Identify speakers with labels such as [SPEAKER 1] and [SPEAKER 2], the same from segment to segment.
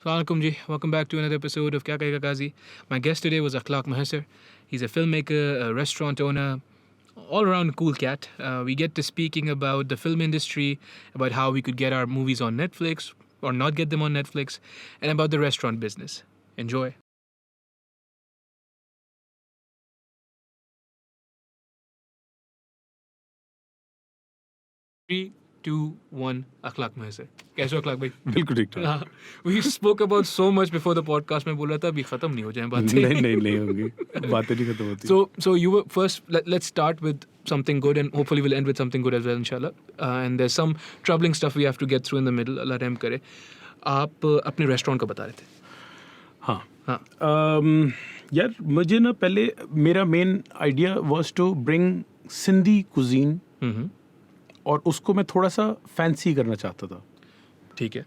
[SPEAKER 1] Assalamualaikum ji. Welcome back to another episode of Kya Kahega Qazi. My guest today was Akhlaq Mahasar. He's a filmmaker, a restaurant owner, all-around cool cat. We get to speaking about the film industry, about how we could get our movies on Netflix or not get them on Netflix, and about the restaurant business. Enjoy. 3, 2, 1. Akhlaq Mahasar. कैसे हो अखलाक भाई?
[SPEAKER 2] बिल्कुल ठीक ठाक।
[SPEAKER 1] We spoke about so much before the podcast. मैं बोल रहा था अभी खत्म नहीं हो जाए बातें।
[SPEAKER 2] नहीं होंगी, बातें नहीं खत्म होती।
[SPEAKER 1] So you were first. Let's start with something good, and hopefully we'll end with something good as well, inshallah. And there's some troubling stuff we have to get through in the middle. Allah रहम करे. आप अपने restaurant का बता रहे थे.
[SPEAKER 2] हाँ। यार मुझे ना पहले मेरा main idea was to bring Sindhi cuisine और उसको मैं थोड़ा सा फैंसी करना चाहता था।
[SPEAKER 1] ठीक है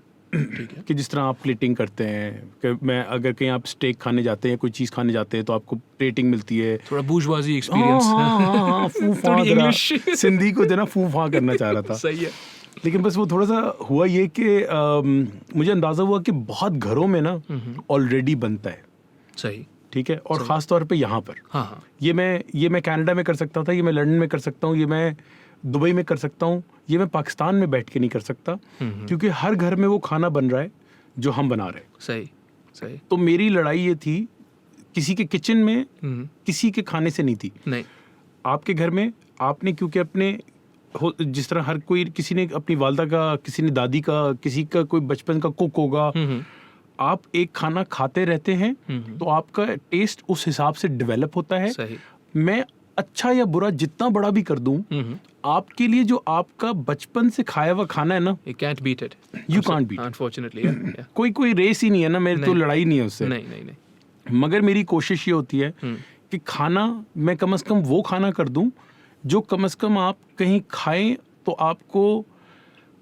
[SPEAKER 2] कि जिस तरह आप प्लेटिंग करते हैं कि मैं अगर कहीं आप स्टेक खाने जाते हैं, कोई चीज़ खाने जाते हैं तो आपको प्लेटिंग मिलती है,
[SPEAKER 1] थोड़ा बूर्जवाजी एक्सपीरियंस।
[SPEAKER 2] थोड़ी इंग्लिश सिंधी को जो ना फूफा करना चाह रहा था।
[SPEAKER 1] सही है।
[SPEAKER 2] लेकिन बस वो थोड़ा सा हुआ ये कि मुझे अंदाज़ा हुआ कि बहुत घरों में ना ऑलरेडी बनता है।
[SPEAKER 1] सही।
[SPEAKER 2] ठीक है। और ख़ास तौर पे यहाँ पर
[SPEAKER 1] हाँ।
[SPEAKER 2] ये मैं कनाडा में कर सकता था, ये मैं लंदन में कर सकता हूँ, ये मैं दुबई में कर सकता हूँ, ये मैं पाकिस्तान में बैठ के नहीं कर सकता, क्योंकि हर घर में वो खाना बन रहा है जो हम बना रहे हैं।
[SPEAKER 1] सही। तो
[SPEAKER 2] मेरी लड़ाई ये थी, किसी के किचन में किसी के खाने से नहीं थी।
[SPEAKER 1] नहीं,
[SPEAKER 2] आपके घर में आपने क्योंकि अपने जिस तरह हर कोई, किसी ने अपनी वालदा का, किसी ने दादी का, किसी का कोई बचपन का कुक होगा, आप एक खाना खाते रहते हैं तो आपका टेस्ट उस हिसाब से डेवलप होता है।
[SPEAKER 1] सही।
[SPEAKER 2] मैं अच्छा या बुरा जितना बड़ा भी कर दूं, आपके लिए जो आपका बचपन से खाया हुआ खाना है ना,
[SPEAKER 1] you can't beat it.
[SPEAKER 2] You can't beat it.
[SPEAKER 1] Unfortunately, yeah.
[SPEAKER 2] कोई रेस ही नहीं है ना, मेरी तो लड़ाई नहीं है उससे।
[SPEAKER 1] नहीं।
[SPEAKER 2] मगर मेरी कोशिश ये होती है कि खाना मैं कम से कम वो खाना कर दूं जो कम से कम आप कहीं खाएं तो आपको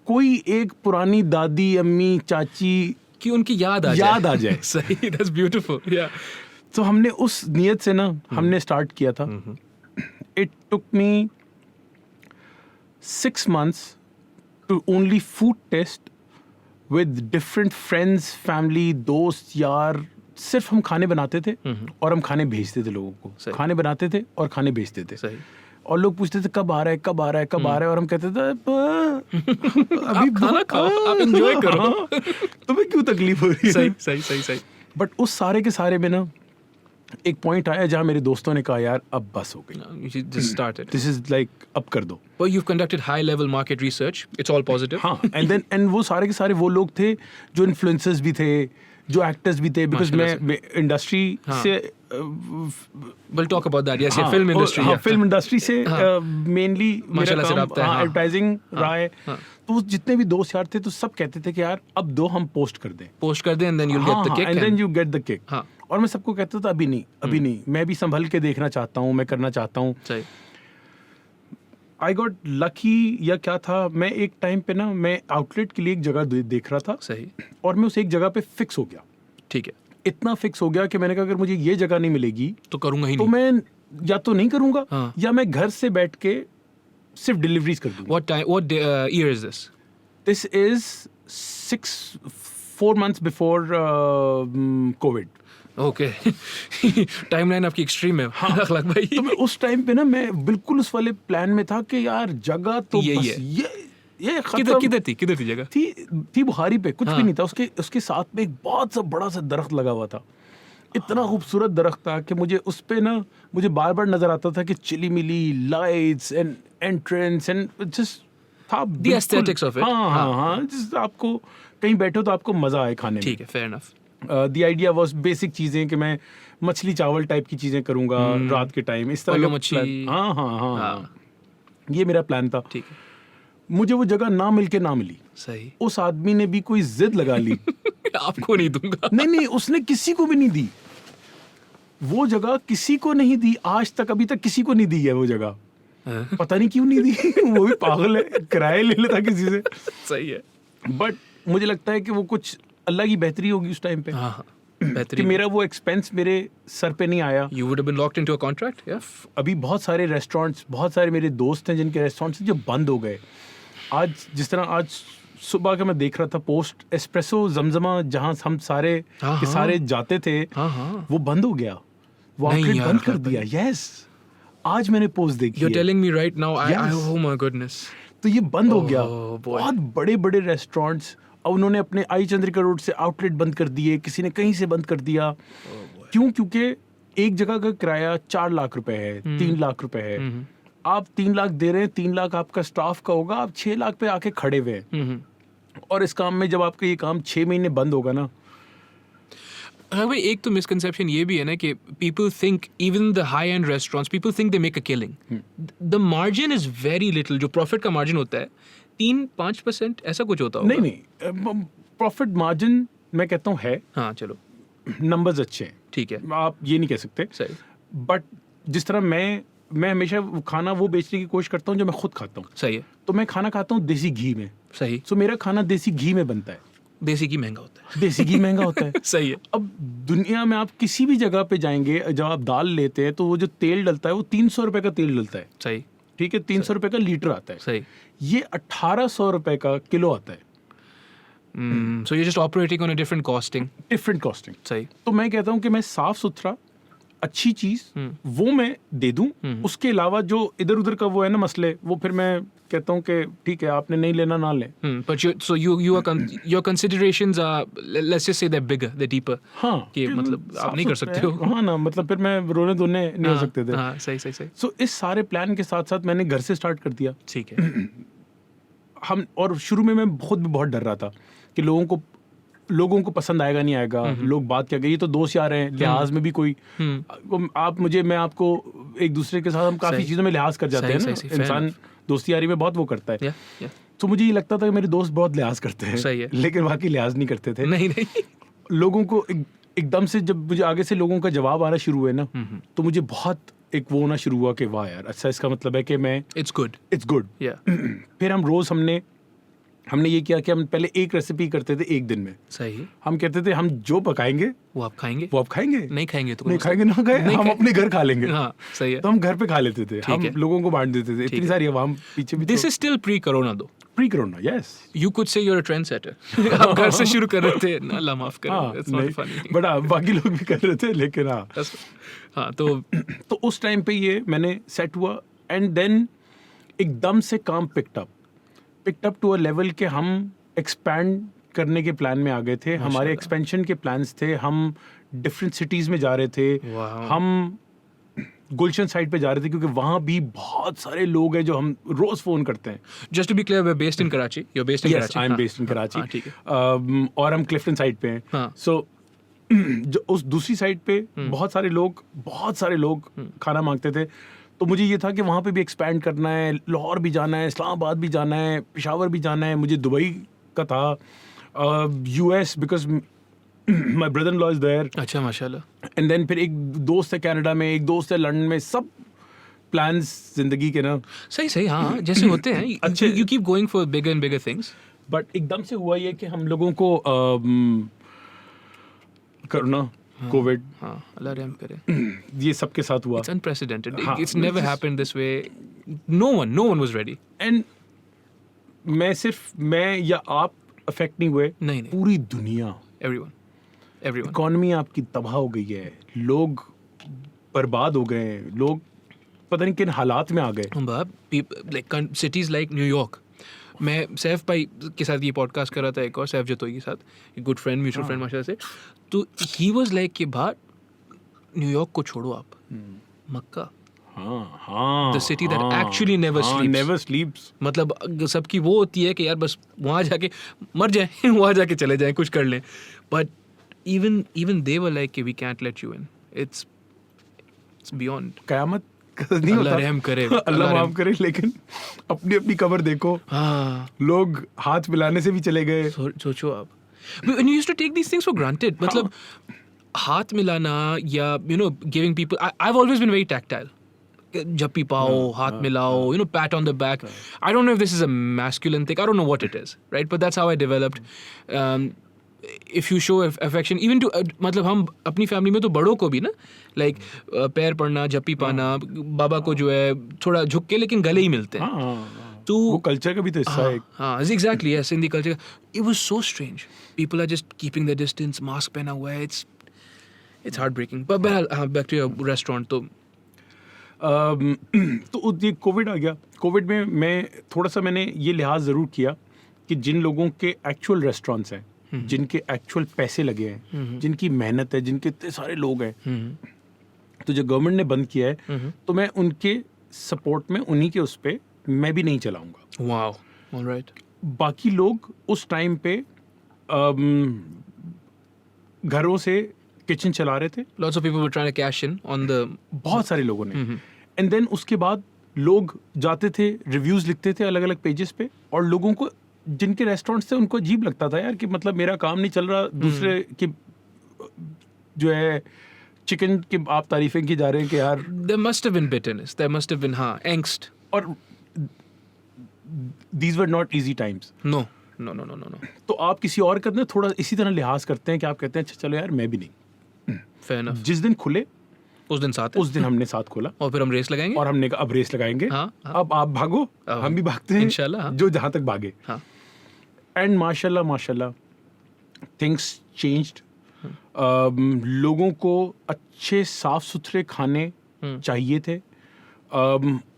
[SPEAKER 2] कोई एक पुरानी दादी, अम्मी, चाची
[SPEAKER 1] कि उनकी याद आ जाए। सही। That's beautiful. Yeah.
[SPEAKER 2] तो हमने उस नियत से ना हमने स्टार्ट किया था। It took me 6 months to only food test with different friends, family, दोस्त, यार। सिर्फ हम खाने बनाते थे और हम खाने भेजते थे लोगों को। खाने बनाते थे और खाने भेजते थे।
[SPEAKER 1] सही।
[SPEAKER 2] और लोग पूछते थे कब आ रहा है, और हम कहते थे
[SPEAKER 1] अभी खाना खाओ, आप एंजॉय करो,
[SPEAKER 2] तुम्हें क्यों तकलीफ हो रही है।
[SPEAKER 1] सही।
[SPEAKER 2] बट उस सारे के सारे में ना एक पॉइंट आया जहाँ मेरे दोस्तों ने कहा यार अब बस हो गई, दिस इज लाइक अब कर दो।
[SPEAKER 1] But you've conducted high level market research. It's all positive.
[SPEAKER 2] हाँ, and वो सारे के सारे वो लोग थे जो इन्फ्लुएंसर्स भी थे, जो एक्टर्स भी थे, बिकॉज मैं इंडस्ट्री से
[SPEAKER 1] We'll talk about that. Yes, film industry.
[SPEAKER 2] Film industry से मेनली
[SPEAKER 1] माशाल्लाह से रब्ता है।
[SPEAKER 2] एडवर्टाइजिंग रहा है। तो जितने भी दोस्त यार थे तो सब कहते थे कि यार अब दो हम पोस्ट कर दें and then you'll get the kick. और मैं सबको कहता था अभी नहीं, मैं भी संभल के देखना चाहता हूँ, मैं करना चाहता हूँ। आई गॉट लकी या क्या था, मैं एक टाइम पे ना मैं आउटलेट के लिए एक जगह देख रहा था।
[SPEAKER 1] सही।
[SPEAKER 2] और मैं उस एक जगह पे फिक्स हो गया।
[SPEAKER 1] ठीक है।
[SPEAKER 2] इतना फिक्स हो गया कि मैंने कहा अगर मुझे ये जगह नहीं मिलेगी
[SPEAKER 1] तो करूंगा ही
[SPEAKER 2] तो
[SPEAKER 1] नहीं।
[SPEAKER 2] मैं या तो नहीं करूंगा या मैं घर से बैठ के सिर्फ डिलीवरीज कर दूंगा।
[SPEAKER 1] What year is this?
[SPEAKER 2] This is 4 months before COVID.
[SPEAKER 1] Okay. Timeline आपकी एक्सट्रीम है। हाँ। अखलाक भाई।
[SPEAKER 2] तो मैं उस टाइम पे ना मैं बिल्कुल उस वाले प्लान में था कि यार जगह तो ये
[SPEAKER 1] किधर थी जगह?
[SPEAKER 2] थी बुहारी पे, कुछ भी नहीं था। उसके साथ में एक बहुत सा बड़ा सा दरख्त लगा हुआ था। इतना खूबसूरत दरख्त था कि मुझे उस पे ना मुझे बार बार नजर आता था कि चिली मिली lights and entrance and just था
[SPEAKER 1] द एस्थेटिक्स ऑफ इट।
[SPEAKER 2] हाँ, जिस आपको कहीं बैठो तो आपको मजा आए खाने में।
[SPEAKER 1] ठीक है, fair enough.
[SPEAKER 2] The idea was basic चीजें कि मैं मछली चावल टाइप की चीजें करूंगा रात के टाइम, इस तरह का
[SPEAKER 1] मछली।
[SPEAKER 2] हाँ, ये मेरा प्लान था।
[SPEAKER 1] ठीक है।
[SPEAKER 2] मुझे वो जगह ना मिली।
[SPEAKER 1] सही।
[SPEAKER 2] उस आदमी ने भी कोई जिद लगा ली।
[SPEAKER 1] आपको नहीं दूंगा।
[SPEAKER 2] नहीं, उसने किसी को भी नहीं दी वो जगह, किसी को नहीं दी आज तक, अभी तक किसी को नहीं दी है वो जगह। पता नहीं क्यों नहीं दी। वो भी पागल है, किराए ले लेता किसी से।
[SPEAKER 1] सही है।
[SPEAKER 2] बट मुझे लगता है कि वो कुछ अल्लाह की बेहतरी होगी उस टाइम पे। कि मेरा वो एक्सपेंस मेरे सर पे नहीं आया।
[SPEAKER 1] You would have been locked into a contract, yeah?
[SPEAKER 2] अभी बहुत सारे रेस्टोरेंट्स, बहुत सारे मेरे दोस्त हैं जिनके रेस्टोरेंट्स जो बंद हो गए। आज जिस तरह आज सुबह का मैं देख रहा था पोस्ट, एस्प्रेसो जमजमा जहां हम सारे
[SPEAKER 1] हाँ,
[SPEAKER 2] के
[SPEAKER 1] हाँ।
[SPEAKER 2] सारे जाते थे,
[SPEAKER 1] हाँ।
[SPEAKER 2] वो बंद हो गया, वो
[SPEAKER 1] नहीं
[SPEAKER 2] आउटलेट
[SPEAKER 1] यार,
[SPEAKER 2] बंद कर
[SPEAKER 1] हाँ
[SPEAKER 2] दिया। यस, आज मैंने पोस्ट देखी
[SPEAKER 1] You're
[SPEAKER 2] है।
[SPEAKER 1] telling me right now,
[SPEAKER 2] Yes.
[SPEAKER 1] oh my goodness.
[SPEAKER 2] तो ये बंद हो गया।
[SPEAKER 1] Oh, boy.
[SPEAKER 2] बहुत बड़े बड़े रेस्टोरेंट्स, और उन्होंने अपने आई चंद्रिका रोड से आउटलेट बंद कर दिए, किसी ने कहीं से बंद कर दिया। क्यों? क्योंकि एक जगह का किराया 4 लाख रुपए है, 3 लाख रुपए है। आप 3 लाख दे रहे हैं, 3 लाख आपका स्टाफ का होगा, आप 6 लाख पे आके खड़े हुए हैं। और इस काम में जब आपका ये काम 6 महीने बंद होगा ना,
[SPEAKER 1] हाँ भाई, एक तो मिसकंसेप्शन ये भी है ना कि people think even the high end restaurants, people think they make a killing. The margin is very little. जो profit का margin होता है 3-5% ऐसा कुछ होता होगा।
[SPEAKER 2] नहीं, प्रॉफिट मार्जिन मैं कहता हूँ है,
[SPEAKER 1] हाँ चलो
[SPEAKER 2] नंबर्स अच्छे हैं,
[SPEAKER 1] ठीक है,
[SPEAKER 2] आप ये नहीं कह सकते।
[SPEAKER 1] सही
[SPEAKER 2] बट जिस तरह मैं हमेशा खाना वो बेचने की कोशिश करता हूँ जो मैं खुद खाता हूँ।
[SPEAKER 1] सही है,
[SPEAKER 2] तो मैं खाना खाता हूँ देसी घी में,
[SPEAKER 1] सही।
[SPEAKER 2] सो मेरा खाना देसी घी में बनता है।
[SPEAKER 1] देसी घी महंगा होता है।
[SPEAKER 2] देसी घी महंगा होता है।
[SPEAKER 1] सही है।
[SPEAKER 2] अब दुनिया में आप किसी भी जगह पे जाएंगे, जब आप दाल लेते हैं तो वो जो तेल डलता है वो 300 रुपए का तेल डलता है,
[SPEAKER 1] सही
[SPEAKER 2] ठीक है, 300 रुपए का लीटर आता है।
[SPEAKER 1] सही।
[SPEAKER 2] ये 1800 रुपए का किलो आता है,
[SPEAKER 1] So you're just operating on a different costing.
[SPEAKER 2] Different costing.
[SPEAKER 1] सही।
[SPEAKER 2] तो मैं कहता हूँ कि मैं साफ सुथरा अच्छी चीज वो मैं दे दूं, उसके अलावा जो इधर उधर का वो है ना मसले, वो फिर मैं कहता हूँ कि ठीक है, आपने नहीं लेना ना लें।
[SPEAKER 1] But your considerations are, let's just say they're bigger, they're deeper.
[SPEAKER 2] हाँ,
[SPEAKER 1] कि
[SPEAKER 2] फिर
[SPEAKER 1] मतलब आप
[SPEAKER 2] साफ
[SPEAKER 1] नहीं कर
[SPEAKER 2] सुथरा
[SPEAKER 1] सकते
[SPEAKER 2] है।
[SPEAKER 1] हो।
[SPEAKER 2] हाँ ना, मतलब फिर मैं रोने धोने नहीं हो सकते थे।
[SPEAKER 1] हाँ, सही सही।
[SPEAKER 2] सो इस सारे प्लान के साथ साथ मैंने घर से स्टार्ट कर दिया।
[SPEAKER 1] ठीक है।
[SPEAKER 2] हम, और शुरू में मैं खुद भी बहुत डर रहा था कि लोगों को पसंद आएगा नहीं आएगा, लोग बात क्या करें, ये तो दोस्त यार हैं, लिहाज में भी कोई मैं आपको एक दूसरे के साथ हम काफी
[SPEAKER 1] सही।
[SPEAKER 2] चीजों में लिहाज कर जाते हैं ना,
[SPEAKER 1] सही, fair
[SPEAKER 2] इंसान दोस्ती यारी में बहुत वो करता है।
[SPEAKER 1] Yeah.
[SPEAKER 2] तो मुझे ये लगता था कि मेरे दोस्त बहुत लिहाज करते हैं,
[SPEAKER 1] सही है।
[SPEAKER 2] लेकिन बाकी लिहाज नहीं करते थे।
[SPEAKER 1] नहीं।
[SPEAKER 2] लोगों को एकदम से जब मुझे आगे से लोगों का जवाब आना शुरू हुए ना, तो मुझे बहुत एक वो होना शुरू हुआ कि वाह यार, अच्छा इसका मतलब है कि मैं
[SPEAKER 1] It's good.
[SPEAKER 2] It's good.
[SPEAKER 1] Yeah.
[SPEAKER 2] फिर हम रोज हमने ये किया कि हम पहले एक रेसिपी करते थे एक दिन में।
[SPEAKER 1] सही।
[SPEAKER 2] हम कहते थे हम जो पकाएंगे
[SPEAKER 1] वो आप खाएंगे?
[SPEAKER 2] वो आप खाएंगे,
[SPEAKER 1] नहीं खाएंगे तो
[SPEAKER 2] नहीं खाएंगे ना खाए, हम अपने घर खा लेंगे।
[SPEAKER 1] हाँ, सही है।
[SPEAKER 2] तो हम घर पे खा लेते थे, हम
[SPEAKER 1] है।
[SPEAKER 2] लोगों को बांट देते थे। इतनी सारी आवाम पीछे भी।
[SPEAKER 1] This is still pre-corona though.
[SPEAKER 2] Pre corona, yes.
[SPEAKER 1] You could say you're a trendsetter. आप घर से शुरू कर रहे थे ना, अल्लाह माफ करो, it's not funny.
[SPEAKER 2] बट बाकी लोग भी कर रहे थे, लेकिन
[SPEAKER 1] हाँ तो
[SPEAKER 2] उस टाइम पे ये मैंने सेट हुआ, एंड देन एकदम से काम picked up to a level के हम एक्सपैंड करने के प्लान में आ गए थे। हमारे एक्सपेंशन के प्लान्स थे, हम डिफरेंट सिटीज में जा रहे थे।
[SPEAKER 1] Wow.
[SPEAKER 2] हम गुलशन साइड पे जा रहे थे क्योंकि वहाँ भी बहुत सारे लोग हैं जो हम रोज फोन करते हैं।
[SPEAKER 1] just to be clear, we're based in Karachi. You're based in
[SPEAKER 2] Yes,
[SPEAKER 1] Karachi.
[SPEAKER 2] I am
[SPEAKER 1] हाँ,
[SPEAKER 2] based in Karachi.
[SPEAKER 1] हाँ, ठीक है।
[SPEAKER 2] और हम क्लिफ्टन साइड पे हैं।
[SPEAKER 1] हाँ।
[SPEAKER 2] So जो उस दूसरी साइड पे बहुत सारे लोग खाना मांगते थे। तो मुझे ये था कि वहाँ पे भी एक्सपैंड करना है, लाहौर भी जाना है, इस्लामाबाद भी जाना है, पेशावर भी जाना है, मुझे दुबई का था, US because my brother in law is there,
[SPEAKER 1] अच्छा माशाल्लाह।
[SPEAKER 2] एंड देन फिर एक दोस्त है कनाडा में, एक दोस्त है लंदन में, सब प्लान्स जिंदगी के ना।
[SPEAKER 1] सही हाँ, जैसे होते हैं।
[SPEAKER 2] अच्छे।
[SPEAKER 1] You keep going for bigger and bigger things.
[SPEAKER 2] But एकदम से हुआ ये कि हम लोगों को कोरोना, कोविड,
[SPEAKER 1] हाँ, अल्लाह रहम करे।
[SPEAKER 2] ये सबके साथ हुआ।
[SPEAKER 1] It's unprecedented.
[SPEAKER 2] हाँ,
[SPEAKER 1] It's never happened this way. No one was ready.
[SPEAKER 2] And मैं या आप अफेक्ट नहीं हुए,
[SPEAKER 1] नहीं।
[SPEAKER 2] पूरी दुनिया,
[SPEAKER 1] Everyone.
[SPEAKER 2] इकोनॉमी आपकी तबाह हो गई है, लोग बर्बाद हो गए हैं, लोग पता नहीं किन हालात में आ गए।
[SPEAKER 1] Like cities like New York. मैं सैफ भाई के साथ ये पॉडकास्ट कर रहा था, एक और सैफ जतोई के साथ, एक गुड फ्रेंड, म्यूचुअल फ्रेंड माशाल्लाह से। तो ही वाज लाइक कि भाई न्यूयॉर्क को छोड़ो आप, मक्का,
[SPEAKER 2] हाँ,
[SPEAKER 1] the city that actually never sleeps. मतलब सबकी वो होती है कि यार बस वहाँ जाके मर जाए, वहाँ जाके चले जाएं, कुछ कर लें। But even they were like कि we can't let you in. It's beyond.
[SPEAKER 2] कयामत नहीं होता,
[SPEAKER 1] अल्लाह रहम करे,
[SPEAKER 2] अल्लाह माफ करे, लेकिन अपनी कबर देखो,
[SPEAKER 1] हाँ,
[SPEAKER 2] लोग हाथ मिलाने से भी चले गए।
[SPEAKER 1] सोचो आप। When you used to take these things for granted, मतलब हाथ मिलाना या giving people, I've always been very tactile. Jappi pao, hath milao, pat on the back. I don't know if this is a masculine thing. I don't know what it is, right? But that's how I developed. If you show affection, even to, मतलब हम अपनी family में तो बड़ों को भी ना, like पैर पड़ना, जप्पी पाना, बाबा को जो है थोड़ा झुक के लेकिन गले ही मिलते हैं। तो
[SPEAKER 2] वो कल्चर का भी तो हिस्सा है.
[SPEAKER 1] हाँ, exactly, yes, in the culture. It was so strange. People are just keeping their distance, mask पहना हुआ है. It's heartbreaking. But back to your restaurant. तो
[SPEAKER 2] तो ये कोविड आ गया. कोविड में मैं थोड़ा सा मैंने ये लिहाज ज़रूर किया कि जिन लोगों के एक्चुअल रेस्टोरेंट्स हैं, जिनके एक्चुअल पैसे लगे हैं, जिनकी मेहनत है, जिनके इतने सारे लोग हैं, तो जो गवर्नमेंट ने बंद किया है, तो मैं उनके सपोर्ट में उन्हीं के उस पे मैं भी नहीं चलाऊंगा.
[SPEAKER 1] wow, all right.
[SPEAKER 2] बाकी लोग उस टाइम पे घरों से किचन चला रहे थे.
[SPEAKER 1] Lots of people were trying to cash in on the.
[SPEAKER 2] बहुत सारे लोगों ने. एंड देन उसके बाद लोग जाते थे, रिव्यूज लिखते थे अलग अलग पेजेस पे, और लोगों को जिनके रेस्टोरेंट्स थे उनको अजीब लगता था यार कि मतलब मेरा काम नहीं चल रहा, दूसरे की जो है चिकन की आप तारीफें की जा रहे हैं कि यार.
[SPEAKER 1] There must have been bitterness. There must have been angst.
[SPEAKER 2] और these were not easy times.
[SPEAKER 1] No.
[SPEAKER 2] तो आप किसी और का ना थोड़ा इसी तरह लिहाज करते हैं कि आप कहते हैं अच्छा चलो यार मैं भी नहीं.
[SPEAKER 1] Fair enough.
[SPEAKER 2] जिस दिन खुले
[SPEAKER 1] उस दिन साथ है.
[SPEAKER 2] उस दिन हमने साथ खोला
[SPEAKER 1] और फिर हम रेस लगाएंगे.
[SPEAKER 2] और हमने कहा अब रेस लगाएंगे.
[SPEAKER 1] हाँ.
[SPEAKER 2] अब आप भागो, हम भी भागते हैं
[SPEAKER 1] इंशाल्लाह. हाँ.
[SPEAKER 2] जो जहां तक भागे.
[SPEAKER 1] हाँ.
[SPEAKER 2] एंड माशाल्लाह थिंग्स चेंज्ड. लोगों को अच्छे साफ सुथरे खाने चाहिए थे.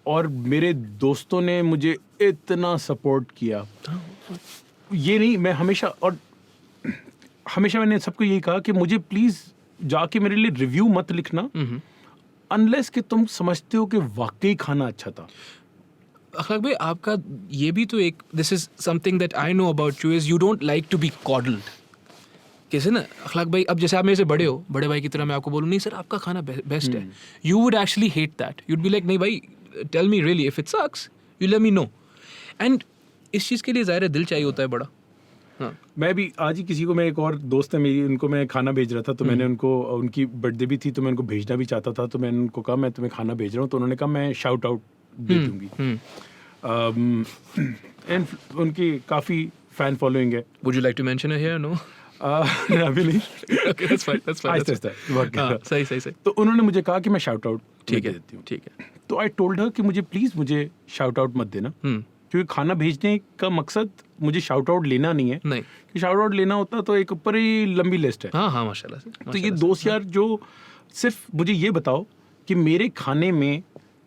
[SPEAKER 2] और मेरे दोस्तों ने मुझे इतना सपोर्ट किया. ये नहीं, मैं हमेशा मैंने सबको यही कहा कि मुझे प्लीज जाके मेरे लिए रिव्यू मत लिखना अनलेस कि तुम समझते हो कि वाकई खाना अच्छा था.
[SPEAKER 1] अखलाक भाई, आपका ये भी तो एक, this is something that I know about you, is you don't like to be coddled. कैसे ना अखलाक भाई, अब जैसे आप मेरे से बड़े हो, बड़े भाई की तरह मैं आपको बोलूँ नहीं सर आपका खाना बेस्ट है, you would actually hate that. You'd be like नहीं भाई, tell me really, if it sucks you let me know. And इस चीज़ के लिए ज़ाहिर है दिल चाहिए होता है बड़ा. हाँ.
[SPEAKER 2] मैं भी आज ही किसी को, मैं एक और दोस्त है मेरी, उनको मैं खाना भेज रहा था, तो मैंने उनको, उनकी बर्थडे भी थी तो मैं उनको भेजना भी चाहता था, तो मैंने उनको कहा मैं तुम्हें खाना भेज रहा हूँ, तो उन्होंने कहा मैं शाउट आउट दे दूंगी. एंड उनकी काफ़ी फ़ैन फॉलोइंग है.
[SPEAKER 1] Would you like to mention it here? No.
[SPEAKER 2] अभी नहीं.
[SPEAKER 1] Okay, that's fine. सही.
[SPEAKER 2] तो उन्होंने मुझे कहा कि मैं शाउट आउट देती हूँ.
[SPEAKER 1] ठीक है.
[SPEAKER 2] तो आई टोल्ड हर कि मुझे प्लीज़ मुझे शाउट आउट मत देना, क्योंकि खाना भेजने का मकसद मुझे शाउट आउट लेना नहीं है.
[SPEAKER 1] नहीं,
[SPEAKER 2] कि शाउट आउट लेना होता तो एक ऊपर ही लंबी लिस्ट है.
[SPEAKER 1] हाँ माशाल्लाह से.
[SPEAKER 2] तो ये दोस्त यार जो सिर्फ मुझे ये बताओ कि मेरे खाने में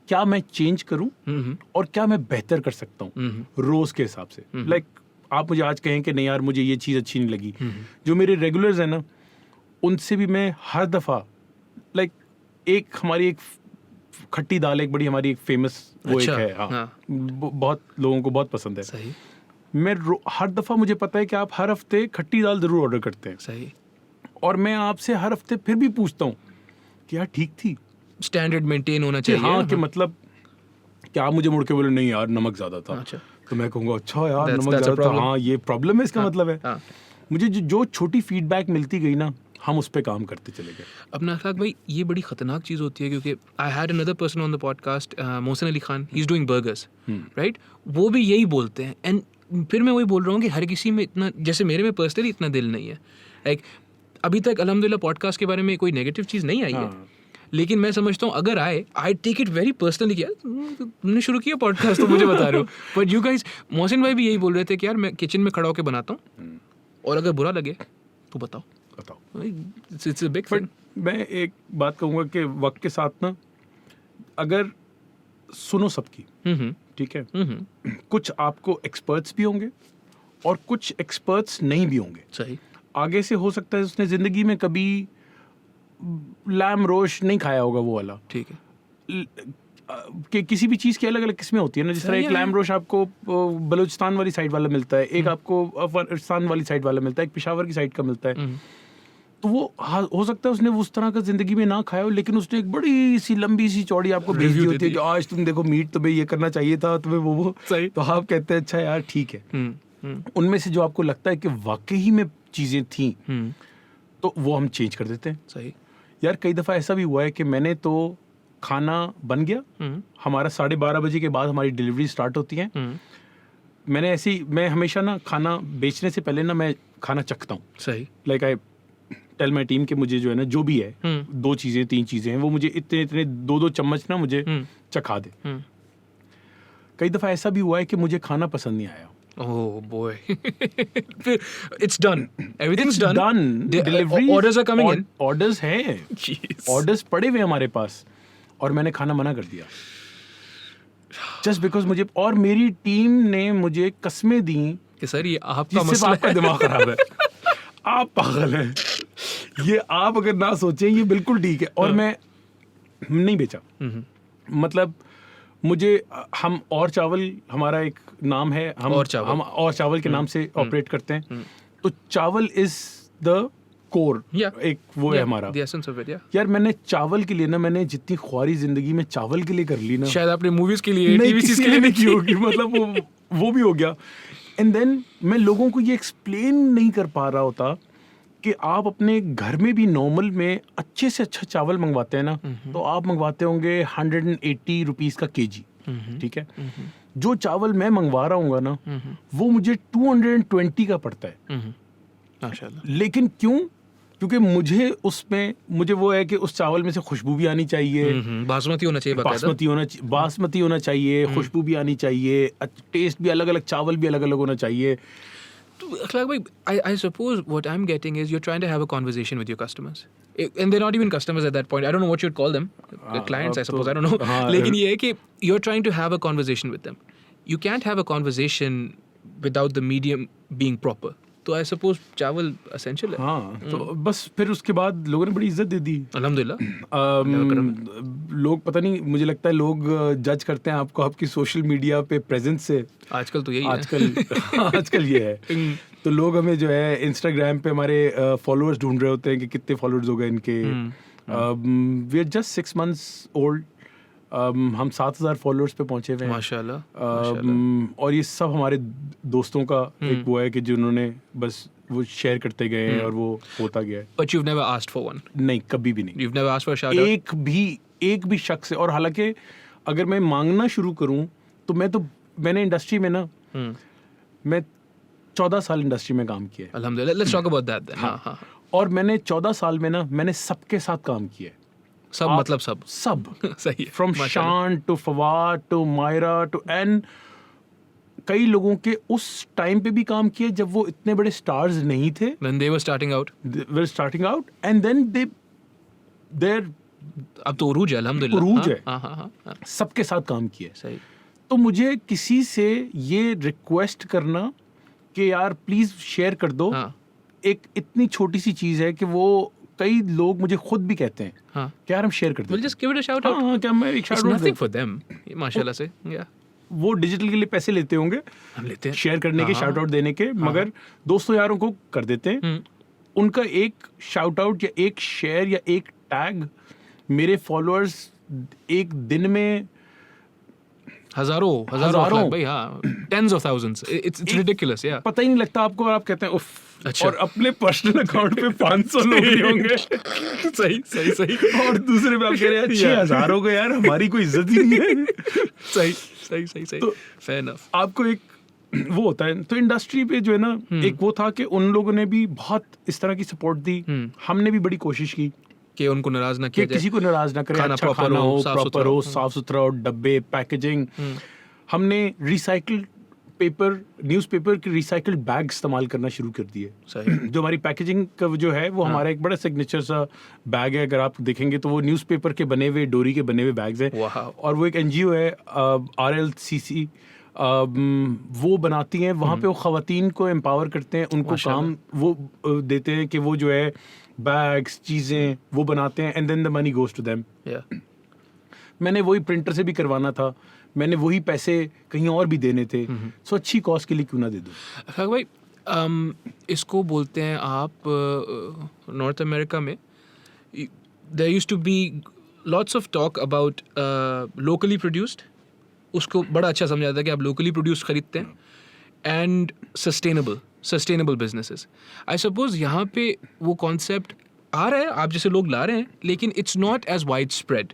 [SPEAKER 2] क्या मैं चेंज करूं और क्या मैं बेहतर कर सकता हूं रोज के हिसाब से. लाइक आप मुझे आज कहें कि नहीं यार मुझे ये चीज़ अच्छी नहीं लगी, जो मेरे रेगुलर्स हैं ना उनसे भी मैं हर दफ़ा, लाइक एक हमारी एक खट्टी दाल, एक बड़ी हमारी एक फेमस वो
[SPEAKER 1] अच्छा,
[SPEAKER 2] एक है. हाँ. बहुत लोगों को बहुत पसंद है.
[SPEAKER 1] सही.
[SPEAKER 2] मैं हर दफ़ा मुझे पता है कि आप हर हफ्ते खट्टी दाल ज़रूर ऑर्डर करते हैं.
[SPEAKER 1] सही.
[SPEAKER 2] और मैं आपसे हर हफ्ते फिर भी पूछता हूँ कि यार ठीक थी,
[SPEAKER 1] स्टैंडर्ड मेंटेन होना चाहिए.
[SPEAKER 2] हाँ, कि मतलब क्या आप मुझे मुड़ के बोले नहीं यार नमक ज़्यादा था.
[SPEAKER 1] अच्छा.
[SPEAKER 2] तो मैं कहूँगा अच्छा यार नमक ज़्यादा था. हाँ, ये प्रॉब्लम है, इसका मतलब है.
[SPEAKER 1] हाँ.
[SPEAKER 2] मुझे जो छोटी फीडबैक मिलती गई ना, हम उस पे काम करते चले गए.
[SPEAKER 1] अपना अखलाक भाई, ये बड़ी ख़तरनाक चीज़ होती है, क्योंकि I had another person on the podcast, Mohsin Ali Khan, he is doing burgers, right. वो भी यही बोलते हैं. एंड फिर मैं वही बोल रहा हूँ कि हर किसी में इतना, जैसे मेरे में पर्सनली इतना दिल नहीं है. लाइक अभी तक अल्हम्दुलिल्लाह पॉडकास्ट के बारे में कोई नेगेटिव चीज़ नहीं आई है. लेकिन मैं समझता हूँ अगर आए, I take it very personally कि यार तुमने शुरू किया पॉडकास्ट तो मुझे बता रहे हो. बट यू गाइस, मोहसिन भाई भी यही बोल रहे थे कि यार मैं किचन में खड़ा होकर बनाता हूँ और अगर बुरा लगे तो बताओ. It's a big thing.
[SPEAKER 2] मैं एक बात कहूँगा कि वक्त के साथ ना अगर सुनो सबकी, ठीक है, कुछ आपको एक्सपर्ट्स भी होंगे और कुछ एक्सपर्ट्स नहीं भी होंगे.
[SPEAKER 1] सही.
[SPEAKER 2] आगे से हो सकता है उसने ज़िंदगी में कभी लैम रोश नहीं खाया होगा वो वाला.
[SPEAKER 1] ठीक है.
[SPEAKER 2] कि किसी भी चीज़ की अलग अलग किस्में होती है ना. जिस तरह एक लैम रोश आपको बलूचिस्तान वाली साइड वाला मिलता है, एक आपको अफगानिस्तान वाली साइड वाला मिलता है, एक पेशावर की साइड का मिलता है. तो वो हो सकता है उसने उस तरह का जिंदगी में ना खाया हो, लेकिन उसने एक बड़ी सी लंबी सी चौड़ी आपको भेज दी होती है कि आज तुम देखो मीट तुम्हें ये करना चाहिए था, तुम्हें वो
[SPEAKER 1] सही.
[SPEAKER 2] तो आप कहते हैं अच्छा यार ठीक है. उनमें से जो आपको लगता है कि वाकई में चीज़ें थी तो वो हम चेंज कर देते हैं.
[SPEAKER 1] सही.
[SPEAKER 2] यार कई दफ़ा ऐसा भी हुआ है कि मैंने तो खाना बन गया, हमारा 12:30 बजे के बाद हमारी डिलीवरी स्टार्ट होती है. मैं हमेशा ना खाना बेचने से पहले ना मैं खाना चखता हूँ.
[SPEAKER 1] सही.
[SPEAKER 2] Like I tell my team के मुझे जो है ना जो भी है 2 चीज़ें 3 चीज़ें हैं वो मुझे इतने 2 चम्मच ना मुझे चखा दे. कई दफ़ा ऐसा भी हुआ है कि मुझे खाना पसंद नहीं आया.
[SPEAKER 1] Oh boy. It's done. Everything's done.
[SPEAKER 2] Deliveries,
[SPEAKER 1] Orders are coming in.
[SPEAKER 2] Orders हैं.
[SPEAKER 1] Jeez.
[SPEAKER 2] Orders पड़े हुए हमारे पास और मैंने खाना मना कर दिया. Just because मुझे और मेरी टीम ने मुझे कसमें दी
[SPEAKER 1] कि सर ये आपका
[SPEAKER 2] जिससे
[SPEAKER 1] मसला
[SPEAKER 2] आपका
[SPEAKER 1] है.
[SPEAKER 2] दिमाग खराब है. आप पागल हैं. ये आप अगर ना सोचें ये बिल्कुल ठीक है. और मैं नहीं बेचा. मतलब मुझे हम और चावल हमारा एक नाम है. हम और चावल के नाम से ऑपरेट करते हैं. तो चावल इज द कोर. एक वो है हमारा.
[SPEAKER 1] The essence of it, yeah.
[SPEAKER 2] यार मैंने चावल के लिए ना मैंने जितनी ख्वारी जिंदगी में चावल के लिए कर ली ना
[SPEAKER 1] शायद आपने मूवीज के लिए
[SPEAKER 2] नहीं
[SPEAKER 1] टीवी सीरीज
[SPEAKER 2] किसी
[SPEAKER 1] के लिए
[SPEAKER 2] ने नहीं की होगी. मतलब वो भी हो गया. एंड देन मैं लोगों को ये एक्सप्लेन नहीं कर पा रहा होता कि आप अपने घर में भी नॉर्मल में अच्छे से अच्छा चावल मंगवाते हैं ना तो आप मंगवाते होंगे 180 रुपीस का केजी. ठीक है. जो चावल मैं मंगवा रहा हूँ ना वो मुझे 220 का पड़ता है.
[SPEAKER 1] माशाल्लाह.
[SPEAKER 2] लेकिन क्यों? क्योंकि मुझे वो है कि उस चावल में से खुशबू भी आनी चाहिए.
[SPEAKER 1] बासमती होना चाहिए.
[SPEAKER 2] बासमती होना चाहिए. खुशबू भी आनी चाहिए. टेस्ट भी अलग अलग. चावल भी अलग अलग होना चाहिए.
[SPEAKER 1] I suppose what I'm getting is you're trying to have a conversation with your customers. And they're not even customers at that point. I don't know what you'd call them. Clients, I suppose. I don't know. लेकिन ये है कि you're trying to have a conversation with them. You can't have a conversation without the medium being proper. तो I suppose चावल essential है.
[SPEAKER 2] हाँ. तो बस फिर उसके बाद लोगों ने बड़ी इज्जत दे दी.
[SPEAKER 1] अल्हम्दुलिल्लाह.
[SPEAKER 2] लोग पता नहीं मुझे लगता है लोग जज करते हैं आपको आपकी सोशल मीडिया पे प्रेजेंस से.
[SPEAKER 1] आजकल तो यही है.
[SPEAKER 2] आजकल ये है. तो लोग हमें जो है इंस्टाग्राम पे हमारे फॉलोअर्स ढूंढ रहे होते हैं कि कितने फॉलोअर्स हो गए इनके. We are just 6 months old. हम 7,000 फॉलोअर्स पे पहुंचे हुए हैं.
[SPEAKER 1] माशाल्लाह.
[SPEAKER 2] और ये सब हमारे दोस्तों का एक वो है कि जिन्होंने बस वो शेयर करते गए हैं और वो होता गया है.
[SPEAKER 1] But you've never asked for one.
[SPEAKER 2] नहीं कभी भी नहीं.
[SPEAKER 1] You've never asked for a shout out.
[SPEAKER 2] एक भी शख्स है. और हालांकि अगर मैं मांगना शुरू करूं तो मैंने इंडस्ट्री में ना मैं 14 साल इंडस्ट्री में काम किया है.
[SPEAKER 1] अल्हम्दुलिल्लाह. Let's talk about that then. हाँ.
[SPEAKER 2] और मैंने 14 साल में ना मैंने सबके साथ काम किया है.
[SPEAKER 1] सब मतलब सब सही है.
[SPEAKER 2] From Shan to Fawad to Myra to and कई लोगों के उस टाइम पे भी काम किया जब वो इतने बड़े स्टार्स नहीं थे.
[SPEAKER 1] When they were starting out.
[SPEAKER 2] And then they're
[SPEAKER 1] अब तो उरूज है. अल्हम्दुलिल्लाह.
[SPEAKER 2] उरूज है.
[SPEAKER 1] हाँ.
[SPEAKER 2] सबके साथ काम किया.
[SPEAKER 1] सही.
[SPEAKER 2] तो मुझे किसी से ये रिक्वेस्ट करना कि यार प्लीज शेयर कर दो. एक इतनी छोटी सी चीज है कि वो कई लोग मुझे खुद भी कहते हैं कि यार हम शेयर कर दें.
[SPEAKER 1] We'll just give it a shout out.
[SPEAKER 2] हाँ, क्या मैं एक shout out
[SPEAKER 1] nothing for them. माशाल्लाह से.
[SPEAKER 2] वो डिजिटल के लिए पैसे लेते होंगे.
[SPEAKER 1] हम लेते हैं
[SPEAKER 2] शेयर करने के, शाउट आउट देने के. मगर दोस्तों यारों को कर देते हैं. उनका एक शाउट आउट या एक शेयर या एक टैग मेरे फॉलोअर्स एक दिन में
[SPEAKER 1] हजारों भाई. हाँ. Tens of thousands. It's ridiculous. Yeah.
[SPEAKER 2] पता ही नहीं लगता आपको और आप कहते हैं उफ. अच्छा. और अपने पर्सनल अकाउंट पे 500 लोग ही होंगे.
[SPEAKER 1] सही.
[SPEAKER 2] और दूसरे पे आप कह रहे हैं 6,000 हो गए यार हमारी कोई इज्जत ही नहीं है.
[SPEAKER 1] सही.
[SPEAKER 2] तो
[SPEAKER 1] Fair enough.
[SPEAKER 2] आपको एक वो होता है. तो इंडस्ट्री पे जो है ना एक वो था कि उन लोगों ने भी बहुत इस तरह की सपोर्ट दी. हमने भी बड़ी कोशिश की
[SPEAKER 1] कि उनको नाराज ना किया जाए.
[SPEAKER 2] किसी को नाराज ना करें. अच्छा खाना हो, प्रॉपर हो, साफ सुथरा हो, डब्बे, पैकेजिंग. हमने रिसाइकल्ड पेपर, न्यूज़पेपर के रिसाइकल्ड बैग इस्तेमाल करना शुरू कर दिए. जो हमारी पैकेजिंग का जो है वो हमारा एक बड़ा सिग्नेचर सा बैग है. अगर आप देखेंगे तो वो न्यूज़पेपर के बने हुए, डोरी के बने हुए बैग्स हैं. और वो एक NGO है RLCC, वो बनाती हैं. वहाँ पे वो ख़वातीन को एम्पावर करते हैं. उनको काम वो देते हैं कि वो जो है बैग्स चीज़ें वो बनाते हैं. And then the money goes to them. मैंने वही प्रिंटर से भी करवाना था. मैंने वही पैसे कहीं और भी देने थे. सो अच्छी कॉस्ट के लिए क्यों ना दे दो.
[SPEAKER 1] अफाक भाई, इसको बोलते हैं आप नॉर्थ अमेरिका में there used to be lots of talk about locally produced. उसको बड़ा अच्छा समझा जाता है कि आप लोकली प्रोड्यूस्ड खरीदते हैं. And sustainable businesses. I suppose यहाँ पे वो कॉन्सेप्ट आ रहा है, आप जैसे लोग ला रहे हैं, लेकिन it's not as widespread.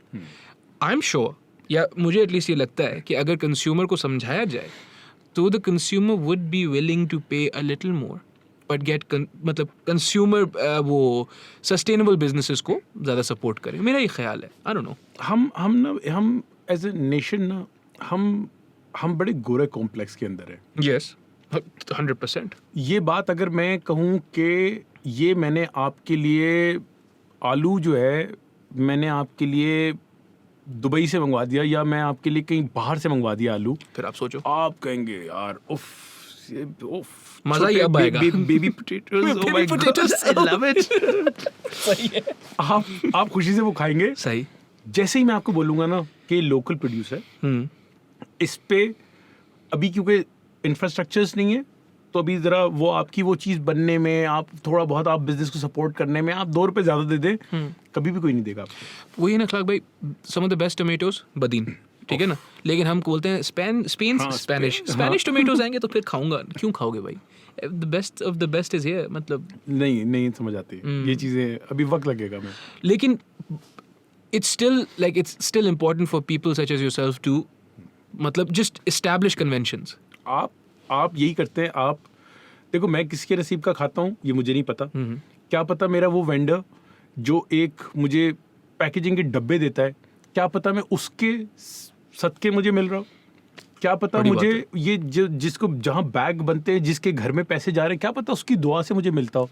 [SPEAKER 1] I am sure, या मुझे एटलीस्ट ये लगता है कि अगर कंज्यूमर को समझाया जाए तो the consumer would be willing to pay a little more but get मतलब कंज्यूमर वो सस्टेनेबल बिजनेसेस को ज़्यादा सपोर्ट करें. मेरा ये ख्याल है. I don't know.
[SPEAKER 2] हम एज ए नेशन ना हम बड़े गोरे कॉम्प्लेक्स के अंदर हैं।
[SPEAKER 1] यस, 100%।
[SPEAKER 2] ये बात अगर मैं कहूँ कि ये मैंने आपके लिए आलू जो है मैंने आपके लिए दुबई से मंगवा दिया या मैं आपके लिए कहीं बाहर से मंगवा दिया आलू,
[SPEAKER 1] फिर आप सोचो,
[SPEAKER 2] आप कहेंगे यार उफ
[SPEAKER 1] मजा ही अब आएगा।
[SPEAKER 2] Baby potatoes, oh my God, I love it.
[SPEAKER 1] सही है।
[SPEAKER 2] आप खुशी से वो खाएंगे।
[SPEAKER 1] सही।
[SPEAKER 2] जैसे ही मैं आपको बोलूंगा ना कि लोकल प्रोड्यूस है, इस पे अभी क्योंकि इंफ्रास्ट्रक्चर्स नहीं है तो अभी जरा वो आपकी वो चीज बनने में, आप थोड़ा बहुत आप बिजनेस को सपोर्ट करने में आप 2 रुपए ज्यादा दे दें, कभी भी कोई नहीं देगा आपको।
[SPEAKER 1] वही ना अखलाक भाई, some of the best tomatoes Badin, ठीक है ना, लेकिन हम बोलते हैं स्पेनिश टोमेटोज आएंगे तो फिर खाऊंगा। क्यों खाओगे भाई? The best of the best is here. मतलब
[SPEAKER 2] नहीं समझ आती ये चीजें, अभी वक्त लगेगा। मैं
[SPEAKER 1] लेकिन it's still important for people such as yourself to मतलब just establish conventions.
[SPEAKER 2] आप यही करते हैं। आप देखो, मैं किसके नसीब का खाता हूँ ये मुझे नहीं पता। क्या पता मेरा वो वेंडर जो एक मुझे पैकेजिंग के डब्बे देता है, क्या पता मैं उसके सदके मुझे मिल रहा हूँ, क्या पता मुझे ये जिसको जहाँ बैग बनते हैं, जिसके घर में पैसे जा रहे हैं, क्या पता उसकी दुआ से मुझे मिलता हो।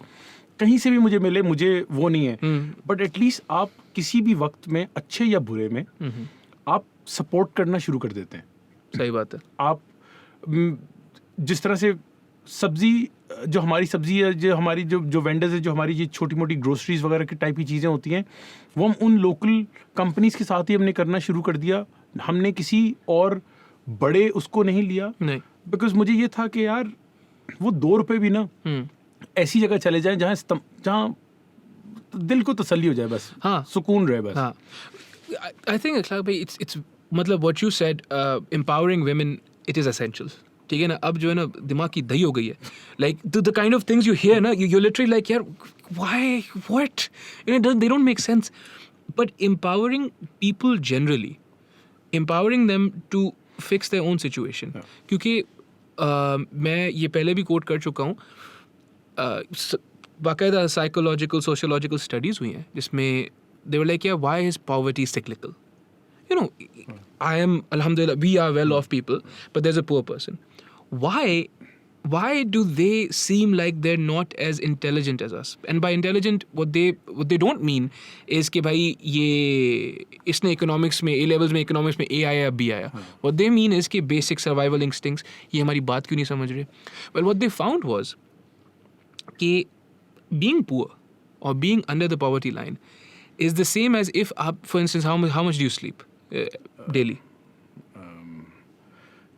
[SPEAKER 2] कहीं से भी मुझे मिले, मुझे वो नहीं है, बट एटलीस्ट आप किसी भी वक्त में अच्छे या बुरे में आप सपोर्ट करना शुरू कर देते हैं।
[SPEAKER 1] सही बात है।
[SPEAKER 2] आप जिस तरह से सब्जी, जो हमारी सब्जी है, जो हमारी जो वेंडर्स है, जो हमारी ये छोटी मोटी ग्रोसरीज वगैरह की टाइप की चीज़ें होती हैं, वो हम उन लोकल कंपनीज के साथ ही हमने करना शुरू कर दिया। हमने किसी और बड़े उसको नहीं लिया,
[SPEAKER 1] नहीं,
[SPEAKER 2] बिकॉज मुझे ये था कि यार वो 2 रुपए भी ना ऐसी जगह चले जाएं जहाँ दिल को तसल्ली हो जाए, बस
[SPEAKER 1] हाँ,
[SPEAKER 2] सुकून रहे बस।
[SPEAKER 1] हाँ, आई थिंक अखलाक भाई इट्स मतलब what you said, empowering women, it is essential. ठीक है ना, अब जो है ना दिमाग की दही हो गई है। Like the kind of things you hear ना, यू लिटरली लाइक यार why what, you know, they don't make sense. But empowering people generally, empowering them to fix their own situation, क्योंकि मैं ये पहले भी कोट कर चुका हूँ, बाकायदा साइकोलॉजिकल सोशियोलॉजिकल स्टडीज़ हुई हैं जिसमें they were like, why is poverty cyclical? You know, I am, alhamdulillah, we are well off people, but there's a poor person. Why do they seem like they're not as intelligent as us? And by intelligent, what they don't mean is कि भाई ये इसने economics में, A levels में economics में A आया B आया. What they mean is कि basic survival instincts, ये हमारी बात क्यों नहीं समझ रहे? Well, what they found was कि being poor or being under the poverty line is the same as if, for instance, how much do you sleep daily?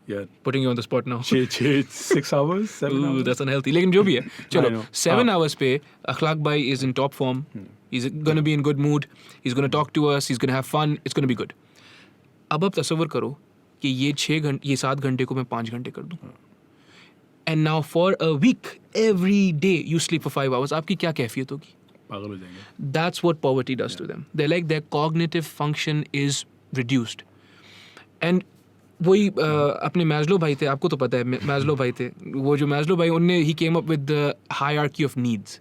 [SPEAKER 2] Yeah,
[SPEAKER 1] Putting you on the spot now.
[SPEAKER 2] 6 hours, 7
[SPEAKER 1] Ooh,
[SPEAKER 2] hours.
[SPEAKER 1] that's unhealthy. लेकिन जो भी है,
[SPEAKER 2] I
[SPEAKER 1] चलो
[SPEAKER 2] know.
[SPEAKER 1] 7 hours पे अखलाक भाई is in top form. He's gonna be in good mood. He's gonna talk to us. He's gonna have fun. It's gonna be good. अब आप तस्वीर करो कि ये 7 घंटे को मैं 5 घंटे कर दूं. And now for a week, every day you sleep for 5 hours. आपकी क्या कैफियत होगी?
[SPEAKER 2] पागल हो जाएंगे.
[SPEAKER 1] That's what poverty does to them. They're like, their cognitive function is reduced. And वही अपने मैस्लो भाई थे, आपको तो पता है मैस्लो भाई थे, वो जो मैस्लो भाई, उनने ही came up with the hierarchy of needs,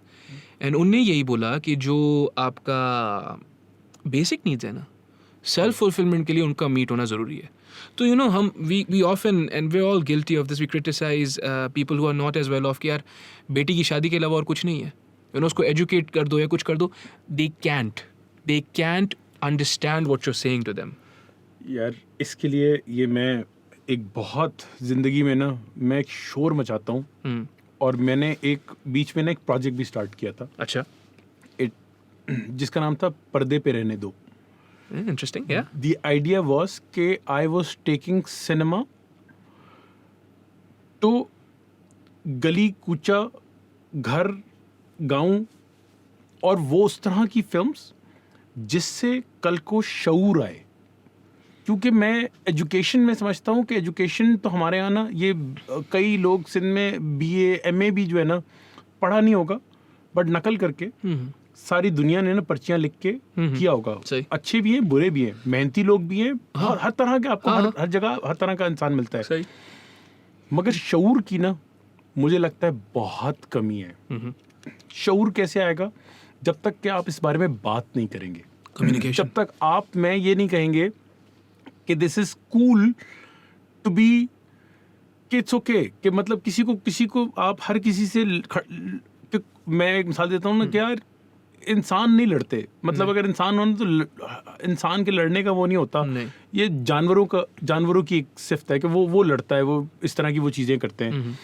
[SPEAKER 1] and उनने यही बोला कि जो आपका बेसिक नीड्स है ना, सेल्फ फुलफिलमेंट के लिए उनका मीट होना ज़रूरी है. तो यू नो, हम we often and we all guilty of this, we criticise people who are not as well off कि यार बेटी की शादी के अलावा और कुछ नहीं है, यू नो, उसको एजुकेट कर दो या कुछ कर दो. They can't understand what you are saying to them.
[SPEAKER 2] यार इसके लिए ये मैं एक बहुत ज़िंदगी में ना मैं एक शोर मचाता हूँ, और मैंने एक बीच में ना एक प्रोजेक्ट भी स्टार्ट किया था.
[SPEAKER 1] अच्छा.
[SPEAKER 2] जिसका नाम था पर्दे पे रहने दो.
[SPEAKER 1] इंटरेस्टिंग. या
[SPEAKER 2] द आइडिया वाज कि I was taking cinema to गली कूचा, घर, गांव, और वो उस तरह की फिल्म्स जिससे कल को शऊर आए. क्योंकि मैं एजुकेशन में समझता हूँ कि एजुकेशन तो हमारे यहाँ ना, ये कई लोग सिंध में BA MA भी जो है ना पढ़ा नहीं होगा, बट नकल करके सारी दुनिया ने ना पर्चियाँ लिख के किया होगा. अच्छे भी हैं, बुरे भी हैं, मेहनती लोग भी हैं, और हर तरह के आपको हर जगह हर तरह का इंसान मिलता है.
[SPEAKER 1] सही.
[SPEAKER 2] मगर शऊर की ना मुझे लगता है बहुत कमी है. शऊर कैसे आएगा? जब तक कि आप इस बारे में बात नहीं करेंगे,
[SPEAKER 1] कम्युनिकेशन.
[SPEAKER 2] जब तक आप मैं ये नहीं कहेंगे कि this is cool to be कि इट्स ओके कि मतलब किसी को आप हर किसी से कि मैं एक मिसाल देता हूँ ना कि यार इंसान नहीं लड़ते, मतलब अगर इंसान हो तो इंसान के लड़ने का वो नहीं होता।
[SPEAKER 1] नहीं।
[SPEAKER 2] ये जानवरों की एक सिफ्त है कि वो लड़ता है, वो इस तरह की वो चीज़ें करते हैं।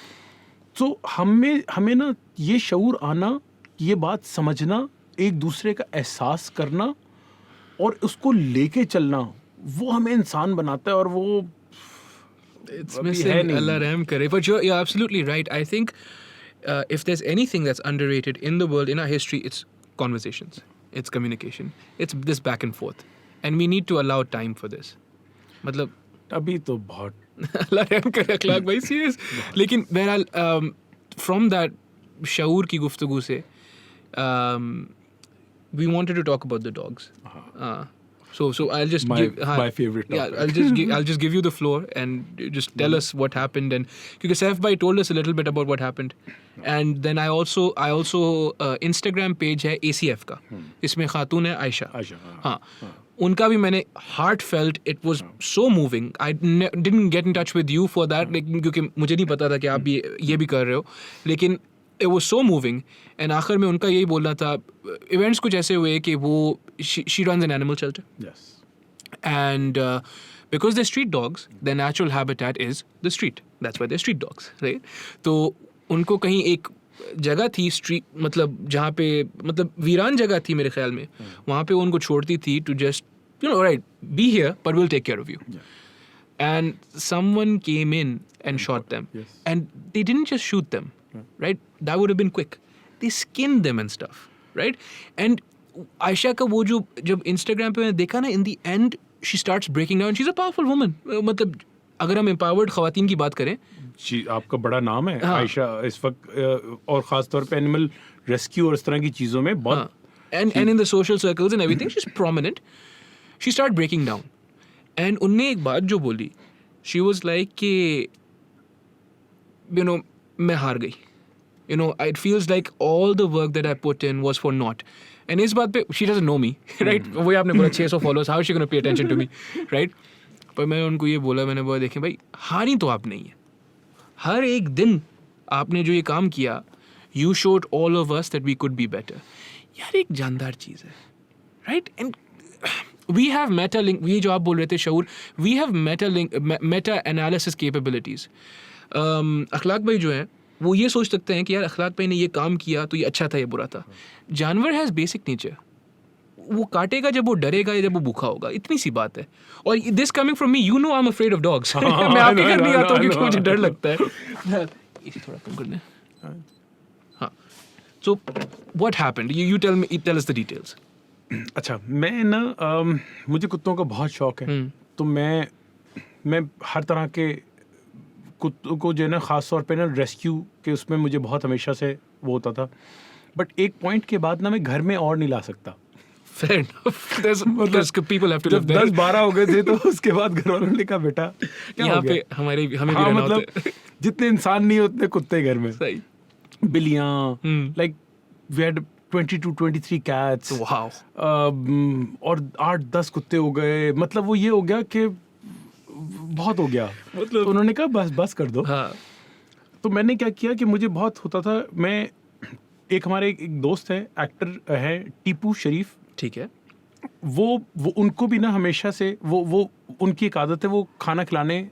[SPEAKER 2] तो हमें ना ये शऊर आना, ये बात समझना, एक दूसरे का एहसास करना और उसको लेके चलना, वो हमें इंसान बनाता है। और वो
[SPEAKER 1] It's
[SPEAKER 2] अभी है
[SPEAKER 1] missing.
[SPEAKER 2] नहीं।
[SPEAKER 1] Allah Rahim Kare. But you're absolutely right. I think if there's anything that's underrated in the world, in our history, it's conversations, it's communication, it's this back and forth. And we need to allow time for this. मतलब
[SPEAKER 2] अभी तो बहुत
[SPEAKER 1] Allah Rahim Kare अखलाक भाई, serious. लेकिन बहरहाल from that शऊर की गुफ्तगू से we wanted to talk about the dogs. So I'll just
[SPEAKER 2] my favorite
[SPEAKER 1] Yeah,
[SPEAKER 2] topic.
[SPEAKER 1] I'll just give you the floor and just tell us what happened. And because Saif Bhai told us a little bit about what happened, and then I also Instagram page है ACF का, इसमें खातून है आयशा. हाँ, उनका भी मैंने heartfelt, it was so moving. I didn't get in touch with you for that, लेकिन क्योंकि मुझे नहीं पता था कि आप ये भी कर रहे हो, लेकिन it was so moving. And आखिर में उनका यही बोलना था, events कुछ ऐसे हुए कि वो she runs an animal shelter.
[SPEAKER 2] Yes.
[SPEAKER 1] And because they're street dogs, their natural habitat is the street. That's why they're street dogs, right? तो उनको कहीं एक जगह थी street, मतलब जहाँ पे मतलब वीरान जगह थी मेरे ख्याल में, वहाँ पे उनको छोड़ती थी to just, right, be here, but we'll take care of you.
[SPEAKER 2] Yeah.
[SPEAKER 1] And someone came in and shot them.
[SPEAKER 2] Yes.
[SPEAKER 1] And they didn't just shoot them, right? That would have been quick. They skinned them and stuff, right? And Ayesha का वो जो जब Instagram पे मैंने देखा ना, in the end she starts breaking down. She's a powerful woman. मतलब अगर हम empowered ख़वातीन की बात करें,
[SPEAKER 2] जी, आपका बड़ा नाम है
[SPEAKER 1] हाँ.
[SPEAKER 2] आयशा इस वक्त, और ख़ास तौर पे एनिमल रेस्क्यू और इस तरह की चीज़ों में बहुत.
[SPEAKER 1] and in the social circles and everything, she's prominent. She started breaking down. And उनने एक बात जो बोली, she was like कि मैं हार गई. It feels like all the work that I put in was for naught. And इस बात पे she doesn't know me, right? वही आपने बोला 600 followers, how is she going to pay attention to me, right? पर मैंने उनको ये बोला, मैंने बोला देखें भाई, हारी तो आप नहीं है. हर एक दिन आपने जो ये काम किया, you showed all of us that we could be better. यार एक जानदार चीज़ है, right? And we have meta link, ये जो आप बोल रहे थे शऊर, we have meta analysis capabilities. अखलाक भाई जो हैं वो ये सोच सकते हैं कि यार अखलाक भाई ने ये काम किया तो ये अच्छा था, ये बुरा था. जानवर हैज़ बेसिक नेचर, वो काटेगा जब वो डरेगा या जब वो भूखा होगा, इतनी सी बात है. और this coming from me, you know I am afraid of dogs. मैं आपके घर नहीं आता हूँ क्योंकि मुझे डर लगता है. इसी थोड़ा कम करना है. हाँ, so what happened, you tell us the details.
[SPEAKER 2] अच्छा, मैं ना मुझे कुत्तों का बहुत शौक है. तो मैं हर तरह के कुत्तों को जो है ना, ख़ास तौर पे ना रेस्क्यू के उसमें मुझे बहुत हमेशा से वो होता था. बट एक पॉइंट के बाद ना मैं घर में और नहीं ला सकता.
[SPEAKER 1] Fair enough. Because people have to live
[SPEAKER 2] जब
[SPEAKER 1] there.
[SPEAKER 2] 10-12 हो गए थे तो उसके बाद घर वालों ने कहा बेटा क्या
[SPEAKER 1] यहाँ
[SPEAKER 2] हो
[SPEAKER 1] पे
[SPEAKER 2] गया.
[SPEAKER 1] हमें भी
[SPEAKER 2] हाँ,
[SPEAKER 1] रहना
[SPEAKER 2] मतलब
[SPEAKER 1] होता है.
[SPEAKER 2] जितने इंसान नहीं उतने कुत्ते घर में.
[SPEAKER 1] सही.
[SPEAKER 2] बिल्लियाँ, like we had 20 to 23 cats.
[SPEAKER 1] Wow.
[SPEAKER 2] और 8-10 कुत्ते हो गए. मतलब वो ये हो गया कि बहुत हो गया.
[SPEAKER 1] मतलब
[SPEAKER 2] तो उन्होंने कहा बस कर दो.
[SPEAKER 1] हाँ.
[SPEAKER 2] तो मैंने क्या किया कि मुझे बहुत होता था. मैं एक हमारे एक दोस्त है, एक्टर है, टीपू शरीफ.
[SPEAKER 1] ठीक है.
[SPEAKER 2] वो उनको भी ना हमेशा से वो उनकी एक आदत है, वो खाना खिलाने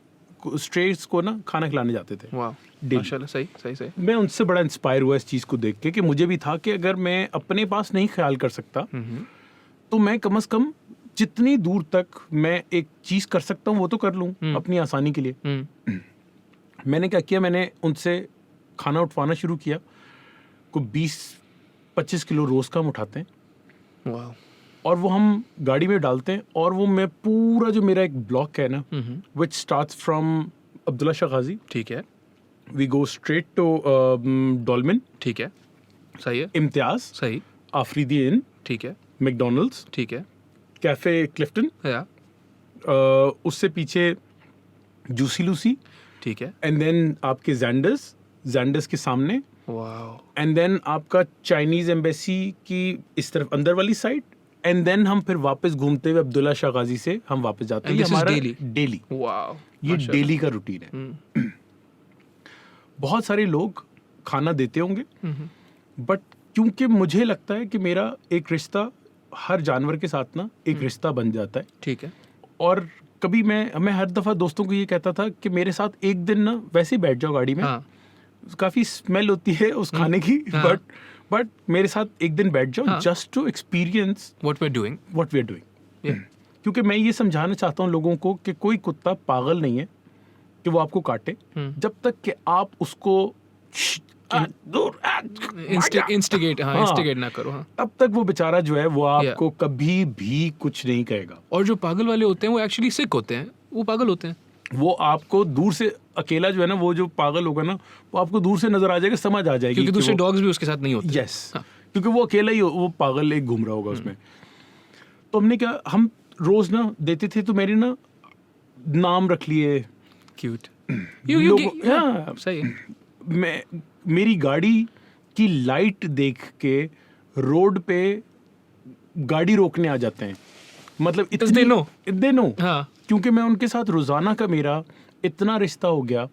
[SPEAKER 2] स्ट्रेट्स को ना खाना खिलाने जाते थे.
[SPEAKER 1] वाह, माशाल्लाह. सही.
[SPEAKER 2] मैं उनसे बड़ा इंस्पायर हुआ इस चीज़ को देख के कि मुझे भी था कि अगर मैं अपने पास नहीं ख्याल कर सकता तो मैं कम से कम जितनी दूर तक मैं एक चीज़ कर सकता हूँ वो तो कर लूँ अपनी आसानी के लिए. मैंने क्या किया, मैंने उनसे खाना उठवाना शुरू किया. को 20-25 किलो रोज़ का हम उठाते हैं.
[SPEAKER 1] वाह.
[SPEAKER 2] और वो हम गाड़ी में डालते हैं. और वो मैं पूरा जो मेरा एक ब्लॉक है ना, which starts from Abdullah Shah Ghazi.
[SPEAKER 1] ठीक है.
[SPEAKER 2] We go straight to Dolmen.
[SPEAKER 1] ठीक है. सही है.
[SPEAKER 2] इम्तियाज.
[SPEAKER 1] सही.
[SPEAKER 2] आफरीदी इन.
[SPEAKER 1] ठीक है.
[SPEAKER 2] मैकडोनल्ड्स.
[SPEAKER 1] ठीक है.
[SPEAKER 2] कैफे क्लिफ्टन.
[SPEAKER 1] या.
[SPEAKER 2] उससे पीछे जूसी लूसी.
[SPEAKER 1] ठीक है.
[SPEAKER 2] एंड देन आपके जैंडर्स के सामने.
[SPEAKER 1] वाह.
[SPEAKER 2] एंड देन आपका चाइनीज एम्बेसी की इस तरफ अंदर वाली साइड. एंड देन हम फिर वापस घूमते हुए अब्दुल्ला शाह गाजी से हम वापस जाते हैं.
[SPEAKER 1] And this is
[SPEAKER 2] हमारा
[SPEAKER 1] daily?
[SPEAKER 2] डेली.
[SPEAKER 1] वाह.
[SPEAKER 2] ये डेली का रूटीन है. बहुत सारे लोग खाना देते होंगे,
[SPEAKER 1] हम्म।
[SPEAKER 2] बट क्योंकि मुझे लगता है कि मेरा एक रिश्ता हर जानवर के साथ ना एक रिश्ता बन जाता है।
[SPEAKER 1] ठीक है।
[SPEAKER 2] और कभी मैं हर दफ़ा दोस्तों को ये कहता था कि मेरे साथ एक दिन ना वैसे ही बैठ जाओ गाड़ी में,
[SPEAKER 1] हाँ।
[SPEAKER 2] काफ़ी स्मेल होती है उस खाने की,
[SPEAKER 1] हाँ।
[SPEAKER 2] बट मेरे साथ एक दिन बैठ जाओ,
[SPEAKER 1] हाँ।
[SPEAKER 2] Just to experience
[SPEAKER 1] what we are doing.
[SPEAKER 2] What we are doing. क्योंकि मैं ये समझाना चाहता हूँ लोगों को कि कोई कुत्ता पागल नहीं है कि वो आपको काटे,
[SPEAKER 1] हम्म।
[SPEAKER 2] जब तक कि आप उसको दूर
[SPEAKER 1] इंस्टिगेट
[SPEAKER 2] हाँ।
[SPEAKER 1] इंस्टिगेट ना करो। हाँ।
[SPEAKER 2] तब तक वो बेचारा जो है वो आपको कभी भी कुछ नहीं कहेगा।
[SPEAKER 1] और जो पागल वाले होते हैं वो एक्चुअली सिक होते हैं, वो पागल होते हैं।
[SPEAKER 2] वो आपको दूर से अकेला जो है ना, वो जो पागल होगा ना, वो आपको दूर से नजर आ जाएगा, समझ आ जाएगी
[SPEAKER 1] क्योंकि दूसरे
[SPEAKER 2] वो-
[SPEAKER 1] डॉग्स भी उसके साथ नहीं होते।
[SPEAKER 2] यस, क्योंकि वो अकेला ही वो पागल एक घूम रहा होगा उसमें। तो हमने क्या, हम रोज ना देते थे, तो मेरे ना नाम रख लिए
[SPEAKER 1] क्यूट।
[SPEAKER 2] लोग।
[SPEAKER 1] सही है।
[SPEAKER 2] मैं मेरी गाड़ी की लाइट देख के रोड पे गाड़ी रोकने आ जाते हैं, मतलब
[SPEAKER 1] they know.
[SPEAKER 2] they know।
[SPEAKER 1] हाँ।
[SPEAKER 2] क्योंकि मैं उनके साथ रोजाना का मेरा इतना रिश्ता हो गया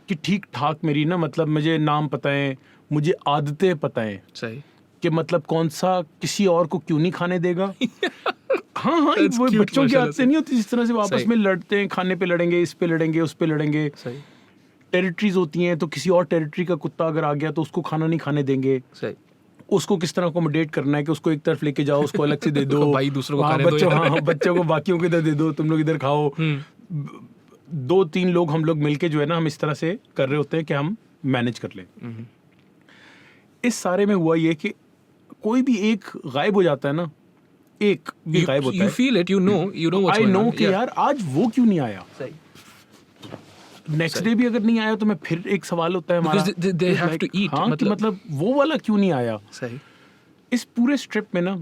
[SPEAKER 2] कि ठीक ठाक मेरी ना, मतलब मुझे नाम पता है, मुझे आदतें पता है
[SPEAKER 1] सही।
[SPEAKER 2] कि मतलब कौन सा किसी और को क्यों नहीं खाने देगा। हाँ हाँ,
[SPEAKER 1] That's
[SPEAKER 2] वो
[SPEAKER 1] cute,
[SPEAKER 2] बच्चों की
[SPEAKER 1] माशाल्लाह
[SPEAKER 2] आदतें
[SPEAKER 1] से।
[SPEAKER 2] नहीं होती जिस तरह से वो आपस
[SPEAKER 1] सही।
[SPEAKER 2] में लड़ते हैं, खाने पे लड़ेंगे, इस पे लड़ेंगे, उस पे लड़ेंगे।
[SPEAKER 1] सही।
[SPEAKER 2] टेरिटरीज होती हैं, तो किसी और टेरिटरी का कुत्ता अगर आ गया तो उसको खाना नहीं खाने देंगे।
[SPEAKER 1] सही।
[SPEAKER 2] उसको किस तरह अकोमोडेट करना है कि उसको एक तरफ लेके जाओ, उसको अलग से दे दो,
[SPEAKER 1] भाई दूसरों को
[SPEAKER 2] हाँ,
[SPEAKER 1] खाने दो
[SPEAKER 2] बच्चों,
[SPEAKER 1] यार।
[SPEAKER 2] हाँ हाँ, बच्चों को बाकियों को इधर दे दो, तुम लोग इधर खाओ। 2-3 लोग हम लोग मिलके जो है ना, हम इस तरह से कर रहे होते हैं कि हम मैनेज कर लें। इस सारे में हुआ ये कि कोई भी एक गायब हो जाता है ना, एक भी गायब होता
[SPEAKER 1] You
[SPEAKER 2] है,
[SPEAKER 1] feel it, you know what's
[SPEAKER 2] I
[SPEAKER 1] going
[SPEAKER 2] know
[SPEAKER 1] on.
[SPEAKER 2] कि
[SPEAKER 1] Yeah.
[SPEAKER 2] यार आज वो क्यों नहीं आया,
[SPEAKER 1] सही।
[SPEAKER 2] नेक्स्ट डे भी अगर नहीं आया तो मैं फिर एक सवाल होता है हमारा,
[SPEAKER 1] Because they have to eat,
[SPEAKER 2] हाँ, कि मतलब वो वाला क्यों नहीं आया।
[SPEAKER 1] सही।
[SPEAKER 2] इस पूरे स्ट्रिप में ना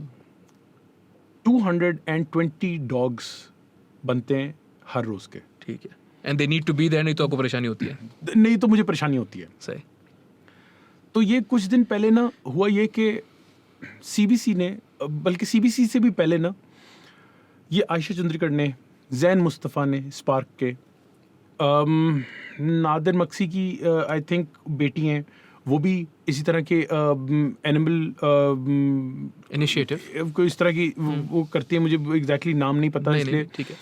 [SPEAKER 2] 220 डॉग्स बनते हैं हर रोज के।
[SPEAKER 1] ठीक है। And they need to be there, नहीं तो आपको परेशानी होती है।
[SPEAKER 2] नहीं तो मुझे परेशानी होती है।
[SPEAKER 1] सही।
[SPEAKER 2] तो ये कुछ दिन पहले ना हुआ ये कि सीबीसी ने, बल्कि सीबीसी से भी पहले ना, ये आयशा चंद्रीकर ने, जैन मुस्तफ़ा ने स्पार्क के, नादिर मक्सी की आई थिंक बेटी हैं, वो भी इसी तरह के एनिमल
[SPEAKER 1] इनिशिएटिव।
[SPEAKER 2] कोई इस तरह की वो करती है, मुझे एग्जैक्टली नाम नहीं पता,
[SPEAKER 1] नहीं
[SPEAKER 2] इसलिए।
[SPEAKER 1] नहीं, ठीक है।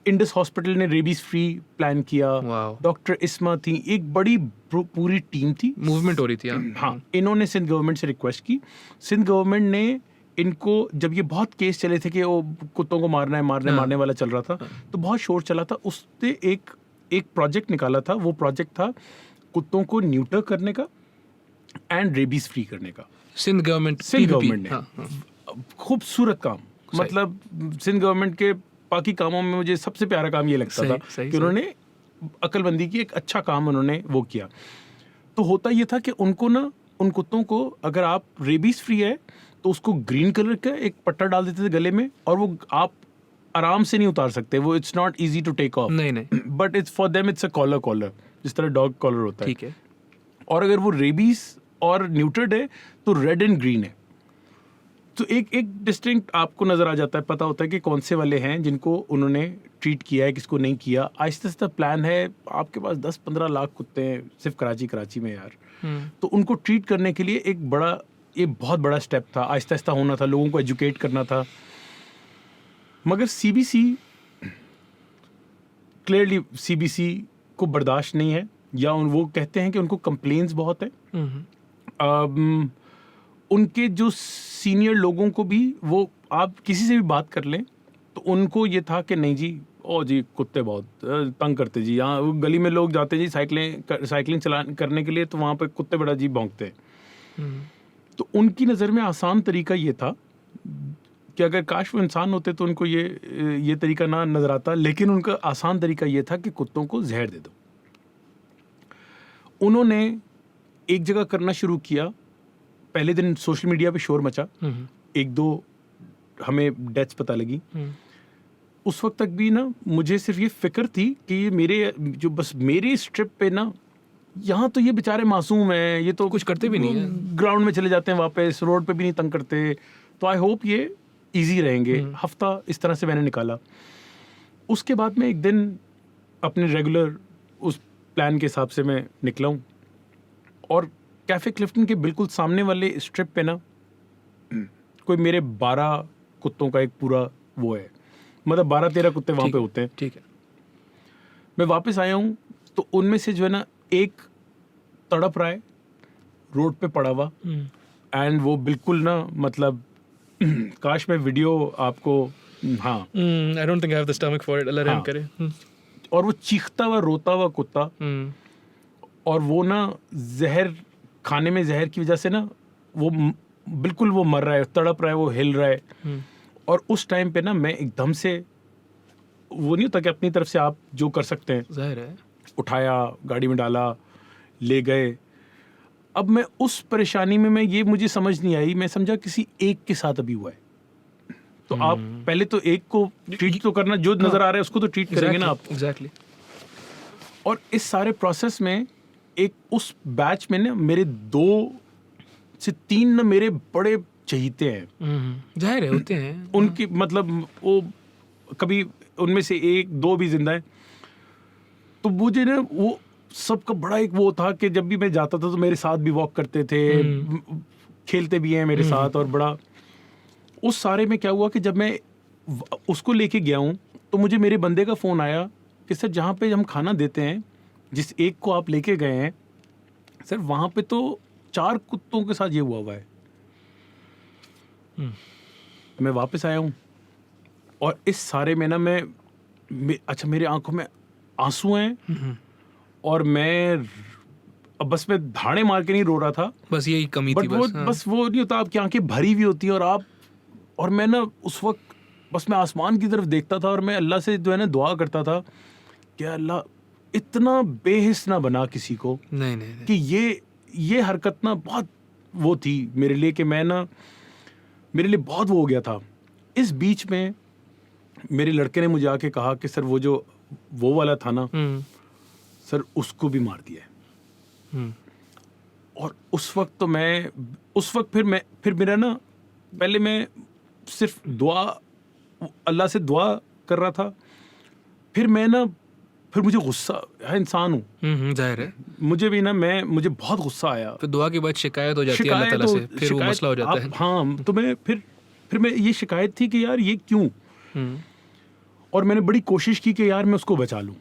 [SPEAKER 2] इंडस हॉस्पिटल ने रेबीज फ्री प्लान किया,
[SPEAKER 1] Wow.
[SPEAKER 2] डॉक्टर इस्मा थी, एक बड़ी पूरी टीम थी,
[SPEAKER 1] मूवमेंट हो रही थी।
[SPEAKER 2] हाँ। इन्होंने सिंध गवर्नमेंट से रिक्वेस्ट की, सिंध गवर्नमेंट ने इनको, जब ये बहुत केस चले थे कि वो कुत्तों को मारना है, मारने वाला चल रहा था, तो बहुत शोर चला था, उसने एक प्रोजेक्ट निकाला था। वो प्रोजेक्ट था कुत्तों को न्यूटर करने का एंड रेबीज फ्री करने का।
[SPEAKER 1] सिंध गवर्नमेंट
[SPEAKER 2] ने खूबसूरत काम, मतलब सिंध गवर्नमेंट के बाकी कामों में मुझे सबसे प्यारा काम ये लगता था कि उन्होंने अकलमंदी की एक अच्छा काम उन्होंने वो किया। तो होता ये था कि उनको ना, उन कुत्तों को अगर आप रेबीज फ्री है तो उसको ग्रीन कलर का एक पट्टा डाल देते थे गले में, और वो आप आराम से नहीं उतार सकते, वो it's not easy to take off.
[SPEAKER 1] नहीं
[SPEAKER 2] but it's for them it's a collar, जिस तरह डॉग कॉलर होता है।
[SPEAKER 1] ठीक है।
[SPEAKER 2] और अगर वो रेबीज और न्यूट्रेड है तो रेड एंड ग्रीन है। तो एक डिस्टिंक्ट आपको नजर आ जाता है, पता होता है कि कौन से वाले हैं जिनको उन्होंने ट्रीट किया है, किसको नहीं किया। आहिस्ता आहिस्ता प्लान है, आपके पास 10-15 लाख कुत्ते हैं सिर्फ कराची में यार। तो उनको ट्रीट करने के लिए एक बड़ा, ये बहुत बड़ा स्टेप था, आहिस्ता आहिस्ता होना था, लोगों को एजुकेट करना था। मगर सीबीसी क्लियरली सीबीसी को बर्दाश्त नहीं है, या वो कहते हैं कि उनको कंप्लेंट्स बहुत है। उनके जो सीनियर लोगों को भी, वो आप किसी से भी बात कर लें तो उनको ये था कि नहीं जी, ओ जी कुत्ते बहुत तंग करते जी, यहाँ गली में लोग जाते जी साइकिलिंग करने के लिए, तो वहाँ पे कुत्ते बड़ा जी भौंकते हैं। तो उनकी नज़र में आसान तरीका ये था कि अगर काश वो इंसान होते तो उनको ये तरीका ना नज़र आता, लेकिन उनका आसान तरीका ये था कि कुत्तों को जहर दे दो। उन्होंने एक जगह करना शुरू किया, पहले दिन सोशल मीडिया पे शोर मचा, 1-2 हमें डेथ्स पता लगी। उस वक्त तक भी ना मुझे सिर्फ ये फिक्र थी कि ये मेरे स्ट्रिप पे ना, यहाँ तो ये बेचारे मासूम हैं, ये तो
[SPEAKER 1] कुछ करते भी नहीं है,
[SPEAKER 2] ग्राउंड में चले जाते हैं वापस, रोड पे भी नहीं तंग करते, तो आई होप ये इजी रहेंगे। हफ्ता इस तरह से मैंने निकाला। उसके बाद में एक दिन अपने रेगुलर उस प्लान के हिसाब से मैं निकला हूँ और कैफे क्लिफ्टन के बिल्कुल सामने वाले स्ट्रिप पे ना कोई मेरे 12 कुत्तों का एक पूरा वो है, मतलब 12-13 कुत्ते वहाँ पे होते हैं।
[SPEAKER 1] ठीक है।
[SPEAKER 2] मैं वापस आया हूँ तो उनमें से जो है ना एक तड़प रहा है रोड पे पड़ा हुआ, एंड वो बिल्कुल ना मतलब काश मैं वीडियो आपको, हाँ,
[SPEAKER 1] I don't think I have the stomach for it, Allah रहम करे।
[SPEAKER 2] और वो चीखता हुआ रोता हुआ कुत्ता, और वो ना जहर खाने में जहर की वजह से ना वो बिल्कुल वो मर रहा है, तड़प रहा है, वो हिल रहा है। और उस टाइम पे ना मैं एकदम से, वो नहीं होता कि अपनी तरफ से आप जो कर सकते हैं,
[SPEAKER 1] जाहिर है,
[SPEAKER 2] उठाया, गाड़ी में डाला, ले गए। अब मैं उस परेशानी में, मैं ये मुझे समझ नहीं आई, मैं समझा किसी एक के साथ अभी हुआ है, तो आप पहले तो एक को ट्रीट तो करना, जो नजर आ रहा है उसको तो ट्रीट करेंगे ना आप।
[SPEAKER 1] एग्जैक्टली।
[SPEAKER 2] और इस सारे प्रोसेस में एक उस बैच में ना मेरे 2 से 3 ना मेरे बड़े चहीते हैं,
[SPEAKER 1] जाहिर है, होते हैं
[SPEAKER 2] उनकी मतलब वो कभी उनमें से 1-2 भी जिंदा है। तो मुझे ना वो सबका बड़ा एक वो था कि जब भी मैं जाता था तो मेरे साथ भी वॉक करते थे, खेलते भी हैं मेरे साथ, और बड़ा उस सारे में क्या हुआ कि जब मैं उसको लेके गया हूँ तो मुझे मेरे बंदे का फ़ोन आया कि सर जहाँ पे हम खाना देते हैं, जिस एक को आप लेके गए हैं सर, वहाँ पे तो 4 कुत्तों के साथ ये हुआ है। मैं वापस आया हूँ और इस सारे में ना अच्छा मेरी आंखों में आंसू हैं, और अब बस मैं धाड़े मार के नहीं रो रहा था,
[SPEAKER 1] बस यही कमी थी।
[SPEAKER 2] बस वो नहीं होता, आपकी आंखें भरी हुई होती हैं, और मैं ना उस वक्त बस मैं आसमान की तरफ देखता था, और मैं अल्लाह से जो है ना दुआ करता था कि अल्लाह इतना बेहिस ना बना किसी को, नहीं। कि ये हरकत ना बहुत वो थी मेरे लिए, कि मैं ना मेरे लिए बहुत वो हो गया था। इस बीच में मेरे लड़के ने मुझे आके कहा कि सर वो वाला था ना सर, उसको भी मार दिया है। और उस वक्त फिर मेरा ना, पहले मैं सिर्फ अल्लाह से दुआ कर रहा था, फिर मुझे गुस्सा है, इंसान हूँ, जाहिर है, मुझे भी ना मुझे बहुत गुस्सा आया।
[SPEAKER 1] फिर दुआ के बाद शिकायत हो जाती है अल्लाह ताला से, फिर वो मसला हो जाता है।
[SPEAKER 2] हाँ, तो फिर मैं ये शिकायत थी कि यार ये क्यों, और मैंने बड़ी कोशिश की कि यार मैं उसको बचा लूं,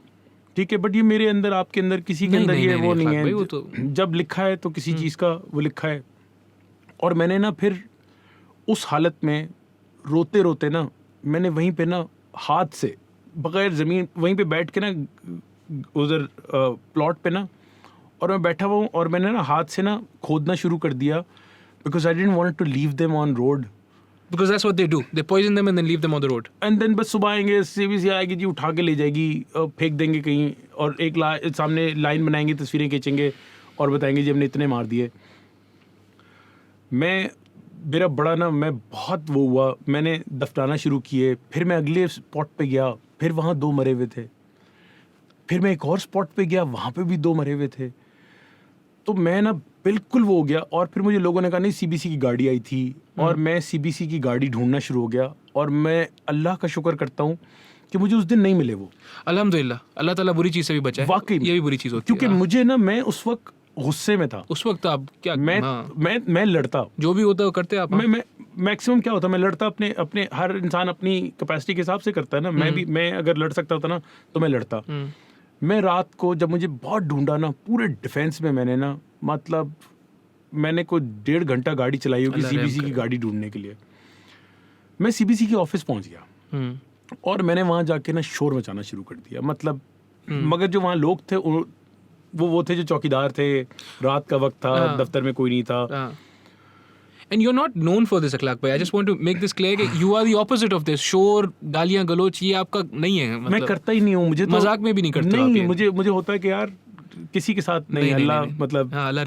[SPEAKER 2] ठीक है, बट ये मेरे अंदर, आपके अंदर, किसी के अंदर ये वो नहीं है, वो तो जब लिखा है तो किसी चीज़ का वो लिखा है। और मैंने ना फिर उस हालत में रोते रोते ना मैंने वहीं पे ना हाथ से बगैर ज़मीन वहीं पे बैठ के ना उधर प्लॉट पे ना, और मैं बैठा हुआ हूँ, और मैंने ना हाथ से ना खोदना शुरू कर दिया, because I didn't want to leave them on road,
[SPEAKER 1] because that's what they do, they poison them and then leave them on the road,
[SPEAKER 2] and then बस सुबह आएंगे, सीबीसी आएगी जी, उठा के ले जाएगी, फेंक देंगे कहीं, और एक सामने लाइन बनाएंगे, तस्वीरें खींचेंगे और बताएंगे जी हमने इतने मार दिए। मेरा बड़ा ना, मैं बहुत वो हुआ, मैंने दफनाना शुरू किए, फिर मैं अगले स्पॉट पे गया, फिर वहाँ 2 मरे हुए थे, फिर मैं एक और स्पॉट पे गया, वहाँ पे भी 2 मरे हुए थे। तो मैं ना बिल्कुल वो हो गया, और फिर मुझे लोगों ने कहा नहीं सीबीसी की गाड़ी आई थी, और मैं सीबीसी की गाड़ी ढूंढना शुरू हो गया, और मैं अल्लाह का शुक्र करता हूँ कि मुझे उस दिन नहीं मिले वो,
[SPEAKER 1] अल्हम्दुलिल्लाह, अल्लाह ताला बुरी चीज़ से भी बचाए।
[SPEAKER 2] वाकई
[SPEAKER 1] ये भी बुरी चीज़ होती है,
[SPEAKER 2] क्योंकि मुझे ना, मैं उस वक्त गुस्से में था,
[SPEAKER 1] उस वक्त आप क्या,
[SPEAKER 2] मैं लड़ता,
[SPEAKER 1] जो भी होता है वो करते आप।
[SPEAKER 2] मैं मैक्सिमम क्या होता, मैं लड़ता, अपने हर इंसान अपनी कैपेसिटी के हिसाब से करता है ना, मैं अगर लड़ सकता होता ना तो मैं लड़ता। मैं रात को जब मुझे बहुत ढूंढा ना, पूरे डिफेंस में मैंने ना, मतलब मैंने कोई 1.5 घंटा गाड़ी चलाई होगी सीबीसी की गाड़ी ढूंढने के लिए। मैं सीबीसी के ऑफिस पहुंच गया, और मैंने वहां जाके ना शोर मचाना शुरू कर दिया, मतलब मगर जो वहाँ लोग थे वो थे जो चौकीदार थे, रात का वक्त था, दफ्तर में कोई नहीं था।
[SPEAKER 1] And you're not known for this, अखलाक भाई, I just want to make this clear कि you are the opposite of this, शोर, गालियां गलोच, ये आपका नहीं है, मतलब
[SPEAKER 2] मैं करता ही नहीं हूँ, मुझे तो
[SPEAKER 1] मजाक में भी नहीं करते
[SPEAKER 2] नहीं, मुझे होता है कि यार किसी के साथ नहीं, अल्लाह मतलब
[SPEAKER 1] अल्लाह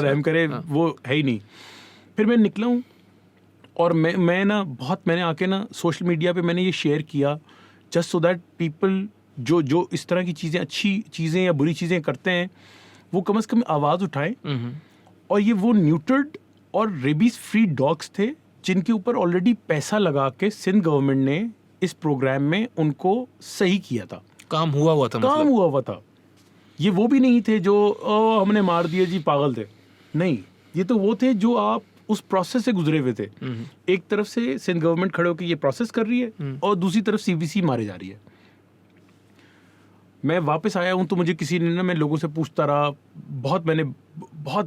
[SPEAKER 1] रहम करे,
[SPEAKER 2] वो है ही नहीं। फिर मैं निकला हूँ, और मैंने आके ना सोशल मीडिया पे मैंने ये शेयर किया, जस्ट सो दैट पीपल जो इस तरह की चीज़ें, अच्छी चीज़ें या बुरी चीज़ें करते हैं, वो कम से कम आवाज़ उठाएं। और ये वो न्यूट्रड और रेबीज फ्री डॉग्स थे जिनके ऊपर ऑलरेडी पैसा लगा के सिंध गवर्नमेंट ने इस प्रोग्राम में उनको सही किया था,
[SPEAKER 1] काम हुआ था।
[SPEAKER 2] ये वो भी नहीं थे जो हमने मार दिए जी, पागल थे। नहीं, ये तो वो थे जो आप उस प्रोसेस से गुजरे हुए थे। एक तरफ से सिंध गवर्नमेंट खड़े होकर ये प्रोसेस कर रही है और दूसरी तरफ सीबीसी मारे जा रही है। मैं वापस आया हूँ तो मुझे किसी ने ना, मैं लोगों से पूछता रहा बहुत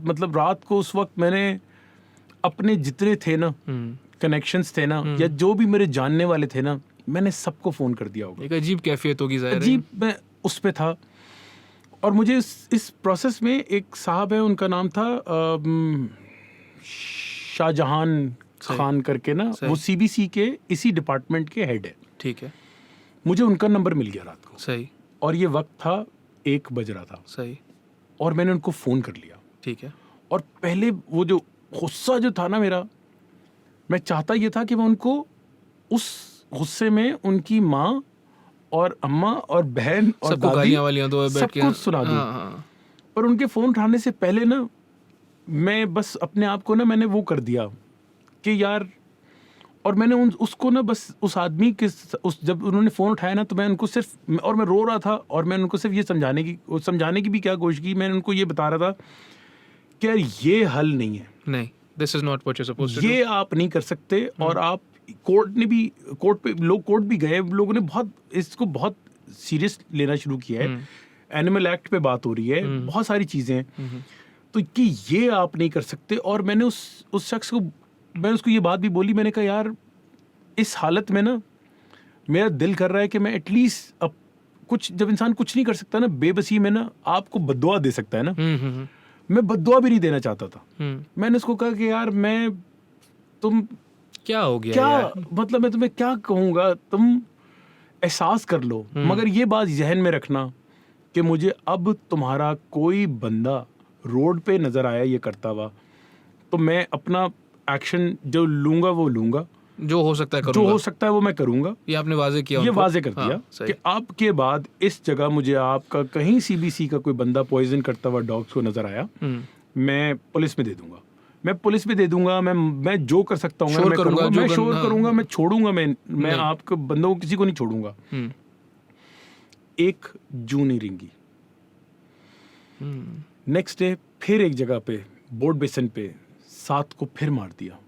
[SPEAKER 2] मतलब रात को उस वक्त मैंने अपने जितने थे ना कनेक्शंस थे ना, या जो भी मेरे जानने वाले थे ना, मैंने सबको फ़ोन कर दिया होगा।
[SPEAKER 1] एक अजीब कैफियत होगी ज़ाहिर है।
[SPEAKER 2] अजीब, मैं उस पे था। और मुझे इस प्रोसेस में एक साहब है, उनका नाम था शाहजहान खान करके ना, वो सीबीसी के इसी डिपार्टमेंट के हेड है।
[SPEAKER 1] ठीक है।
[SPEAKER 2] मुझे उनका नंबर मिल गया रात को।
[SPEAKER 1] सही।
[SPEAKER 2] और ये वक्त था 1 बज रहा था।
[SPEAKER 1] सही।
[SPEAKER 2] और मैंने उनको फ़ोन कर लिया।
[SPEAKER 1] ठीक है।
[SPEAKER 2] और पहले वो जो गुस्सा जो था ना मेरा, मैं चाहता ये था कि मैं उनको उस गुस्से में उनकी माँ और अम्मा और बहन और
[SPEAKER 1] सबको
[SPEAKER 2] दादी
[SPEAKER 1] गालियां वालियां दो बैठ
[SPEAKER 2] सब
[SPEAKER 1] के
[SPEAKER 2] कुछ सुना दूं।
[SPEAKER 1] हाँ।
[SPEAKER 2] पर उनके फ़ोन उठाने से पहले ना, मैं बस अपने आप को ना, मैंने वो कर दिया कि यार, और मैंने उसको ना बस उस आदमी के जब उन्होंने फ़ोन उठाया ना, तो मैं उनको सिर्फ, और मैं रो रहा था और मैं उनको सिर्फ ये समझाने की भी क्या कोशिश की। मैंने उनको ये बता रहा था कि यार ये हल नहीं है,
[SPEAKER 1] नहीं, this is not what you supposed to do,
[SPEAKER 2] ये आप नहीं कर सकते। और आप कोर्ट भी गए, लोगों ने इसको बहुत सीरियस लेना शुरू किया है। एनिमल एक्ट पे बात हो रही है, बहुत सारी चीज़ें हैं, तो कि ये आप नहीं कर सकते। और मैंने उस शख्स को, मैं उसको ये बात भी बोली, मैंने कहा यार इस हालत में ना मेरा दिल कर रहा है कि मैं एटलीस्ट अब कुछ, जब इंसान कुछ नहीं कर सकता ना, बेबसी में ना आपको बद्दुआ दे सकता है ना, मैं बद्दुआ भी नहीं देना चाहता था। मैंने उसको कहा कि यार तुम
[SPEAKER 1] क्या हो गया
[SPEAKER 2] क्या
[SPEAKER 1] यार?
[SPEAKER 2] मतलब मैं तुम्हें क्या कहूँगा, तुम एहसास कर लो, मगर ये बात जहन में रखना कि मुझे अब तुम्हारा कोई बंदा रोड पे नजर आया ये करता हुआ, तो मैं अपना एक्शन जो लूंगा वो लूंगा,
[SPEAKER 1] जो हो सकता है
[SPEAKER 2] जो
[SPEAKER 1] करूंगा।
[SPEAKER 2] हो सकता है वो मैं करूंगा।
[SPEAKER 1] ये आपने वाजे किया
[SPEAKER 2] ये
[SPEAKER 1] उनको?
[SPEAKER 2] वाजे कर दिया
[SPEAKER 1] हाँ,
[SPEAKER 2] कि अब के बाद इस जगह मुझे आपका कहीं सीबीसी का कोई बंदा पॉइजन करता हुआ डॉग्स को नजर आया, मैं पुलिस में दे दूंगा, मैं जो कर सकता हूँ मैं करूंगा, मैं शोर करूंगा, मैं छोड़ूंगा, मैं आपके बंदों को किसी को नहीं छोड़ूंगा। 1 जून ही रिंगी। नेक्स्ट डे फिर एक जगह पे बोर्ड बेसन पे 7 को फिर मार दिया।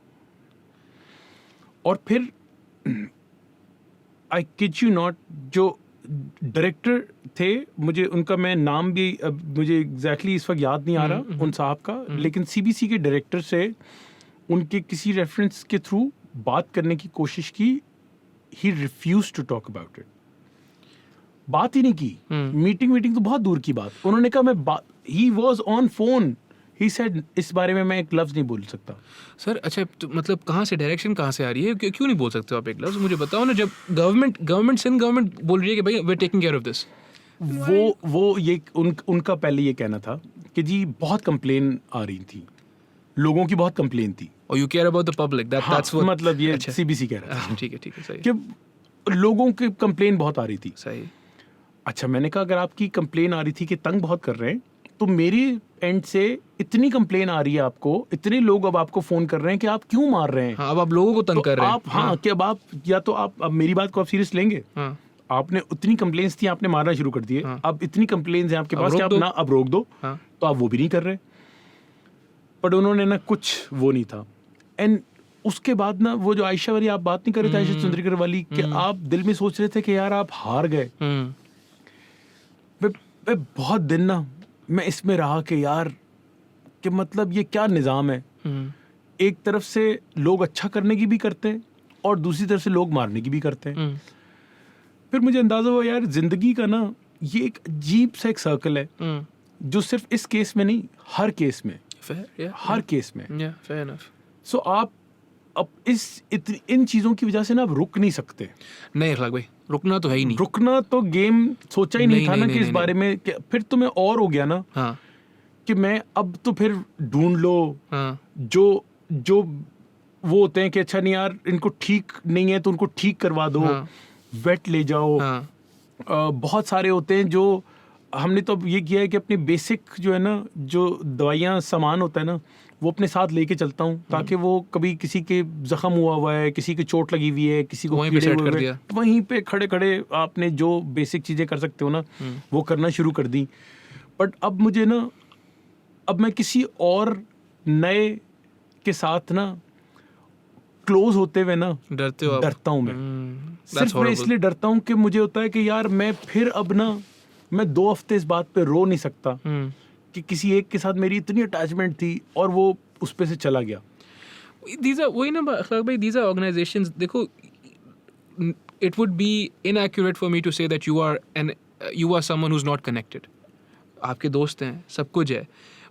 [SPEAKER 2] और फिर आई किड यू नॉट, जो डायरेक्टर थे, मुझे उनका मैं नाम भी मुझे एग्जैक्टली इस वक्त याद नहीं आ रहा उन साहब का, लेकिन सीबीसी के डायरेक्टर से उनके किसी रेफरेंस के थ्रू बात करने की कोशिश की। He refuse to talk about it, बात ही नहीं की। मीटिंग तो बहुत दूर की बात, उन्होंने कहा he was on phone, he said इस बारे में मैं एक लफ्ज नहीं बोल सकता।
[SPEAKER 1] सर अच्छा, तो मतलब कहाँ से डायरेक्शन कहाँ से आ रही है? क्यों नहीं बोल सकते आप एक लफ्ज? मुझे बताओ ना, जब सिंध गवर्नमेंट बोल रही है कि भाई we are taking care of this.
[SPEAKER 2] वो ये उनका पहले ये कहना था कि जी बहुत कंप्लेन आ रही थी, लोगों की बहुत कंप्लेन थी,
[SPEAKER 1] और you care about the public, that's what,
[SPEAKER 2] मतलब ये सीबीसी कह रहा था।
[SPEAKER 1] ठीक है, सही
[SPEAKER 2] कि लोगों की कंप्लेन बहुत आ रही थी।
[SPEAKER 1] सही।
[SPEAKER 2] अच्छा, मैंने कहा अगर आपकी कंप्लेन आ रही थी कि तंग बहुत कर रहे हैं, तो मेरी एंड से इतनी कंप्लेन आ रही है आपको, इतने लोग अब आपको फोन कर रहे हैं कि आप क्यों मार रहे हैं।
[SPEAKER 1] हाँ, अब आप लोगों को तंग कर रहे हैं।
[SPEAKER 2] हाँ, कि अब आप या तो आप अब मेरी बात को आप सीरियस लेंगे।
[SPEAKER 1] हाँ।
[SPEAKER 2] आपने उतनी कंप्लेन्स थी, आपने मारना शुरू कर दिए।
[SPEAKER 1] हाँ।
[SPEAKER 2] अब इतनी कंप्लेन्स हैं आपके पास कि आप ना अब रोक दो।
[SPEAKER 1] हाँ।
[SPEAKER 2] तो आप वो भी नहीं कर रहे। पर उन्होंने ना कुछ वो नहीं था। एंड उसके बाद ना वो जो आयशा वाली आप बात नहीं कर रहे थे, आयशा चंद्रीकर वाली, कि आप दिल में सोच रहे थे कि यार आप हार गए। मैं बहुत दिन ना मैं इसमें रहा कि यार कि मतलब ये क्या निज़ाम है। एक तरफ से लोग अच्छा करने की भी करते हैं और दूसरी तरफ से लोग मारने की भी करते हैं। फिर मुझे अंदाजा हुआ यार जिंदगी का ना ये एक अजीब सा एक सर्कल है, जो सिर्फ इस केस में नहीं, हर केस में, हर केस में। सो आप अब इन चीजों की वजह से ना आप रुक नहीं सकते।
[SPEAKER 1] नहीं अखलाक भाई, रुकना तो है ही नहीं।
[SPEAKER 2] रुकना तो गेम सोचा ही नहीं था ना कि इस बारे में, फिर तो मैं और हो गया ना।
[SPEAKER 1] हाँ।
[SPEAKER 2] कि मैं अब तो फिर ढूंढ लो।
[SPEAKER 1] हाँ।
[SPEAKER 2] जो वो होते हैं कि अच्छा नहीं यार इनको ठीक नहीं है तो उनको ठीक करवा दो। हाँ। वेट ले जाओ।
[SPEAKER 1] हाँ।
[SPEAKER 2] बहुत सारे होते हैं जो हमने तो अब ये किया है कि अपनी बेसिक जो है ना, जो दवाइयाँ सामान होता है ना, वो अपने साथ लेके चलता हूँ, ताकि वो कभी किसी के जख्म हुआ है, किसी की चोट लगी हुई है, किसी को
[SPEAKER 1] वहीं पे सेट कर दिया,
[SPEAKER 2] वहीं पे खड़े खड़े आपने जो बेसिक चीज़ें कर सकते हो ना वो करना शुरू कर दी। बट अब मुझे ना, अब मैं किसी और नए के साथ ना क्लोज होते हुए ना
[SPEAKER 1] डरते हो आप?
[SPEAKER 2] डरता हूँ मैं।
[SPEAKER 1] That's
[SPEAKER 2] सिर्फ मैं
[SPEAKER 1] horrible.
[SPEAKER 2] इसलिए डरता हूँ कि मुझे होता है कि यार मैं फिर अब ना मैं 2 हफ्ते इस बात पे रो नहीं सकता कि किसी एक के साथ मेरी इतनी अटैचमेंट थी और वो उस पे से चला गया।
[SPEAKER 1] These are वही ना अखलाक भाई, these are organizations. देखो, it would be inaccurate for me to say that you are someone who's not connected. आपके दोस्त हैं, सब कुछ है,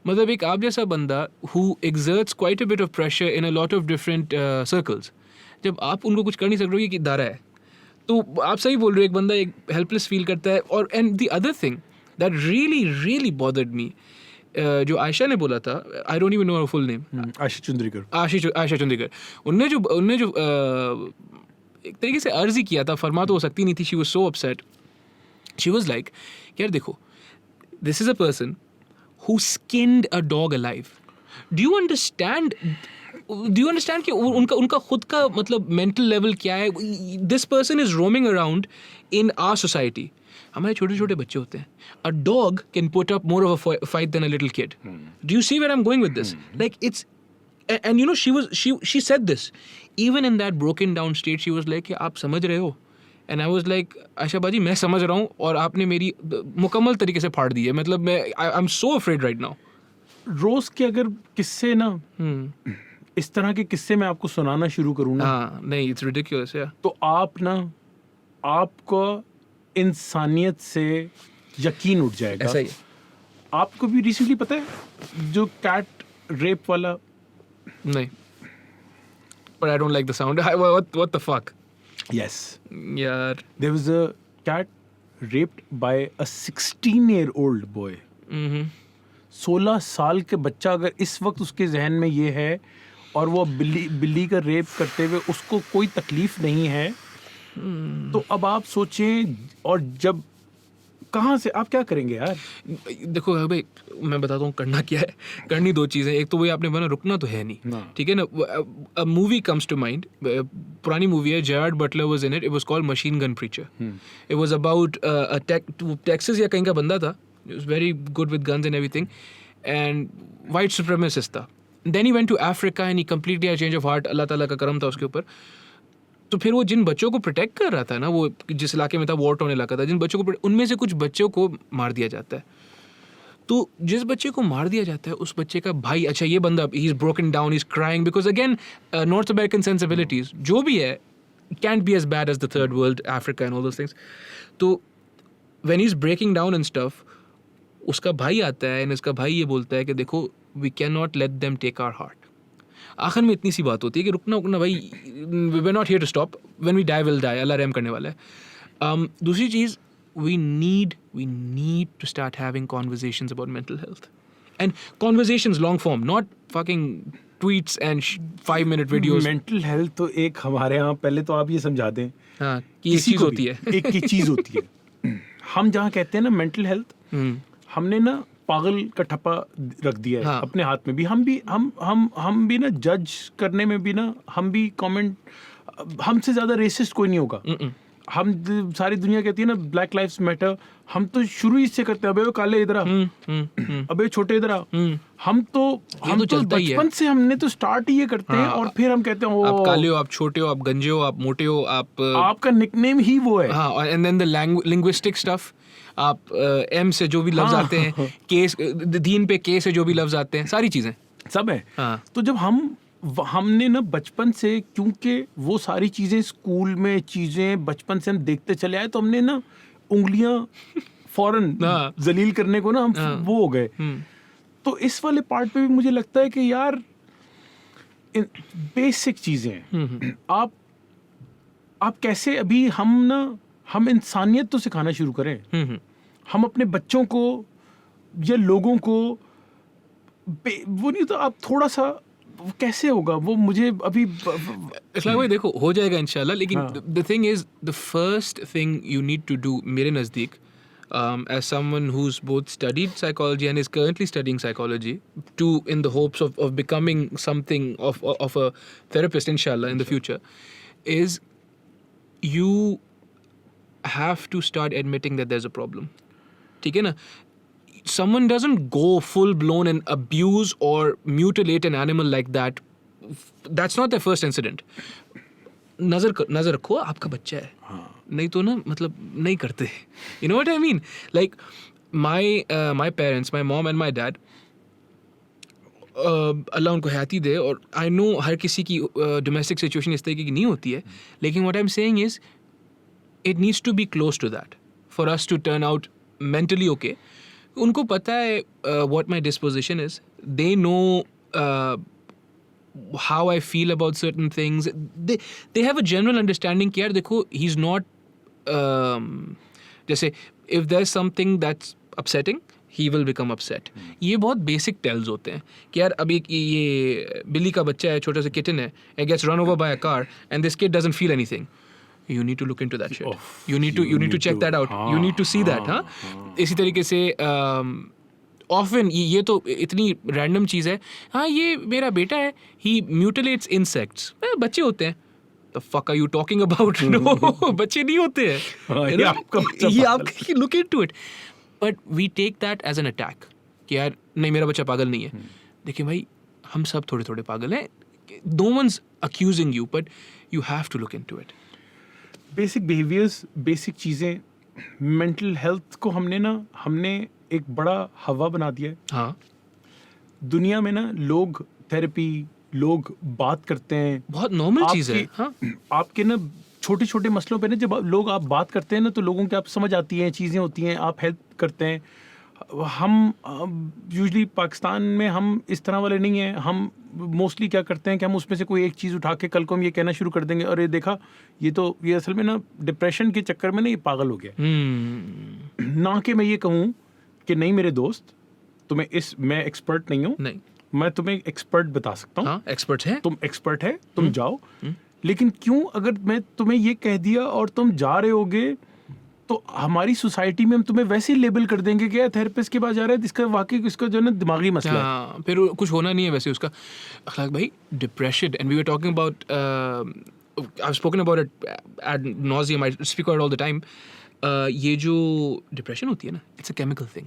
[SPEAKER 1] मतलब एक आप जैसा बंदा who exerts quite a bit of pressure in a lot of different circles, जब आप उनको कुछ कर नहीं सक रहे हो, ये कि दारा है, तो आप सही बोल रहे हो, एक बंदा एक हेल्पलेस फील करता है। और and the other thing that really really bothered me, जो आयशा ने बोला था, I don't even know her full name,
[SPEAKER 2] Ashish Chundrikar.
[SPEAKER 1] Ayesha Chandigarh, उनने जो एक तरीके से अर्ज ही किया था, फरमा तो हो सकती नहीं थी, she was so upset, she was like, यार देखो, this is a person who skinned a dog alive. Do you understand कि उनका खुद का मतलब मेंटल लेवल क्या है? This person is roaming around in our society. हमारे छोटे छोटे बच्चे होते हैं. A dog can put up more of a fight than a little kid. Do you see where I'm going with this? Like it's, and you know, she said this even in that broken down state. She was like कि आप समझ रहे हो? And I was like, आशा बाजी, मैं समझ रहा हूँ और आपने मेरी मुकम्मल तरीके से फाड़ दी है, मतलब मैं I'm so afraid right now.
[SPEAKER 2] रोज के अगर किस्से ना इस तरह के किस्से मैं आपको सुनाना शुरू करूँ ना,
[SPEAKER 1] हाँ नहीं, it's ridiculous, yeah.
[SPEAKER 2] तो आप ना आपको इंसानियत से यकीन उठ जाएगा।
[SPEAKER 1] ऐसा ही है।
[SPEAKER 2] आपको भी रिसेंटली पता है जो कैट रेप वाला,
[SPEAKER 1] नहीं, but I don't like the sound. What the fuck?
[SPEAKER 2] yes,
[SPEAKER 1] यार,
[SPEAKER 2] there was a cat raped by a 16-year-old boy. 16 साल के बच्चा अगर इस वक्त उसके जहन में ये है और वो बिल्ली का रेप करते हुए उसको कोई तकलीफ नहीं है, तो अब आप सोचें, और जब कहाँ से आप क्या करेंगे यार?
[SPEAKER 1] देखो भाई, मैं बताता हूँ करना क्या है। करनी दो चीज़ें, एक तो वही आपने बना, रुकना तो है नहीं, ठीक है ना। A movie comes to mind, पुरानी मूवी है, Gerard Butler was in it, it was called machine gun preacher. It was about Texas या कहीं का बंदा था, he was very good with guns and everything, and white supremacist था। Then he went to Africa and he completely a change of heart, Allah ताला का करम था उसके ऊपर। तो फिर वो जिन बच्चों को प्रोटेक्ट कर रहा था ना, वो जिस इलाके में था, वॉर टाउन इलाका था, जिन बच्चों को, उनमें से कुछ बच्चों को मार दिया जाता है। तो जिस बच्चे को मार दिया जाता है, उस बच्चे का भाई, अच्छा ये बंदा, he is broken down, he is crying, because again North American sensibilities जो भी है can't be as bad as the third world, Africa and all those things. तो when he is breaking down and stuff, उसका भाई आता है and उसका भाई ये बोलता है कि देखो, we can not let them take our heart. आखिर में इतनी सी बात होती है कि रुकना भाई, we are not here to stop, when we die will die, Allah रहम करने वाला है। दूसरी चीज़, we need to start having conversations about mental health, and conversations long form, not fucking tweets and 5-minute videos.
[SPEAKER 2] Mental health तो एक हमारे यहाँ, पहले तो आप ये समझा दें,
[SPEAKER 1] हाँ, कि एक
[SPEAKER 2] किसी
[SPEAKER 1] चीज़
[SPEAKER 2] को
[SPEAKER 1] होती
[SPEAKER 2] भी
[SPEAKER 1] है।
[SPEAKER 2] एक की चीज होती है। हम जहाँ कहते हैं ना मेंटल हेल्थ, हमने ना पागल का ठप्पा रख दिया है
[SPEAKER 1] हाँ।
[SPEAKER 2] अपने हाथ में भी। हम भी ना जज करने में भी ना, हम भी कमेंट, हमसे ज्यादा रेसिस्ट कोई नहीं होगा। हम सारी दुनिया कहती है ना ब्लैक लाइव्स मैटर, हम तो शुरू ही इससे करते हैं, अबे वो काले इधर आ, अबे छोटे इधर आ। हम तो
[SPEAKER 1] चलता ही है।
[SPEAKER 2] बचपन से हमने तो स्टार्ट ही ये करते हैं, और फिर हम कहते हैं
[SPEAKER 1] आप काले हो, आप छोटे हो, आप गंजे हो, आप मोटे हो, आप
[SPEAKER 2] आपका निकनेम ही वो है।
[SPEAKER 1] हाँ, and then the linguistic stuff, आप एम से जो भी लफ्ज आते हैं, केस, दीन पे के से जो भी लफ्ज आते हैं, सारी चीजें
[SPEAKER 2] सब है।
[SPEAKER 1] हाँ।
[SPEAKER 2] तो जब हमने ना बचपन से, क्योंकि वो सारी चीजें स्कूल में चीजें बचपन से हम देखते चले आए, तो हमने ना उंगलियां फौरन
[SPEAKER 1] हाँ।
[SPEAKER 2] जलील करने को ना हम वो हो गए। तो इस वाले पार्ट पे भी मुझे लगता है कि यार बेसिक चीजें आप कैसे, अभी हम इंसानियत तो सिखाना शुरू करें। हम अपने बच्चों को या लोगों को वो नहीं, तो आप थोड़ा सा कैसे होगा वो, मुझे अभी
[SPEAKER 1] इस्लाम भाई देखो, हो जाएगा इंशाल्लाह, लेकिन the thing is, the first thing you need to do मेरे नज़दीक, as someone who's both studied psychology and is currently studying psychology, in the hopes of becoming something of a therapist inshallah in the future, is you have to start admitting that there's a problem. ठीक है ना? someone doesn't go full blown and abuse or mutilate an animal like that. That's not their first incident. नजर रखो, आपका बच्चा है. नहीं तो ना मतलब नहीं करते. You know what I mean? Like my parents, my mom and my dad, अल्लाह उनको हयाती दे, और आई नो हर किसी की डोमेस्टिक सिचुएशन इस तरीके की नहीं होती है, लेकिन what I am saying is it needs to be close to that for us to turn out mentally okay. उनको पता है what my disposition is, they know how I feel about certain things. They have a general understanding कि यार देखो, he's not जैसे if there's something that's upsetting, he will become upset. ये बहुत basic tells होते हैं कि यार अभी ये बिल्ली का बच्चा है, छोटा सा kitten है, it gets run over by a car and this kid doesn't feel anything. You need to look into that shit. You need to check that out. You need to see that. हाँ, इसी तरीके से often ये तो इतनी random चीज़ है. हाँ, ये मेरा बेटा है, ही म्यूटिलेट्स इंसेक्ट्स. बच्चे होते हैं. The fuck are you talking about? No, बच्चे नहीं होते हैं.
[SPEAKER 2] ये आपका
[SPEAKER 1] look into it. But we take that as an attack. कि यार नहीं, मेरा बच्चा पागल नहीं है. देखिए भाई, हम सब थोड़े थोड़े पागल हैं. No one's accusing you, but you have to look into it.
[SPEAKER 2] Basic behaviours, basic चीज़ें, मेंटल हेल्थ को हमने एक बड़ा हवा बना दिया है.
[SPEAKER 1] हाँ,
[SPEAKER 2] दुनिया में ना लोग थेरेपी, लोग बात करते हैं,
[SPEAKER 1] बहुत नॉर्मल चीज़ है. हाँ,
[SPEAKER 2] आपके ना छोटे छोटे मसलों पे ना जब आप बात करते हैं ना, तो लोगों के आप समझ आती हैं, चीज़ें होती हैं, आप हेल्प करते हैं. हम यूजुअली पाकिस्तान में हम इस तरह वाले नहीं हैं. हम मोस्टली क्या करते हैं कि हम उसमें से कोई एक चीज़ उठा के कल को हम ये कहना शुरू कर देंगे, अरे देखा ये असल में ना डिप्रेशन के चक्कर में ना ये पागल हो गया. ना कि मैं ये कहूँ कि नहीं मेरे दोस्त, मैं एक्सपर्ट नहीं हूँ,
[SPEAKER 1] नहीं,
[SPEAKER 2] मैं तुम्हें एक्सपर्ट बता सकता हूँ.
[SPEAKER 1] हाँ, एक्सपर्ट है,
[SPEAKER 2] तुम एक्सपर्ट है, तुम जाओ. लेकिन क्यों अगर मैं तुम्हें ये कह दिया और तुम जा रहे होगे, तो हमारी सोसाइटी में हम तुम्हें वैसे ही लेबल कर देंगे कि यार थेरेपिस्ट के पास जा रहा है, इसका वाकई इसका जो है ना दिमागी मसला है.
[SPEAKER 1] फिर कुछ होना नहीं है वैसे उसका. अखलाक भाई, depression, and we were talking about, I have spoken about it ad nauseam, I speak about all the time. ये जो डिप्रेशन होती है ना, it's a chemical thing.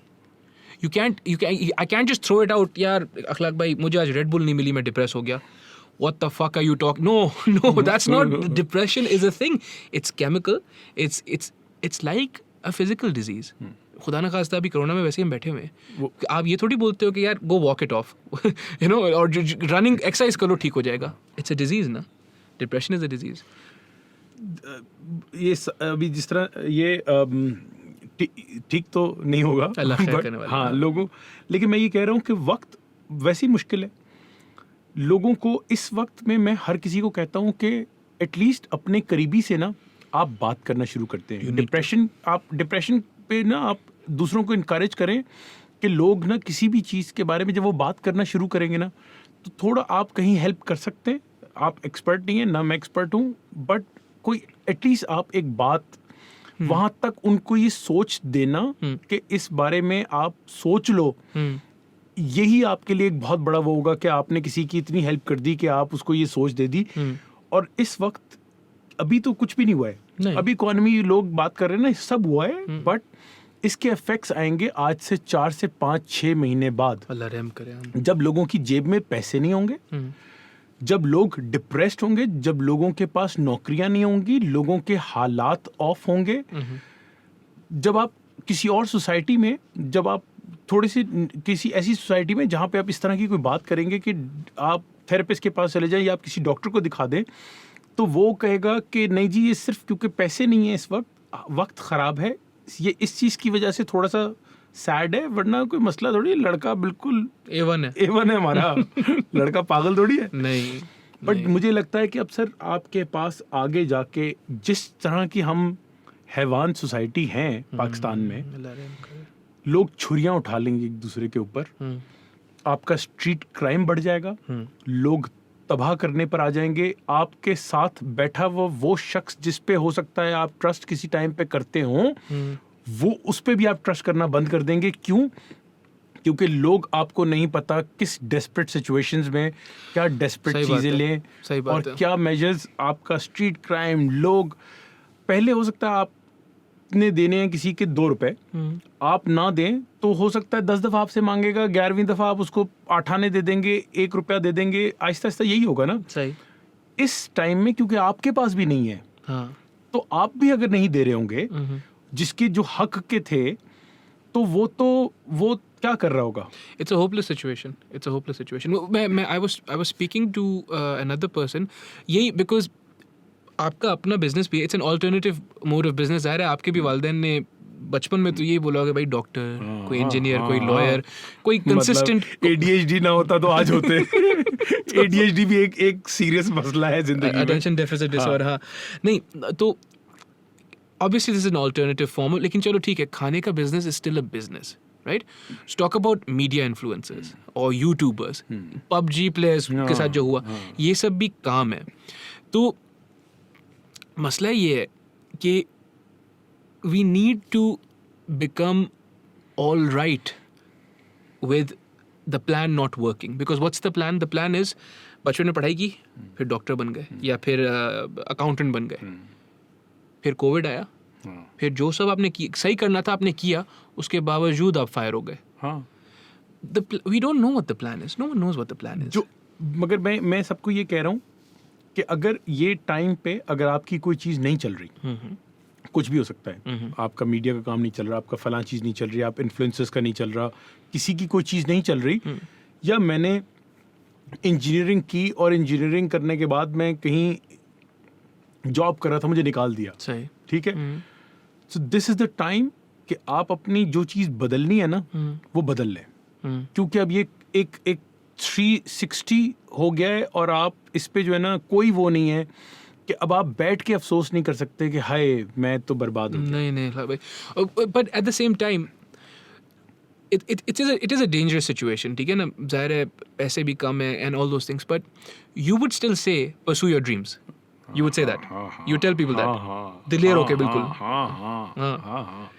[SPEAKER 1] I can't just throw it out. यार अखलाक भाई, मुझे आज रेड बुल नहीं मिली, मैं डिप्रेस हो गया. What the fuck are you talking? No, that's not. Depression is a thing. It's chemical. It's like a physical disease. खुदा ना खास्ता अभी कोरोना में वैसे हम बैठे हुए हैं, आप ये थोड़ी बोलते हो कि यार go walk it off, you know, और running exercise करो ठीक हो जाएगा. It's a disease ना. Depression is a disease.
[SPEAKER 2] ये अभी जिस तरह ये ठीक तो नहीं होगा, हाँ लोगों, लेकिन मैं ये कह रहा हूँ कि वक्त वैसी मुश्किल है लोगों को. इस वक्त में मैं हर किसी को कहता हूँ कि एटलीस्ट अपने करीबी से ना आप बात करना शुरू करते हैं. डिप्रेशन पे ना आप दूसरों को इनकरेज करें कि लोग ना किसी भी चीज़ के बारे में जब वो बात करना शुरू करेंगे ना, तो थोड़ा आप कहीं हेल्प कर सकते हैं. आप एक्सपर्ट नहीं है ना, मैं एक्सपर्ट हूँ, बट कोई एटलीस्ट आप एक बात वहां तक उनको ये सोच देना कि इस बारे में आप सोच लो, यही आपके लिए एक बहुत बड़ा वो होगा कि आपने किसी की इतनी हेल्प कर दी कि आप उसको ये सोच दे दी. और इस वक्त अभी तो कुछ भी नहीं हुआ है, अभी इकोनॉमी लोग बात कर रहे हैं ना, सब हुआ है, बट इसके इफेक्ट्स आएंगे आज से 4 से 5-6 महीने बाद.
[SPEAKER 1] अल्लाह रहम करे.
[SPEAKER 2] जब लोगों की जेब में पैसे नहीं होंगे, जब लोग डिप्रेस्ड होंगे, जब लोगों के पास नौकरियां नहीं होंगी, लोगों के हालात ऑफ होंगे, जब आप किसी और सोसाइटी में, जब आप थोड़ी सी किसी ऐसी सोसाइटी में जहाँ पे आप इस तरह की कोई बात करेंगे कि आप थेरेपिस्ट के पास चले जाएं या आप किसी डॉक्टर को दिखा दें, तो वो कहेगा कि नहीं जी, ये सिर्फ क्योंकि पैसे नहीं है, इस वक्त ख़राब है, ये इस चीज़ की वजह से थोड़ा सा सैड है, वरना कोई मसला थोड़ी. लड़का बिल्कुल A1 है हमारा. लड़का पागल थोड़ी है.
[SPEAKER 1] नहीं.
[SPEAKER 2] बट मुझे लगता है कि अब सर आपके पास आगे जाके जिस तरह की हम हैवान सोसाइटी हैं पाकिस्तान में, लोग छुरियां उठा लेंगे एक दूसरे के ऊपर, आपका स्ट्रीट क्राइम बढ़ जाएगा, लोग तबाह करने पर आ जाएंगे. आपके साथ बैठा वो शख्स जिस पे हो सकता है आप ट्रस्ट किसी टाइम पे करते हो, वो उस पे भी आप ट्रस्ट करना बंद कर देंगे. क्यों? क्योंकि लोग आपको नहीं पता किस डेस्परेट सिचुएशंस में क्या डेस्परेट चीज़ें लें और क्या मेजर्स. आपका स्ट्रीट क्राइम, लोग पहले हो सकता है आपने देने हैं किसी के 2 रुपए, आप ना दें तो हो सकता है 10 दफा आपसे मांगेगा, 11वीं दफा आप उसको 8 आने दे देंगे, 1 रुपया दे देंगे, आहिस्ता आहिस्ता यही होगा ना।
[SPEAKER 1] सही।
[SPEAKER 2] इस टाइम में क्योंकि आपके पास भी नहीं है,
[SPEAKER 1] हाँ।
[SPEAKER 2] तो आप भी अगर नहीं दे रहे होंगे जिसके जो हक के थे, तो वो क्या कर रहा होगा?
[SPEAKER 1] It's a hopeless situation. It's a hopeless situation. I was speaking to another person. यही because आपका अपना बिजनेस भी, it's an alternative mode of business. ज़ाहिर है आपके भी वालिदैन ने बचपन में तो यही बोला होगा भाई डॉक्टर, कोई इंजीनियर, कोई लॉयर, कोई कंसिस्टेंट।
[SPEAKER 2] ADHD ना होता तो आज होते। ADHD भी एक सीरियस मसला है जिंदगी में,
[SPEAKER 1] अटेंशन डेफिसिट डिसऑर्डर। हाँ, नहीं तो obviously this is an alternative form, लेकिन चलो ठीक है, खाने का business is still a business, right? So talk about media influencers or YouTubers, PUBG players के साथ जो हुआ, ये सब भी काम है। तो मसला ये है कि we need to become all right with the plan not working, because what's the plan? The plan is बचपन में पढ़ाई की, फिर डॉक्टर बन गए या फिर अकाउंटेंट बन गए, फिर कोविड आया, फिर जो सब आपने सही करना था आपने किया, उसके बावजूद आप फायर हो गए।
[SPEAKER 2] हाँ,
[SPEAKER 1] we don't know what the plan is. No one knows what the plan is.
[SPEAKER 2] जो मगर मैं सबको ये कह रहा हूँ कि अगर ये टाइम पे अगर आपकी कोई चीज़ नहीं चल रही, कुछ भी हो सकता है, आपका मीडिया का काम नहीं चल रहा, आपका फलां चीज़ नहीं चल रही, आप इन्फ्लुएंसर्स का नहीं चल रहा, किसी की कोई चीज़ नहीं चल रही, या मैंने इंजीनियरिंग की और इंजीनियरिंग करने के बाद मैं कहीं जॉब कर रहा था, मुझे निकाल दिया,
[SPEAKER 1] सही,
[SPEAKER 2] ठीक है, so this is the time कि आप अपनी जो चीज़ बदलनी है ना वो बदल लें, क्योंकि अब ये एक 360 हो गया है और आप इस पे जो है ना कोई वो नहीं है कि अब आप बैठ के अफसोस नहीं कर सकते कि हाय मैं तो बर्बाद हो गया।
[SPEAKER 1] नहीं भाई, but at the same time it is a dangerous situation, ठीक है ना, ज़ाहिर है पैसे भी कम है and all those things, but you would still say pursue your dreams. You would say that. You tell people that. दिलेर होके बिल्कुल। हाँ।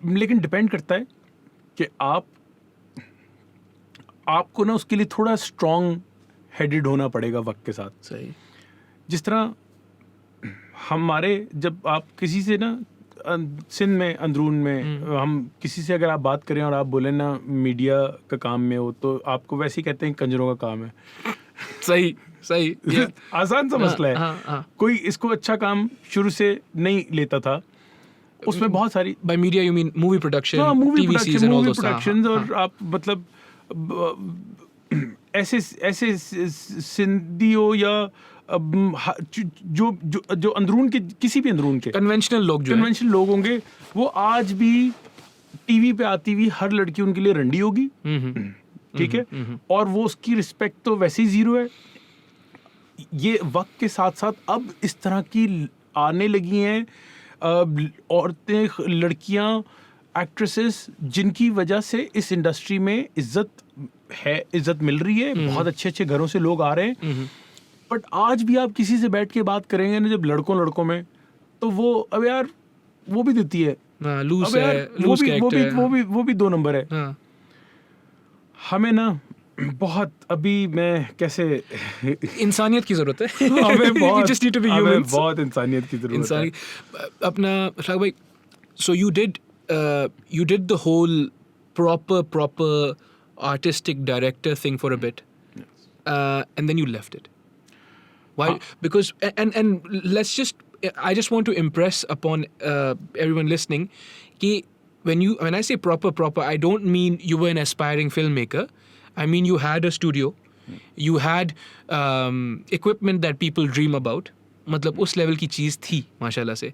[SPEAKER 2] लेकिन डिपेंड करता है कि आपको ना उसके लिए थोड़ा स्ट्रॉन्ग हेडेड होना पड़ेगा वक्त के साथ।
[SPEAKER 1] सही।
[SPEAKER 2] जिस तरह हमारे जब आप किसी से ना सिंध में अंदरून में हम किसी से अगर आप बात करें और आप बोले ना मीडिया का काम में हो, तो आपको वैसे ही कहते हैं कंजरों का काम है।
[SPEAKER 1] सही।
[SPEAKER 2] आसान सा मसला है। कोई इसको अच्छा काम शुरू से नहीं लेता था, उसमें बहुत सारी
[SPEAKER 1] by media you mean movie production,
[SPEAKER 2] movie
[SPEAKER 1] TV
[SPEAKER 2] production,
[SPEAKER 1] season, all
[SPEAKER 2] movie
[SPEAKER 1] those
[SPEAKER 2] productions, और आप मतलब ऐसे सिंधियों या जो अंदरून के किसी भी अंदरून के
[SPEAKER 1] कन्वेंशनल लोग
[SPEAKER 2] होंगे, वो आज भी टीवी पे आती हुई हर लड़की उनके लिए रंडी होगी, ठीक है, और वो उसकी रिस्पेक्ट तो वैसे ही जीरो है। ये वक्त के साथ साथ अब इस तरह की आने लगी हैं औरतें, लड़कियां, एक्ट्रेसेस, जिनकी वजह से इस इंडस्ट्री में इज्जत मिल रही है, बहुत अच्छे घरों से लोग आ रहे हैं। बट आज भी आप किसी से बैठ के बात करेंगे ना जब लड़कों में, तो वो अब यार वो भी देती है,
[SPEAKER 1] लूज है,
[SPEAKER 2] वो भी 2 नंबर है। हमें ना बहुत अभी मैं कैसे
[SPEAKER 1] इंसानियत की जरूरत है।
[SPEAKER 2] हमें बहुत
[SPEAKER 1] just need to be humans.
[SPEAKER 2] बहुत इंसानियत की जरूरत है।
[SPEAKER 1] अपना शाह भाई, so you did the whole proper artistic director thing for a bit, and then you left it. Why? Because and I just want to impress upon everyone listening कि when I say proper, I don't mean you were an aspiring filmmaker. I mean you had a studio, you had equipment that people dream about. मतलब उस level की चीज़ थी माशाल्लाह से।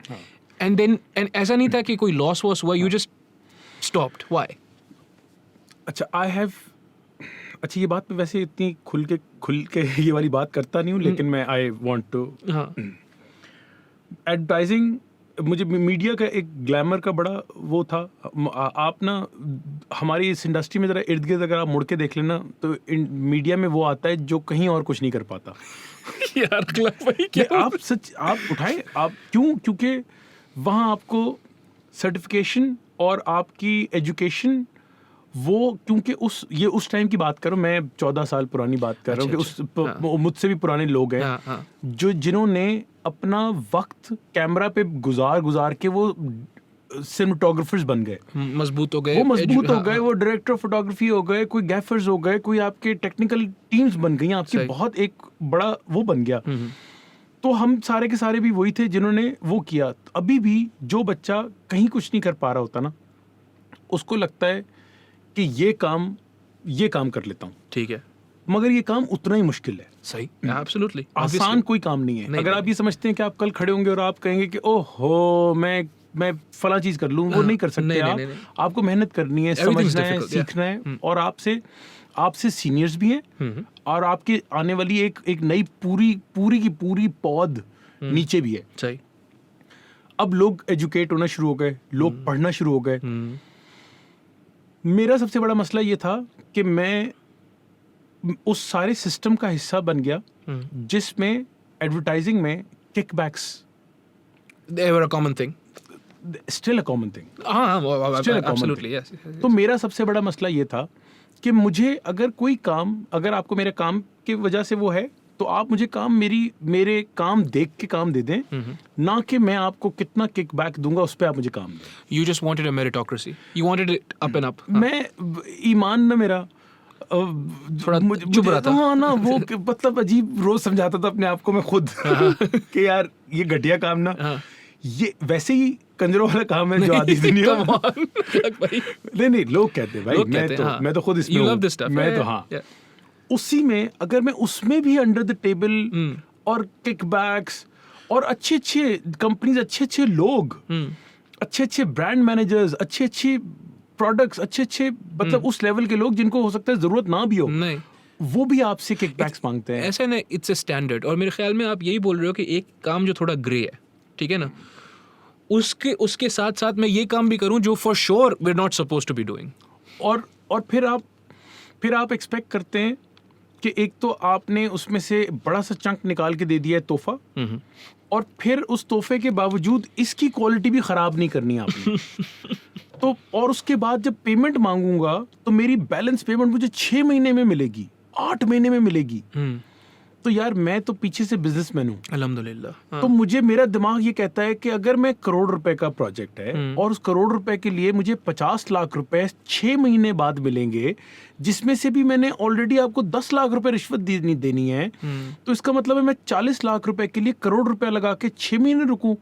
[SPEAKER 1] And ऐसा नहीं था कि कोई लॉस हुआ, you just stopped. Why?
[SPEAKER 2] अच्छा ये बात मैं वैसे इतनी खुल के ये वाली बात करता नहीं हूँ, लेकिन मैं आई वांट टू एडवर्टाइजिंग, मुझे मीडिया का एक ग्लैमर का बड़ा वो था। आप ना हमारी इस इंडस्ट्री में ज़रा इर्द गिर्द अगर आप मुड़ के देख लेना तो मीडिया में वो आता है जो कहीं और कुछ नहीं कर पाता।
[SPEAKER 1] यार भाई क्या
[SPEAKER 2] आप उठाए, आप क्योंकि वहाँ आपको सर्टिफिकेशन और आपकी एजुकेशन वो क्योंकि उस टाइम की बात करो, मैं 14 साल पुरानी बात कर रहा हूँ कि मुझसे भी पुराने लोग हैं जो जिन्होंने अपना वक्त कैमरा पे गुजार के वो सिनेमेटोग्राफर्स बन गए,
[SPEAKER 1] मजबूत हो गए,
[SPEAKER 2] वो मजबूत हो गए, वो डायरेक्टर ऑफ फोटोग्राफी हो गए, कोई गैफर्स हो गए, कोई आपके टेक्निकल टीम्स बन गई, आपकी बहुत एक बड़ा वो बन गया। तो हम सारे के सारे भी वही थे जिन्होंने वो किया। अभी भी जो बच्चा कहीं कुछ नहीं कर पा रहा होता ना, उसको लगता है कि ये काम कर लेता हूँ,
[SPEAKER 1] ठीक है,
[SPEAKER 2] मगर ये काम उतना ही मुश्किल है।
[SPEAKER 1] सही, एब्सोल्युटली,
[SPEAKER 2] आसान कोई काम नहीं है। अगर आप ये समझते हैं कि आप कल खड़े होंगे और आप कहेंगे कि ओहो मैं फला चीज कर लूँ, वो नहीं कर सकते आप। आपको मेहनत करनी है, समझना है, सीखना है, और आपसे सीनियर्स भी हैं और आपके आने वाली एक नई पूरी की पूरी पौध नीचे भी है।
[SPEAKER 1] सही।
[SPEAKER 2] अब लोग एजुकेट होना शुरू हो गए, लोग पढ़ना शुरू हो गए। मेरा सबसे बड़ा मसला ये था कि मैं उस सारे सिस्टम का हिस्सा बन गया जिसमें एडवर्टाइजिंग में kickbacks
[SPEAKER 1] they were a common thing,
[SPEAKER 2] still a common thing,
[SPEAKER 1] still a common thing. Yes.
[SPEAKER 2] तो मेरा सबसे बड़ा मसला ये था कि मुझे अगर आपको मेरे काम की वजह से वो है, तो आप मुझे मेरे काम देख के काम दे दें, ना कि मैं आपको कितना किकबैक दूंगा उस पे आप मुझे काम दें।
[SPEAKER 1] You just wanted a meritocracy. You wanted it up and up.
[SPEAKER 2] मैं ईमान ना मेरा
[SPEAKER 1] थोड़ा चुप रहा था।
[SPEAKER 2] हाँ ना, वो मतलब अजीब रोज समझाता था अपने आप को मैं खुद कि यार ये घटिया काम ना, ये वैसे ही कंजरों वाला काम है जो आधी दुनिया नहीं लोग कहते हैं भाई, मैं तो खुद इसमें मैं तो हाँ उसी में, अगर मैं उसमें भी अंडर द टेबल और किकबैक्स और अच्छे कंपनीज, अच्छे लोग, अच्छे ब्रांड मैनेजर्स, अच्छे प्रोडक्ट्स, अच्छे मतलब उस लेवल के लोग जिनको हो सकता है जरूरत ना भी हो, नहीं, वो भी आपसे किकबैक्स मांगते हैं।
[SPEAKER 1] ऐसा ना, इट्स अ स्टैंडर्ड। और मेरे ख्याल में आप यही बोल रहे हो कि एक काम जो थोड़ा ग्रे है, ठीक है ना, उसके साथ साथ मैं ये काम भी करूं जो for sure we are not supposed to be doing.
[SPEAKER 2] और फिर आप एक्सपेक्ट करते हैं कि एक तो आपने उसमें से बड़ा सा चंक निकाल के दे दिया है तोहफा, और फिर उस तोहफे के बावजूद इसकी क्वालिटी भी खराब नहीं करनी आपने तो और उसके बाद जब पेमेंट मांगूंगा तो मेरी बैलेंस पेमेंट मुझे 6 महीने में मिलेगी, 8 महीने में मिलेगी। तो यार मैं तो पीछे से बिजनेसमैन हूँ
[SPEAKER 1] अल्हम्दुलिल्लाह।
[SPEAKER 2] तो मुझे, मेरा दिमाग ये कहता है कि अगर मैं करोड़ रुपए का प्रोजेक्ट है और उस करोड़ रुपए के लिए मुझे 50 लाख रुपए 6 महीने बाद मिलेंगे, जिसमें से भी मैंने ऑलरेडी आपको 10 लाख रुपए रिश्वत देनी है, तो इसका मतलब है मैं 40 लाख रुपए के लिए करोड़ रुपए लगा के 6 महीने रुकूं।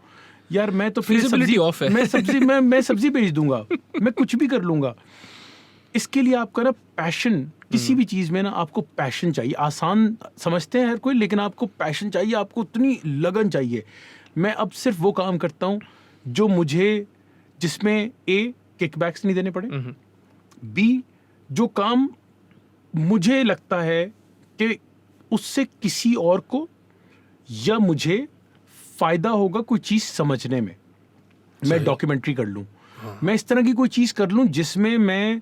[SPEAKER 2] यार मैं तो फिर मैं सब्जी बेच दूंगा, मैं कुछ भी कर लूंगा। इसके लिए आपका ना पैशन, किसी भी चीज में ना आपको पैशन चाहिए। आसान समझते हैं हर कोई, लेकिन आपको पैशन चाहिए, आपको उतनी लगन चाहिए। मैं अब सिर्फ वो काम करता हूँ जिसमें ए किकबैक्स नहीं देने पड़े, बी जो काम मुझे लगता है कि उससे किसी और को या मुझे फायदा होगा कोई चीज समझने में। मैं डॉक्यूमेंट्री कर लूं, मैं इस तरह की कोई चीज कर लूं जिसमें मैं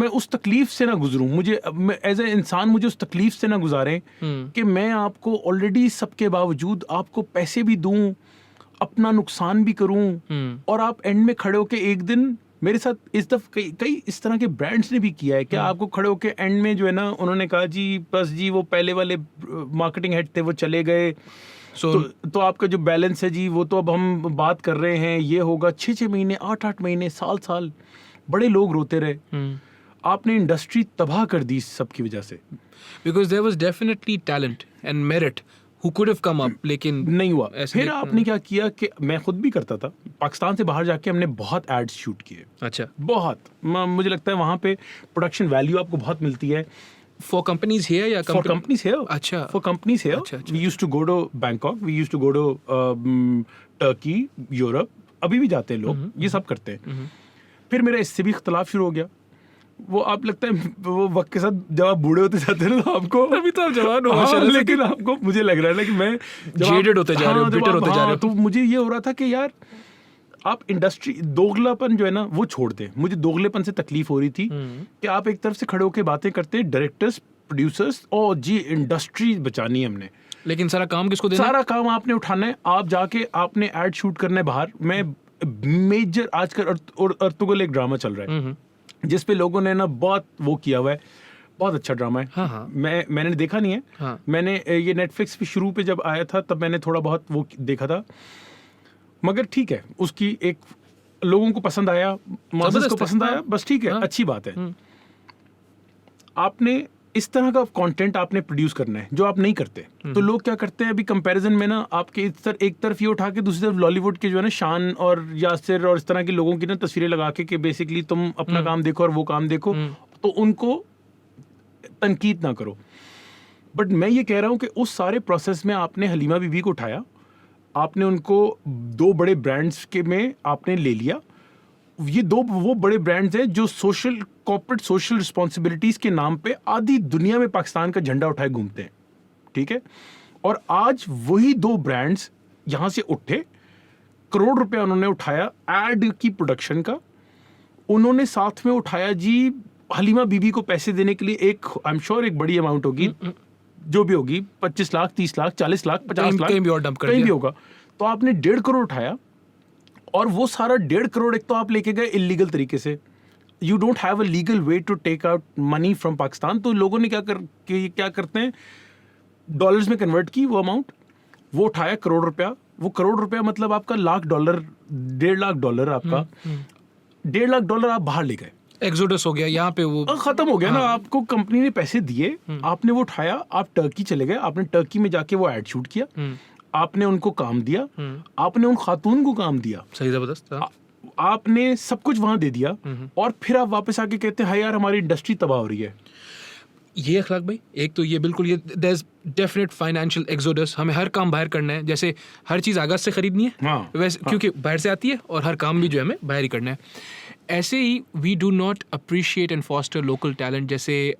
[SPEAKER 2] उस तकलीफ से ना गुजरूं, मुझे एज ए इंसान मुझे उस तकलीफ से ना गुजारें कि मैं आपको ऑलरेडी सबके बावजूद आपको पैसे भी दूं, अपना नुकसान भी करूं, और आप एंड में खड़े होके एक दिन मेरे साथ इस दफा कई इस तरह के ब्रांड्स ने भी किया है कि आपको खड़े होके एंड में जो है ना, उन्होंने कहा जी बस जी वो पहले वाले मार्केटिंग हेड थे वो चले गए, तो आपका जो बैलेंस है जी वो तो अब हम बात कर रहे हैं, ये होगा 6 महीने 8 महीने साल बड़े लोग रोते रहे। आपने इंडस्ट्री तबाह कर दी सबकी वजह से,
[SPEAKER 1] because there was definitely talent and merit who could have come up, लेकिन
[SPEAKER 2] नहीं हुआ। फिर आपने क्या किया कि मैं खुद भी करता था, पाकिस्तान से बाहर जाके हमने बहुत एड्स शूट किए।
[SPEAKER 1] अच्छा,
[SPEAKER 2] बहुत, मुझे लगता है वहाँ पे प्रोडक्शन वैल्यू आपको बहुत मिलती है।
[SPEAKER 1] For companies here या
[SPEAKER 2] for companies here?
[SPEAKER 1] अच्छा,
[SPEAKER 2] for companies here. We used to go to Bangkok, we used to go to Turkey, Europe, अभी भी जाते हैं लोग, ये सब करते हैं। फिर मेरा इससे भी इख्तलाफ शुरू हो गया। वो आप लगता है वो वक्त के साथ जब आप बूढ़े होते जाते हैं तो आपको, अभी तो आप जवान हो माशाल्लाह, लेकिन आपको मुझे लग रहा है ना कि मैं
[SPEAKER 1] जेडेड होते जा रहे हो, बिटर होते जा रहे हो।
[SPEAKER 2] तो मुझे ये हो रहा था कि यार आप इंडस्ट्री दोगलापन जो है ना वो छोड़ दें। मुझे दोगलेपन से तकलीफ हो रही थी कि आप एक तरफ से खड़े होकर बातें करते हैं डायरेक्टर्स, प्रोड्यूसर्स, और जी इंडस्ट्री बचानी है हमने,
[SPEAKER 1] लेकिन सारा काम किसको देना?
[SPEAKER 2] सारा काम आपने उठाना है, आप जाके आपने एड शूट करना है बाहर। मैं मेजर आजकल अर्तुगरुल एक ड्रामा चल रहा है जिस पे लोगों ने ना बहुत वो किया हुआ है, बहुत अच्छा ड्रामा है।
[SPEAKER 1] हाँ।
[SPEAKER 2] मैंने देखा नहीं है।
[SPEAKER 1] हाँ।
[SPEAKER 2] मैंने ये नेटफ्लिक्स पे शुरू पे जब आया था तब मैंने थोड़ा बहुत वो देखा था, मगर ठीक है, उसकी एक लोगों को पसंद आया, मासेस को पसंद आया, बस ठीक है, अच्छी बात है। आपने इस तरह का कंटेंट आपने प्रोड्यूस करना है जो आप नहीं करते। तो लोग क्या करते हैं अभी कंपैरिजन में ना, आपके एक तरफ ये उठा के दूसरी तरफ लॉलीवुड के जो है ना शान और यासिर और इस तरह के लोगों की ना तस्वीरें लगा के कि बेसिकली तुम अपना काम देखो और वो काम देखो, तो उनको तनकीद ना करो। बट मैं ये कह रहा हूँ कि उस सारे प्रोसेस में आपने हलीमा बीबी को उठाया, आपने उनको 2 बड़े ब्रांड्स के में आपने ले लिया। ये 2 वो बड़े ब्रांड्स हैं जो कॉर्पोरेट सोशल रिस्पॉन्सिबिलिटीज के नाम पे आधी दुनिया में पाकिस्तान का झंडा उठाए घूमते हैं, ठीक है। और आज वही 2 ब्रांड्स यहां से उठे, करोड़ रुपया उन्होंने उठाया एड की प्रोडक्शन का, उन्होंने साथ में उठाया जी हलीमा बीबी को पैसे देने के लिए एक आई एम श्योर एक बड़ी अमाउंट होगी, जो भी होगी 25 लाख 30 लाख 40 लाख 50 लाख कहीं भी होगा, तो आपने 1.5 करोड़ उठाया। और वो सारा 1.5 करोड़ एक तो आप लेके गए इलीगल तरीके से, you don't have a legal way to take out money from Pakistan. तो लोगों ने क्या करते हैं, डॉलर्स में कन्वर्ट की वो अमाउंट, वो उठाया करोड़ रुपया। वो करोड़ रुपया मतलब आपका $1,00,000 $1.5 लाख आपका, $1.5 लाख आप बाहर ले गए,
[SPEAKER 1] एक्सोडस हो गया यहाँ पे, वो
[SPEAKER 2] खत्म हो गया ना। आपको कंपनी ने पैसे दिए, आपने वो उठाया, आप टर्की चले गए, आपने टर्की में जाके वो एड शूट किया, आपने उनको काम दिया, आपने उन खातून को काम दिया,
[SPEAKER 1] सही जबरदस्त,
[SPEAKER 2] आपने सब कुछ वहां दे दिया, और फिर आप वापस आके कहते हैं यार हमारी इंडस्ट्री तबाह हो रही है।
[SPEAKER 1] ये अखलाक भाई, एक तो ये बिल्कुल, ये there is definite financial exodus, हमें हर काम बाहर करना है, जैसे हर चीज़ आगाज से खरीदनी है, वैसे क्योंकि बाहर से आती है, और हर काम भी जो है हमें बाहर ही करना है। ऐसे ही we do not appreciate and foster local talent, जैसे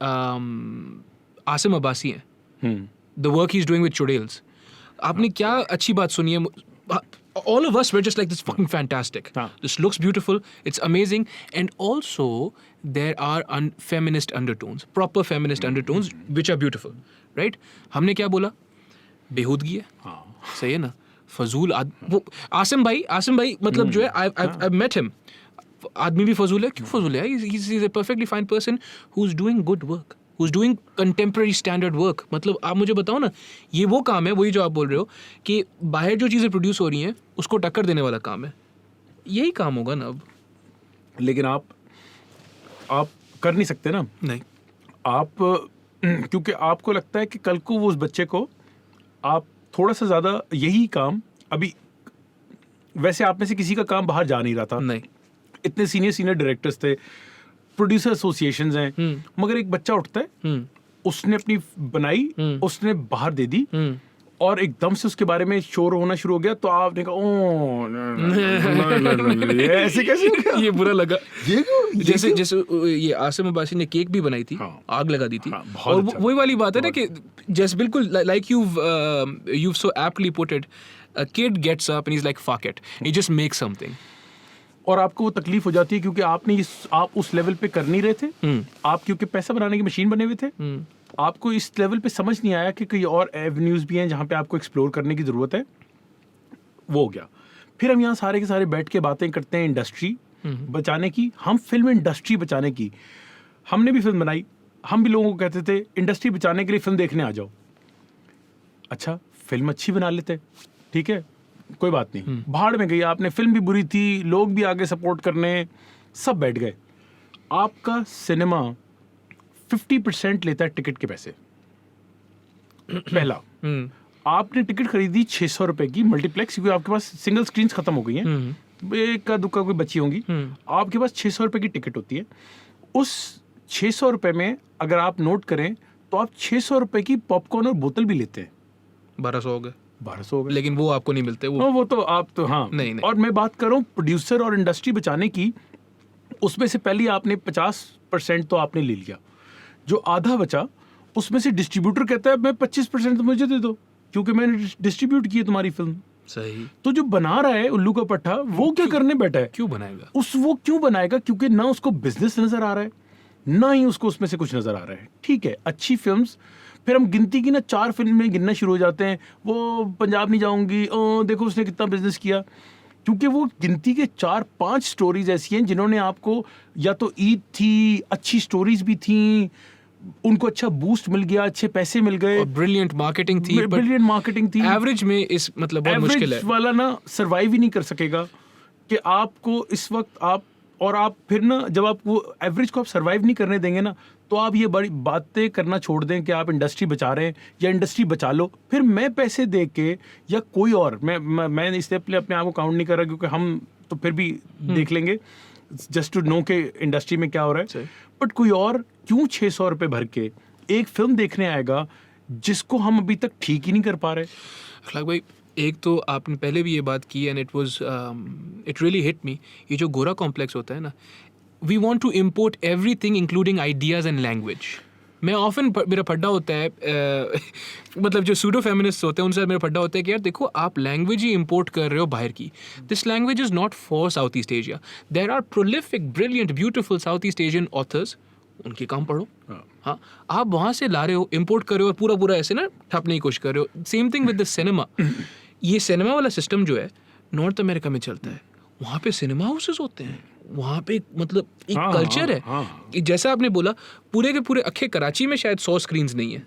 [SPEAKER 1] आसिम अब्बासी हैं, the work he is doing with Churails. आपने क्या अच्छी बात सुनी है, all of us were just like, this fucking fantastic. This looks beautiful, it's amazing, and also there are feminist undertones, proper feminist undertones, which are beautiful, right? हमने क्या बोला, बेहूदगी है, सही है ना, फजूल वो आसिम भाई मतलब जो है, I've met him, आदमी भी फजूल है, क्यों फजूल है, he's a perfectly fine person who's doing good work, who's doing contemporary standard work। मतलब आप मुझे बताओ ना, ये वो काम है, वही जो आप बोल रहे हो कि बाहर जो चीज़ें प्रोड्यूस हो रही हैं उसको टक्कर देने वाला काम है, यही काम होगा ना अब।
[SPEAKER 2] लेकिन आप कर नहीं सकते ना,
[SPEAKER 1] नहीं
[SPEAKER 2] आप क्योंकि आपको लगता है कि कल को वो उस बच्चे को आप थोड़ा सा ज़्यादा यही काम, अभी वैसे आप में से किसी का काम बाहर जा नहीं रहा था,
[SPEAKER 1] नहीं,
[SPEAKER 2] इतने सीनियर डायरेक्टर्स थे, प्रोड्यूसर एसोसिएशंस हैं, मगर एक बच्चा उठता है, उसने अपनी बनाई, उसने बाहर दे दी, और एकदम से उसके बारे में शोर होना शुरू हो गया, तो आपने कहा ओह ऐसे कैसे हो गया?
[SPEAKER 1] ये बुरा लगा। जैसे
[SPEAKER 2] क्यों?
[SPEAKER 1] ये आसिम अब्बासी ने केक भी बनाई थी, आग लगा दी थी, और
[SPEAKER 2] अच्छा,
[SPEAKER 1] वही वाली बात है ना कि जैसे बिल्कुल like you've so aptly put it, a kid gets up and he's like fuck it, he just makes something,
[SPEAKER 2] और आपको वो तकलीफ हो जाती है क्योंकि आप उस लेवल पे कर नहीं रहे थे, आप क्योंकि पैसा बनाने की मशीन बने हुए थे, आपको इस लेवल पे समझ नहीं आया कि कई और एवेन्यूज भी हैं जहाँ पे आपको एक्सप्लोर करने की ज़रूरत है, वो हो गया। फिर हम यहाँ सारे के सारे बैठ के बातें करते हैं इंडस्ट्री बचाने की, हम फिल्म इंडस्ट्री बचाने की, हमने भी फिल्म बनाई, हम भी लोगों को कहते थे इंडस्ट्री बचाने के लिए फिल्म देखने आ जाओ। अच्छा, फिल्म अच्छी बना लेते, ठीक है, कोई बात नहीं, भाड़ में गई, आपने फिल्म भी बुरी थी, लोग भी आगे सपोर्ट करने, सब बैठ गए, आपका सिनेमा 50% लेता है टिकट के पैसे। पहला, आपने टिकट खरीदी 600 रुपए की मल्टीप्लेक्स, क्योंकि आपके पास सिंगल स्क्रीन खत्म हो गई हैं, एक का दुक्का कोई बची होंगी, आपके पास 600 रुपए की टिकट होती है। उस 600 रुपए में अगर आप नोट करें तो आप 600 रुपए की पॉपकॉर्न और बोतल भी लेते हैं,
[SPEAKER 1] 1200 हो गए,
[SPEAKER 2] 1200 हो गए,
[SPEAKER 1] लेकिन वो आपको नहीं मिलते,
[SPEAKER 2] वो तो आप तो हाँ
[SPEAKER 1] नहीं।
[SPEAKER 2] और मैं बात कर रहा हूँ प्रोड्यूसर और इंडस्ट्री बचाने की, उसमें से पहले आपने 50% तो आपने ले लिया, जो आधा बचा उसमें से डिस्ट्रीब्यूटर कहता है मैं 25% तो मुझे दे दो क्योंकि मैंने डिस्ट्रीब्यूट की है तुम्हारी फिल्म।
[SPEAKER 1] सही।
[SPEAKER 2] तो जो बना रहा है उल्लू का पट्टा, वो क्या करने बैठा है,
[SPEAKER 1] क्यों बनाएगा
[SPEAKER 2] वो क्यों बनाएगा, क्योंकि ना उसको बिजनेस नजर आ रहा है, ना ही उसको उसमें से कुछ नजर आ रहा है। ठीक है, अच्छी फिल्म्स, फिर हम गिनती की ना 4 फिल्म में गिनना शुरू हो जाते हैं, वो पंजाब नहीं जाऊंगी, देखो उसने कितना बिजनेस किया। क्योंकि वो गिनती के 4-5 स्टोरीज ऐसी हैं जिन्होंने आपको, या तो ईद थी, अच्छी स्टोरीज भी थी, उनको अच्छा बूस्ट मिल गया, अच्छे पैसे मिल गए,
[SPEAKER 1] ब्रिलियंट मार्केटिंग थी,
[SPEAKER 2] ब्रिलियंट मार्केटिंग थी।
[SPEAKER 1] एवरेज में इस मतलब बहुत मुश्किल है।
[SPEAKER 2] एवरेज वाला ना सर्वाइव ही नहीं कर सकेगा कि आपको इस वक्त आप फिर ना जब आप वो एवरेज को आप सर्वाइव नहीं करने देंगे ना, तो आप ये बड़ी बातें करना छोड़ दें कि आप इंडस्ट्री बचा रहे हैं या इंडस्ट्री बचा लो। फिर मैं पैसे दे के या कोई और, मैं इसलिए अपने आप को काउंट नहीं कर रहा क्योंकि हम तो फिर भी देख लेंगे जस्ट टू नो के इंडस्ट्री में क्या हो रहा है, बट कोई और क्यों 600 रुपये भर के एक फिल्म देखने आएगा जिसको हम अभी तक ठीक ही नहीं कर पा रहे।
[SPEAKER 1] अखलाक भाई, एक तो आपने पहले भी ये बात की and it really hit me, ये जो गोरा कॉम्प्लेक्स होता है ना, we want to import everything including ideas and language. मैं ऑफन मेरा फड्डा होता है मतलब जो सूडो फेमिनिस्ट होते हैं उनसे मेरा फड्डा होता है कि यार देखो, आप लैंग्वेज ही इंपोर्ट कर रहे हो बाहर की। This language is not for South East Asia. There are prolific brilliant beautiful South East Asian authors, उनके काम पढ़ो। हाँ, आप वहाँ से ला रहे हो, इम्पोर्ट कर रहे हो और पूरा पूरा ऐसे ना ठपने की कोशिश कर रहे हो। Same thing with the cinema. ये सिनेमा वाला सिस्टम जो है नॉर्थ अमेरिका में चलता है, वहाँ पे सिनेमा हाउसेस होते हैं, वहाँ पे मतलब एक कल्चर है कि जैसा आपने बोला, पूरे के पूरे अखे कराची में शायद 100 स्क्रीन्स नहीं है।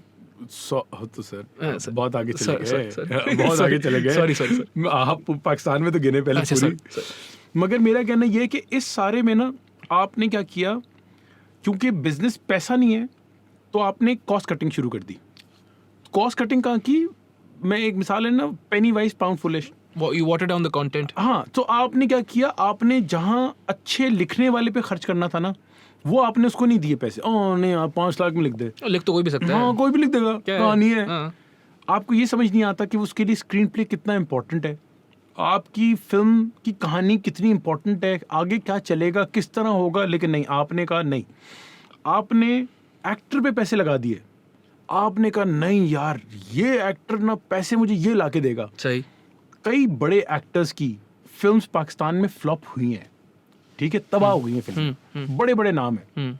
[SPEAKER 2] तो सर बहुत आगे चले गए, बहुत आगे चले गए।
[SPEAKER 1] सॉरी
[SPEAKER 2] आप पाकिस्तान में तो गिने पहले पूरी। मगर मेरा कहना ये है कि इस सारे में ना आपने क्या किया, क्योंकि बिजनेस पैसा नहीं है तो आपने कॉस्ट कटिंग शुरू कर दी। कॉस्ट कटिंग कहाँ की, मैं एक मिसाल है ना, penny wise pound foolish,
[SPEAKER 1] you water down the content।
[SPEAKER 2] हाँ, तो आपने क्या किया, आपने जहाँ अच्छे लिखने वाले पे खर्च करना था ना, वो आपने उसको नहीं दिए पैसे। नहीं, आप 5 लाख में लिख दे,
[SPEAKER 1] लिख तो कोई भी सकता है।
[SPEAKER 2] हाँ, कोई भी लिख देगा, कहानी है।
[SPEAKER 1] हाँ।
[SPEAKER 2] आपको ये समझ नहीं आता कि उसके लिए स्क्रीन प्ले कितना इंपॉर्टेंट है, आपकी फिल्म की कहानी कितनी इंपॉर्टेंट है, आगे क्या चलेगा, किस तरह होगा। लेकिन नहीं, आपने कहा नहीं, आपने एक्टर पे पैसे लगा दिए। आपने कहा नहीं यार, ये एक्टर ना पैसे मुझे ये ला के देगा।
[SPEAKER 1] सही।
[SPEAKER 2] कई बड़े एक्टर्स की फिल्म्स पाकिस्तान में फ्लॉप हुई हैं, ठीक है, तबाह हो गई हैं फिल्म, बड़े बड़े नाम हैं।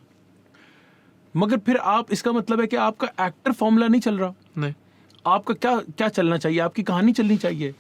[SPEAKER 2] मगर फिर आप, इसका मतलब है कि आपका एक्टर फॉर्मूला नहीं चल रहा।
[SPEAKER 1] नहीं,
[SPEAKER 2] आपका क्या क्या चलना चाहिए, आपकी कहानी चलनी चाहिए,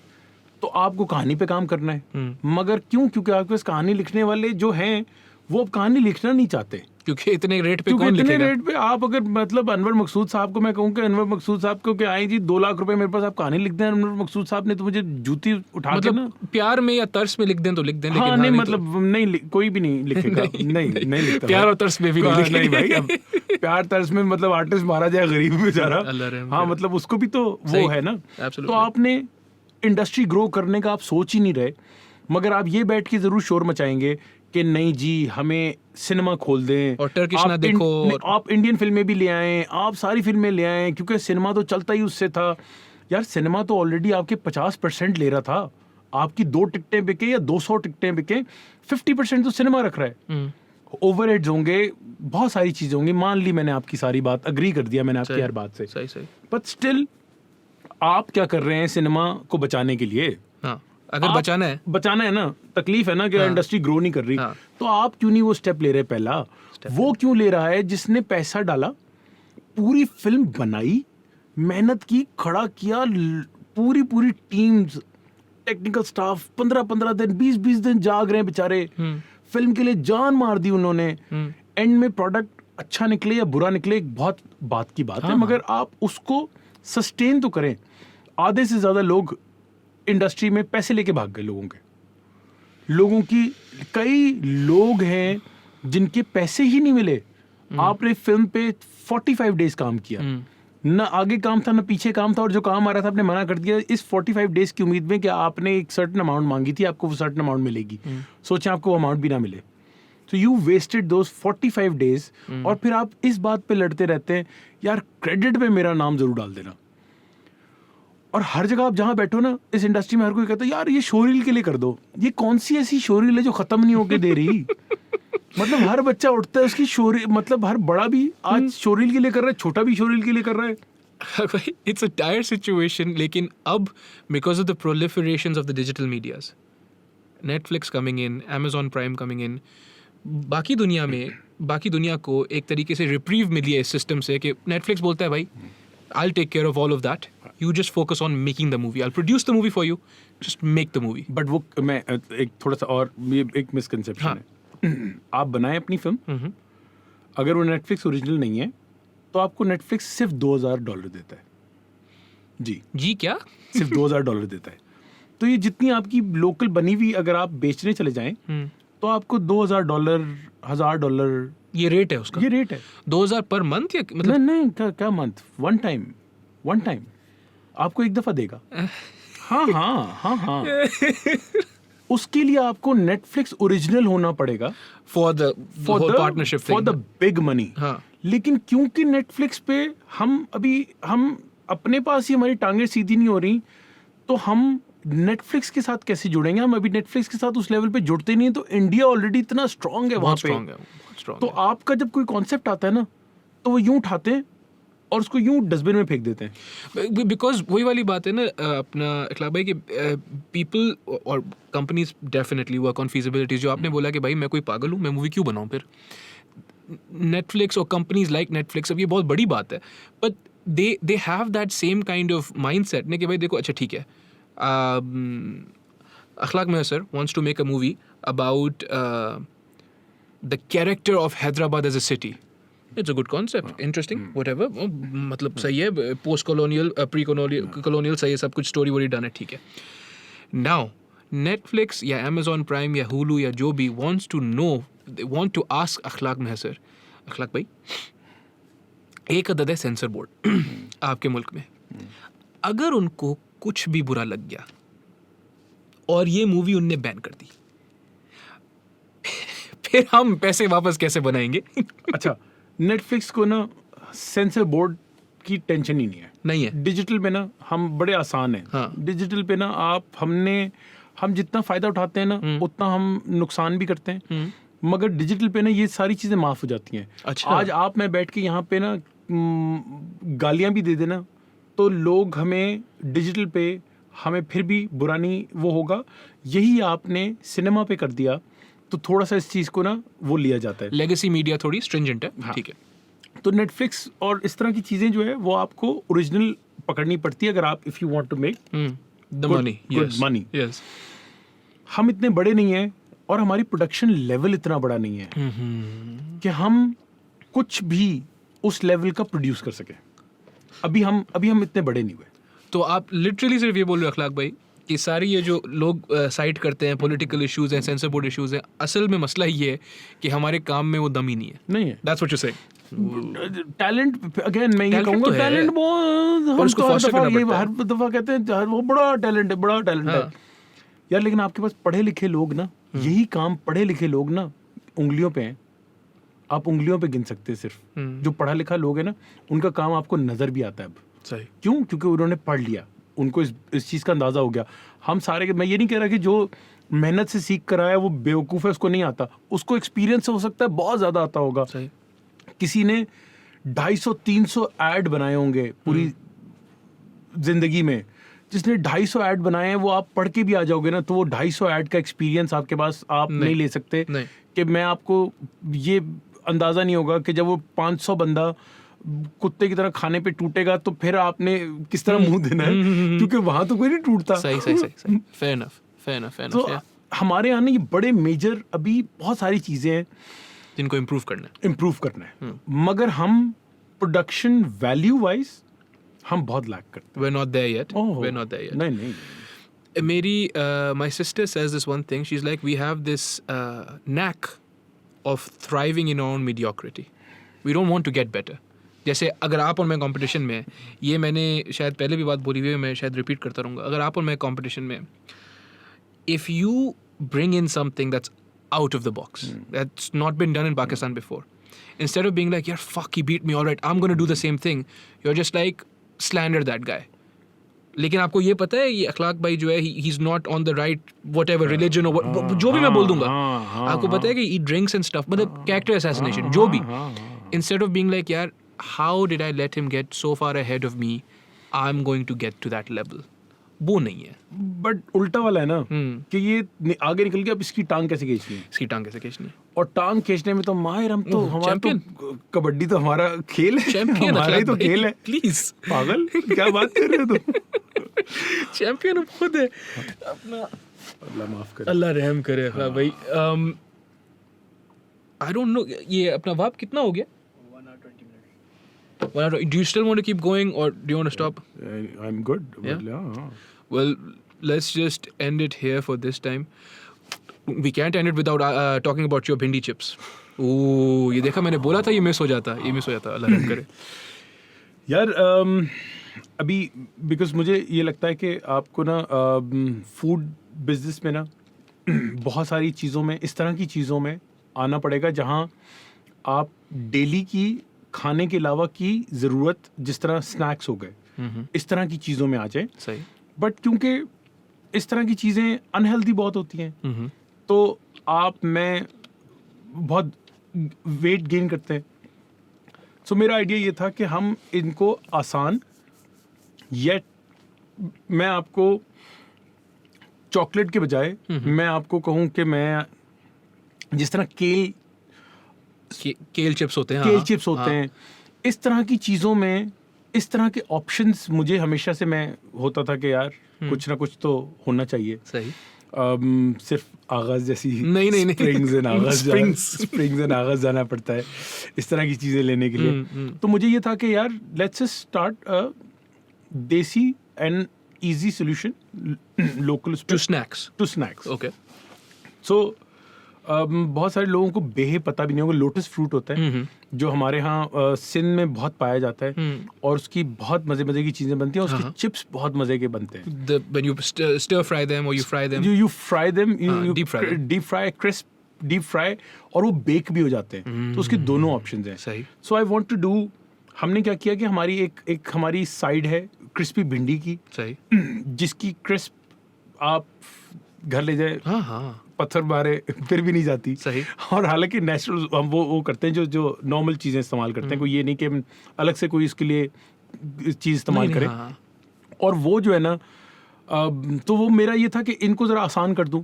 [SPEAKER 2] तो आपको कहानी पे काम करना है। मगर क्यों, क्योंकि आपके पास कहानी लिखने वाले जो हैं वो अब कहानी लिखना नहीं चाहते,
[SPEAKER 1] क्योंकि इतने रेट पे
[SPEAKER 2] क्योंकि
[SPEAKER 1] कौन
[SPEAKER 2] इतने
[SPEAKER 1] लिखेगा?
[SPEAKER 2] रेट पे आप अगर मतलब अनवर मकसूद साहब को मैं कहूँ कि अनवर मकसूद साहब को कि आए जी 2 लाख रुपए मेरे पास, आप कहानी लिख दें, अनवर मकसूद साहब ने तो मुझे जूती उठा के ना,
[SPEAKER 1] मतलब प्यार में या तरस में लिख दें तो लिख दें, लेकिन
[SPEAKER 2] हाँ, नहीं मतलब नहीं, कोई भी नहीं लिखेगा। नहीं लिखता
[SPEAKER 1] प्यार और तरस में भी
[SPEAKER 2] नहीं भाई, अब प्यार तरस में मतलब आर्टिस्ट मारा जाए, गरीब बेचारा, हाँ, मतलब उसको भी तो वो है ना। तो आपने इंडस्ट्री ग्रो करने का आप सोच ही नहीं रहे, मगर आप ये बैठ के जरूर शोर मचाएंगे कि नहीं जी, हमें सिनेमा खोल दें
[SPEAKER 1] और टर्किश ना देखो,
[SPEAKER 2] आप इंडियन फिल्में भी ले आएं, आप सारी फिल्में ले आएं, क्योंकि सिनेमा तो चलता ही उससे था। यार, सिनेमा तो ऑलरेडी आपके 50% ले रहा था। आपकी 2 टिकटें बिके या 200 टिकटें बिके, 50% तो सिनेमा रख रहा है। ओवरहेड्स होंगे, बहुत सारी चीजें होंगी, मान ली मैंने आपकी सारी बात, अग्री कर दिया मैंने आपकी हर बात से।
[SPEAKER 1] सही।
[SPEAKER 2] बट स्टिल आप क्या कर रहे हैं सिनेमा को बचाने के लिए?
[SPEAKER 1] हाँ, अगर बचाना है ना, तकलीफ है ना कि इंडस्ट्री ग्रो नहीं कर रही, तो आप क्यों नहीं वो स्टेप ले रहे? पहला वो क्यों ले रहा है जिसने पैसा डाला, पूरी फिल्म बनाई, मेहनत की, खड़ा किया, पूरी टीम्स, टेक्निकल स्टाफ 15-15 दिन 20-20 दिन जाग रहे हैं बेचारे, फिल्म के लिए जान मार दी उन्होंने। एंड में प्रोडक्ट अच्छा निकले या बुरा निकले एक बहुत बात की बात है, मगर आप उसको सस्टेन तो करें। आधे से ज्यादा लोग इंडस्ट्री में पैसे लेके भाग गए। लोगों की कई लोग हैं जिनके पैसे ही नहीं मिले। आपने फिल्म पे 45 डेज काम किया, ना आगे काम था ना पीछे काम था, और जो काम आ रहा था आपने मना कर दिया इस 45 डेज की उम्मीद में कि आपने एक सर्टेन अमाउंट मांगी थी, आपको वो सर्टेन अमाउंट मिलेगी। सोचें आपको वो अमाउंट भी ना मिले, तो यू वेस्टेड दोज 45 डेज। और फिर आप इस बात पे लड़ते रहते हैं, यार क्रेडिट पे मेरा नाम जरूर डाल देना। और हर जगह आप जहां बैठो ना इस इंडस्ट्री में, हर कोई कहता है यार ये शोरील के लिए कर दो। ये कौन सी ऐसी शोरील है जो खत्म नहीं होके दे रही? मतलब हर बच्चा उठता है उसकी शोरील, मतलब हर बड़ा भी आज शोरील के लिए कर रहा है, छोटा भी शोरील के लिए कर रहा है। It's a tier situation. लेकिन अब because of the proliferations of the digital medias, Netflix coming in, Amazon Prime coming in, बाकी दुनिया को एक तरीके से रिप्रीव मिली है इस सिस्टम से कि नेटफ्लिक्स बोलता है भाई I will take care of all of that, You just focus on making the movie. I'll produce the movie for you. Just make the movie.
[SPEAKER 2] But वो मैं एक थोड़ा सा और ये एक मिसकंसेप्शन है. आप बनाएं अपनी फिल्म, अगर वो नेटफ्लिक्स ओरिजिनल नहीं है तो आपको नेटफ्लिक्स सिर्फ $2,000 देता है. जी
[SPEAKER 1] क्या?
[SPEAKER 2] सिर्फ $2,000 देता है. तो ये जितनी आपकी लोकल बनी हुई अगर आप बेचने चले जाएं तो आपको $2,000 $1,000
[SPEAKER 1] ये रेट है उसका?
[SPEAKER 2] ये रेट है.
[SPEAKER 1] 2000 पर मंथ या मतलब?
[SPEAKER 2] नहीं क्या मंथ, वन टाइम आपको एक दफा देगा. हाँ. उसके लिए आपको नेटफ्लिक्स ओरिजिनल होना पड़ेगा
[SPEAKER 1] for the partnership
[SPEAKER 2] for the big money.
[SPEAKER 1] हाँ.
[SPEAKER 2] लेकिन क्योंकि नेटफ्लिक्स पे हम अपने पास ही हमारी टांगें सीधी नहीं हो रही, तो हम नेटफ्लिक्स के साथ कैसे जुड़ेंगे? हम अभी नेटफ्लिक्स के साथ उस लेवल पे जुड़ते नहीं है. तो इंडिया ऑलरेडी इतना स्ट्रांग है वहां पे. तो आपका जब कोई कॉन्सेप्ट आता है ना तो वो यूं उठाते हैं और उसको यूं डस्टबिन में फेंक देते हैं.
[SPEAKER 1] बिकॉज वही वाली बात है ना अपना इखलाक भाई कि पीपल और कंपनीज डेफिनेटली वर्क ऑन फीजिबिलिटीज. जो आपने बोला कि भाई मैं कोई पागल हूँ, मैं मूवी क्यों बनाऊँ फिर? नेटफ्लिक्स और कंपनीज लाइक नेटफ्लिक्स, अब ये बहुत बड़ी बात है, but they have that same kind of mind set ने कि भाई देखो अच्छा ठीक है, Akhlaq Meher wants to make a movie about the character of Hyderabad as a city. It's a good concept, interesting, whatever. मतलब सही है, post colonial, pre colonial सही है, सब कुछ story वोरी done है, ठीक है. Now Netflix या Amazon Prime या Hulu या जो भी wants to know, they want to ask Akhlaq Meher, Akhlaq भाई एक अदद है सेंसर बोर्ड आपके मुल्क में, अगर उनको कुछ भी बुरा लग गया और ये मूवी उनने बैन कर दी, फिर हम पैसे वापस कैसे बनाएंगे?
[SPEAKER 2] अच्छा, नेटफ्लिक्स को ना सेंसर बोर्ड की टेंशन ही नहीं है. डिजिटल पे ना हम बड़े आसान हैं.
[SPEAKER 1] हाँ.
[SPEAKER 2] डिजिटल पे ना हम जितना फायदा उठाते हैं ना उतना हम नुकसान भी करते हैं. मगर डिजिटल पे ना ये सारी चीजें माफ हो जाती हैं.
[SPEAKER 1] अच्छा.
[SPEAKER 2] आज आप मैं बैठ के यहाँ पे ना गालियां भी दे देना तो लोग हमें डिजिटल पे हमें फिर भी बुरा नहीं वो होगा. यही आपने सिनेमा पे कर दिया तो थोड़ा सा इस चीज को ना वो लिया जाता है.
[SPEAKER 1] लेगेसी मीडिया थोड़ी स्ट्रिंजेंट है.
[SPEAKER 2] हाँ.
[SPEAKER 1] ठीक है.
[SPEAKER 2] तो नेटफ्लिक्स और इस तरह की चीजें जो है वो आपको ओरिजिनल पकड़नी पड़ती है अगर आप if you want to make
[SPEAKER 1] the money.
[SPEAKER 2] Good money.
[SPEAKER 1] Yes.
[SPEAKER 2] हम इतने बड़े नहीं हैं और हमारी प्रोडक्शन लेवल इतना बड़ा नहीं है कि हम कुछ भी उस लेवल का प्रोड्यूस कर सके. अभी हम इतने बड़े नहीं हुए.
[SPEAKER 1] तो आप लिटरली सिर्फ ये बोल रहे हो अखलाक भाई कि सारी ये जो लोग साइट करते हैं, पॉलिटिकल इश्यूज हैं, सेंसर बोर्ड इश्यूज हैं, असल में मसला ये है कि हमारे काम में वो दम ही नहीं है. दैट्स व्हाट यू से.
[SPEAKER 2] टैलेंट अगेन मैं ये कहूंगा, टैलेंट बहुत हर दफा कहते हैं वो बड़ा टैलेंट है. यार लेकिन आपके पास पढ़े लिखे लोग ना, यही काम पढ़े लिखे लोग ना उंगलियों पे हैं. आप उंगलियों पे गिन सकते हैं सिर्फ. जो पढ़ा लिखा लोग है ना उनका काम आपको नजर भी आता है अब.
[SPEAKER 1] सही.
[SPEAKER 2] क्यों? क्योंकि उन्होंने पढ़ लिया, उनको इस चीज का अंदाजा हो गया. हम सारे, मैं ये नहीं कह रहा कि जो मेहनत से सीख कर आया वो बेवकूफ है, उसको नहीं आता. उसको एक्सपीरियंस हो सकता है बहुत ज्यादा आता होगा.
[SPEAKER 1] सही.
[SPEAKER 2] किसी ने 250-300 ऐड बनाए होंगे पूरी जिंदगी में. जिसने 250 ऐड बनाए हैं वो आप पढ़ के भी आ जाओगे ना तो वो 250 ऐड का एक्सपीरियंस आपके पास आप नहीं ले सकते. कि मैं आपको ये अंदाजा नहीं होगा कि जब वो 500 बंदा कुत्ते की तरह खाने पे टूटेगा तो फिर आपने किस तरह मुंह देना है, क्योंकि वहां तो कोई नहीं टूटता.
[SPEAKER 1] सही. Fair enough.
[SPEAKER 2] तो हमारे यहाँ ना ये बड़े मेजर अभी बहुत सारी चीजें हैं
[SPEAKER 1] जिनको इम्प्रूव करना है.
[SPEAKER 2] मगर हम प्रोडक्शन वैल्यू वाइज हम बहुत लैक करते हैं.
[SPEAKER 1] We're not there yet.
[SPEAKER 2] नहीं.
[SPEAKER 1] मेरी my sister says this one thing. She's like, we have this knack of thriving in our own mediocrity. We don't want to get better. जैसे अगर आप और मैं कंपटीशन में, ये मैंने शायद पहले भी बात बोली हुई है, मैं शायद रिपीट करता रहूँगा. अगर आप और मैं कंपटीशन में, if you bring in something that's out of the box, that's not been done in Pakistan before, instead of being like, yeah, fuck, he beat me, all right, I'm going to do the same thing, you're just like, slander that guy. लेकिन आपको ये पता है ये अखलाक भाई जो है he is not on the right whatever religion or जो भी मैं बोल दूंगा, आपको पता है कि he drinks and stuff, मतलब character assassination जो भी. Instead of being like, यार how did I let him get so far ahead of me, I'm going to get to that level. वो नहीं है।
[SPEAKER 2] बट उल्टा वाला है ना कि ये आगे निकल गया, अब इसकी टांग कैसे खींचनी है,
[SPEAKER 1] इसकी टांग कैसे खींचनी है।
[SPEAKER 2] और टांग खींचने में तो माहिर हम तो, हमारा तो कबड्डी तो हमारा खेल है,
[SPEAKER 1] चैंपियन
[SPEAKER 2] हमारा ही तो खेल है।
[SPEAKER 1] प्लीज
[SPEAKER 2] पागल क्या बात कर रहे हो तुम।
[SPEAKER 1] चैंपियन खुद है अपना,
[SPEAKER 2] अल्लाह माफ करे,
[SPEAKER 1] अल्लाह रहम करे। हाँ भाई, आई डोंट नो ये अपना वाप कितना हो गया? 1 hour 20 minutes. Do you still want to keep going or do you want to stop?
[SPEAKER 2] I'm good.
[SPEAKER 1] Yeah? Well, let's just end it here for this time. We can't end it without talking about your bhindi chips. ओह, ये देखा, मैंने बोला था ये miss हो जाता, अल्लाह रहम करे।
[SPEAKER 2] यार अभी बिकॉज मुझे ये लगता है कि आपको ना फूड बिजनेस में ना बहुत सारी चीज़ों में, इस तरह की चीज़ों में आना पड़ेगा जहाँ आप डेली की खाने के अलावा की ज़रूरत, जिस तरह स्नैक्स हो गए, इस तरह की चीज़ों में आ जाए।
[SPEAKER 1] सही। बट
[SPEAKER 2] क्योंकि इस तरह की चीज़ें अनहेल्दी बहुत होती हैं, तो मैं बहुत वेट गेन करते हैं। सो मेरा आइडिया ये था कि हम इनको आसान, येट मैं आपको चॉकलेट के बजाय मैं आपको कहूँ कि मैं जिस तरह
[SPEAKER 1] केल चिप्स होते हैं,
[SPEAKER 2] केल चिप्स होते हैं, इस तरह की चीज़ों में इस तरह के ऑप्शंस मुझे हमेशा से मैं होता था कि यार कुछ ना कुछ तो होना चाहिए।
[SPEAKER 1] सही।
[SPEAKER 2] सिर्फ आगाज जैसी
[SPEAKER 1] नहीं
[SPEAKER 2] स्प्रिंग्स एंड आगाज जाना पड़ता है इस तरह की चीज़ें लेने के लिए। तो मुझे ये था कि यार let's start a desi and easy solution local
[SPEAKER 1] to snacks. Okay.
[SPEAKER 2] So बहुत सारे लोगों को बेहे पता भी नहीं होगा, लोटस फ्रूट होता है जो हमारे यहाँ सिंध में बहुत पाया जाता है, और उसकी बहुत मजे की चीजें बनती हैं, उसके चिप्स बहुत मजे के बनते हैं।
[SPEAKER 1] When you stir fry them or you fry them,
[SPEAKER 2] you fry them, you
[SPEAKER 1] deep fry,
[SPEAKER 2] crisp deep fry, और वो बेक भी हो जाते हैं। तो उसके दोनों ऑप्शंस हैं।
[SPEAKER 1] सही।
[SPEAKER 2] सो आई वांट टू डू, हमने क्या किया कि हमारी एक हमारी साइड है क्रिस्पी भिंडी की।
[SPEAKER 1] सही।
[SPEAKER 2] जिसकी क्रिस्प आप घर ले जाए,
[SPEAKER 1] हाँ
[SPEAKER 2] पत्थर मारे फिर भी नहीं जाती।
[SPEAKER 1] सही।
[SPEAKER 2] और हालांकि नेचुरल हम वो करते हैं जो नॉर्मल चीज़ें इस्तेमाल करते हैं, कोई ये नहीं कि हम अलग से कोई इसके लिए चीज़ इस्तेमाल करें।
[SPEAKER 1] हाँ।
[SPEAKER 2] और वो जो है ना, तो वो मेरा ये था कि इनको ज़रा आसान कर दूं,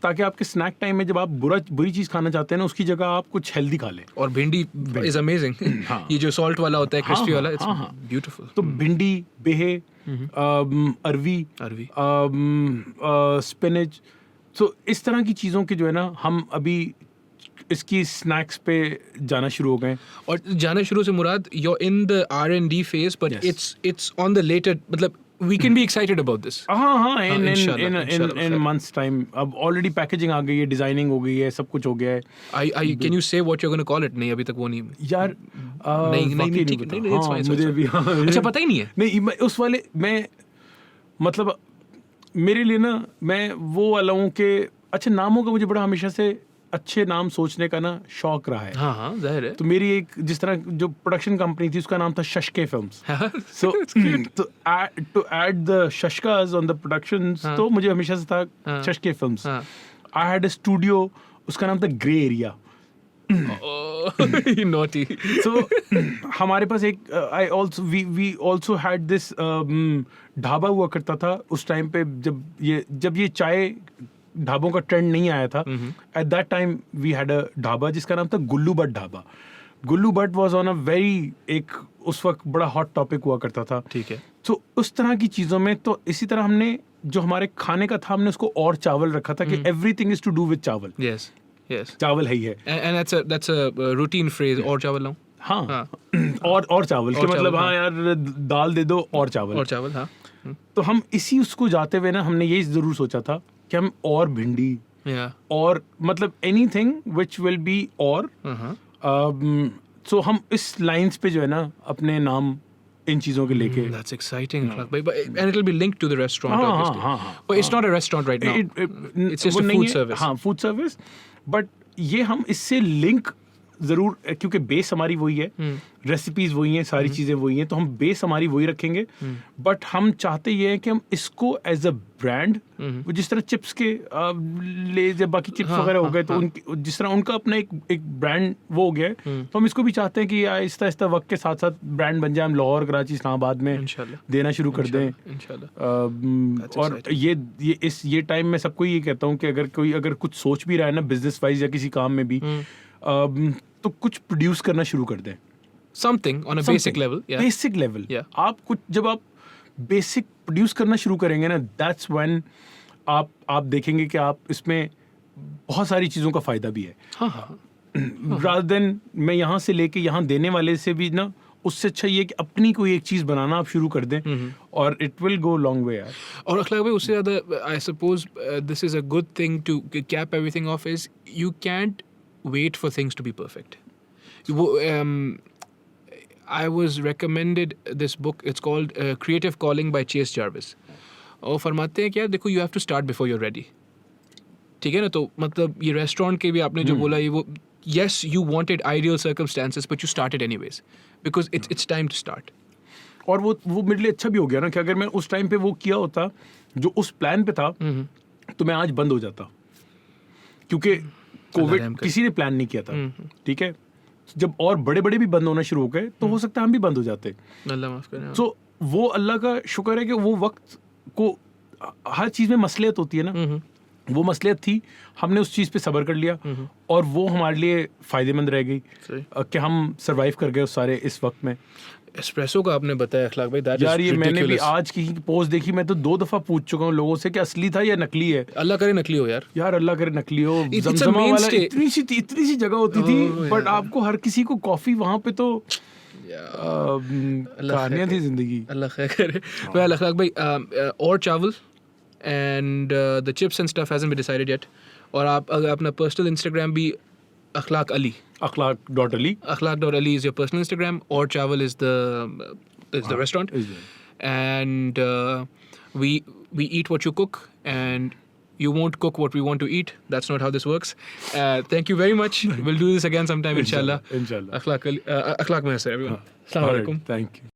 [SPEAKER 2] ताकि आपके स्नैक टाइम में जब आप बुरी चीज़ खाना चाहते हैं ना, उसकी जगह आप कुछ हेल्दी खा लें।
[SPEAKER 1] और भिंडी इज अमेजिंग। ये जो सॉल्ट वाला होता है, क्रिस्पी वाला, इट्स ब्यूटीफुल।
[SPEAKER 2] तो भिंडी, बेहे, अरवी, स्पिनच, तो इस तरह की चीज़ों के जो है ना, हम अभी इसकी स्नैक्स पे जाना शुरू हो गए।
[SPEAKER 1] और जाना शुरू से मुराद, you're in the R&D phase, but it's on the later, मतलब we can be excited about this.
[SPEAKER 2] हाँ, in months time, अब already packaging आ गई है, डिजाइनिंग हो गई है, सब कुछ हो गया है।
[SPEAKER 1] Can you say what you're going to call it? नहीं, अभी तक वो नहीं
[SPEAKER 2] यार,
[SPEAKER 1] नहीं, ठीक है,
[SPEAKER 2] मुझे भी
[SPEAKER 1] अच्छा पता ही नहीं है।
[SPEAKER 2] नहीं, उस वाले मैं मतलब मेरे लिए ना, मैं वो वाला हूँ कि अच्छे नामों का मुझे बड़ा हमेशा से अच्छे नाम सोचने का ना शौक रहा है।
[SPEAKER 1] हाँ जाहिर है।
[SPEAKER 2] तो मेरी एक जिस तरह जो प्रोडक्शन कंपनी थी, उसका नाम था Shashke films. So to add the Shashkas on the productions, तो मुझे हमेशा से था Shashke films. I had a studio, उसका नाम था ग्रे एरिया।
[SPEAKER 1] Naughty.
[SPEAKER 2] So हमारे पास एक we also had this dhaba हुआ करता था उस टाइम पे, जब ये चाय ढाबों का ट्रेंड नहीं आया था। At that time we had a dhaba जिसका नाम था Gullu Bhatt dhaba. Gullu Bhatt was on a very, एक उस वक्त बड़ा हॉट टॉपिक हुआ करता था।
[SPEAKER 1] ठीक है।
[SPEAKER 2] तो उस तरह की चीज़ों में, तो इसी तरह हमने जो हमारे खाने का था, हमने उसको और चावल रखा था कि everything is to do with chawal.
[SPEAKER 1] Yes.
[SPEAKER 2] चावल है ही है।
[SPEAKER 1] And that's a routine phrase, और चावल लाऊं।
[SPEAKER 2] हाँ। और चावल के मतलब, हाँ यार दाल दे दो और चावल।
[SPEAKER 1] हाँ।
[SPEAKER 2] तो हम इसी उसको जाते हुए ना, हमने ये जरूर सोचा था कि हम और भिंडी, और मतलब एनीथिंग व्हिच विल बी, और सो हम इस लाइंस पे जो है ना अपने नाम इन चीजों के लेके।
[SPEAKER 1] That's exciting, and it'll be linked to the restaurant, obviously. But it's not a restaurant right now. It's just a food service.
[SPEAKER 2] हाँ, food service. But ये हम इससे लिंक ज़रूर, क्योंकि बेस हमारी वही है, रेसिपीज़ वही हैं, सारी चीज़ें वही हैं, तो हम बेस हमारी वही रखेंगे, बट हम चाहते ये हैं कि हम इसको एज अ ब्रांड, जिस तरह चिप्स के लेज या बाकी चिप्स वगैरह हो गए, तो उनकी जिस तरह उनका अपना एक ब्रांड वो हो गया है, तो हम इसको भी चाहते हैं कि आहिस्ता आहिस्ता वक्त के साथ साथ ब्रांड बन जाए, हम लाहौर, कराची, इस्लामाबाद में देना शुरू कर दें। और ये टाइम में सबको ये कहता हूँ कि अगर कुछ सोच भी रहा है ना बिजनेस वाइज या किसी काम में भी, तो कुछ प्रोड्यूस करना शुरू कर दें,
[SPEAKER 1] something on a basic level.
[SPEAKER 2] Basic level.
[SPEAKER 1] Yeah.
[SPEAKER 2] आप कुछ जब आप बेसिक प्रोड्यूस करना शुरू करेंगे ना, दैट्स व्हेन आप देखेंगे कि आप इसमें बहुत सारी चीज़ों का फ़ायदा भी है। rather than मैं यहाँ से लेके यहाँ देने वाले से भी ना, उससे अच्छा ये कि अपनी कोई एक चीज़ बनाना आप शुरू कर दें, और it will go long way यार।
[SPEAKER 1] और अखलाक भाई, उससे ज़्यादा I suppose this is a good thing to cap everything off is you can't wait for things to be perfect. I was recommended this book. It's called Creative Calling by Chase Jarvis. और फरमाते हैं कि यार देखो, you have to start before you're ready. ठीक है ना? तो मतलब ये रेस्टोरेंट के भी आपने जो बोला, ये वो, yes, you wanted ideal circumstances, but you started anyways because it's time to start.
[SPEAKER 2] और वो मेरे लिए अच्छा भी हो गया ना कि अगर मैं उस टाइम पे वो किया होता जो उस प्लान पे था, तो मैं आज बंद हो जाता, क्योंकि कोविड किसी ने प्लान नहीं किया था। ठीक है, जब और बड़े बड़े भी बंद होना शुरू हो गए, तो हो सकता है हम भी बंद हो जाते।
[SPEAKER 1] अल्लाह माफ करे।
[SPEAKER 2] तो वो अल्लाह का शुक्र है कि वो वक्त को, हर चीज़ में मसलियत होती है ना, वो मसलियत थी, हमने उस चीज़ पे सब्र कर लिया, और वो हमारे लिए फ़ायदेमंद रह गई कि हम सरवाइव कर गए उस सारे इस वक्त में।
[SPEAKER 1] एस्प्रेसो का आपने बताया अखलाक भाई, दैट
[SPEAKER 2] यार ये मैंने भी आज की पोस्ट देखी, मैं तो 2 दफा पूछ चुका हूँ लोगों से कि असली था या नकली है।
[SPEAKER 1] अल्लाह करे नकली हो यार।
[SPEAKER 2] यार अल्लाह करे नकली हो। जमजमा वाला इतनी सी जगह होती थी, बट आपको हर किसी को कॉफी वहाँ पे तो कहानियाँ थी जिंदगी।
[SPEAKER 1] अल्लाह खैर करे। वेल अखलाक भाई, और chawal and the chips and stuff hasn't been decided yet. और आप अगर अपना पर्सनल इंस्टाग्राम भी Akhlaq Ali.
[SPEAKER 2] Akhlaq.Ali.
[SPEAKER 1] Akhlaq.Ali is your personal Instagram. Or Chawal is the restaurant. And we eat what you cook, and you won't cook what we want to eat. That's not how this works. Thank you very much. We'll do this again sometime, inshallah.
[SPEAKER 2] Inshallah.
[SPEAKER 1] Akhlaq Meher, everyone. Assalamu alaikum.
[SPEAKER 2] Thank you.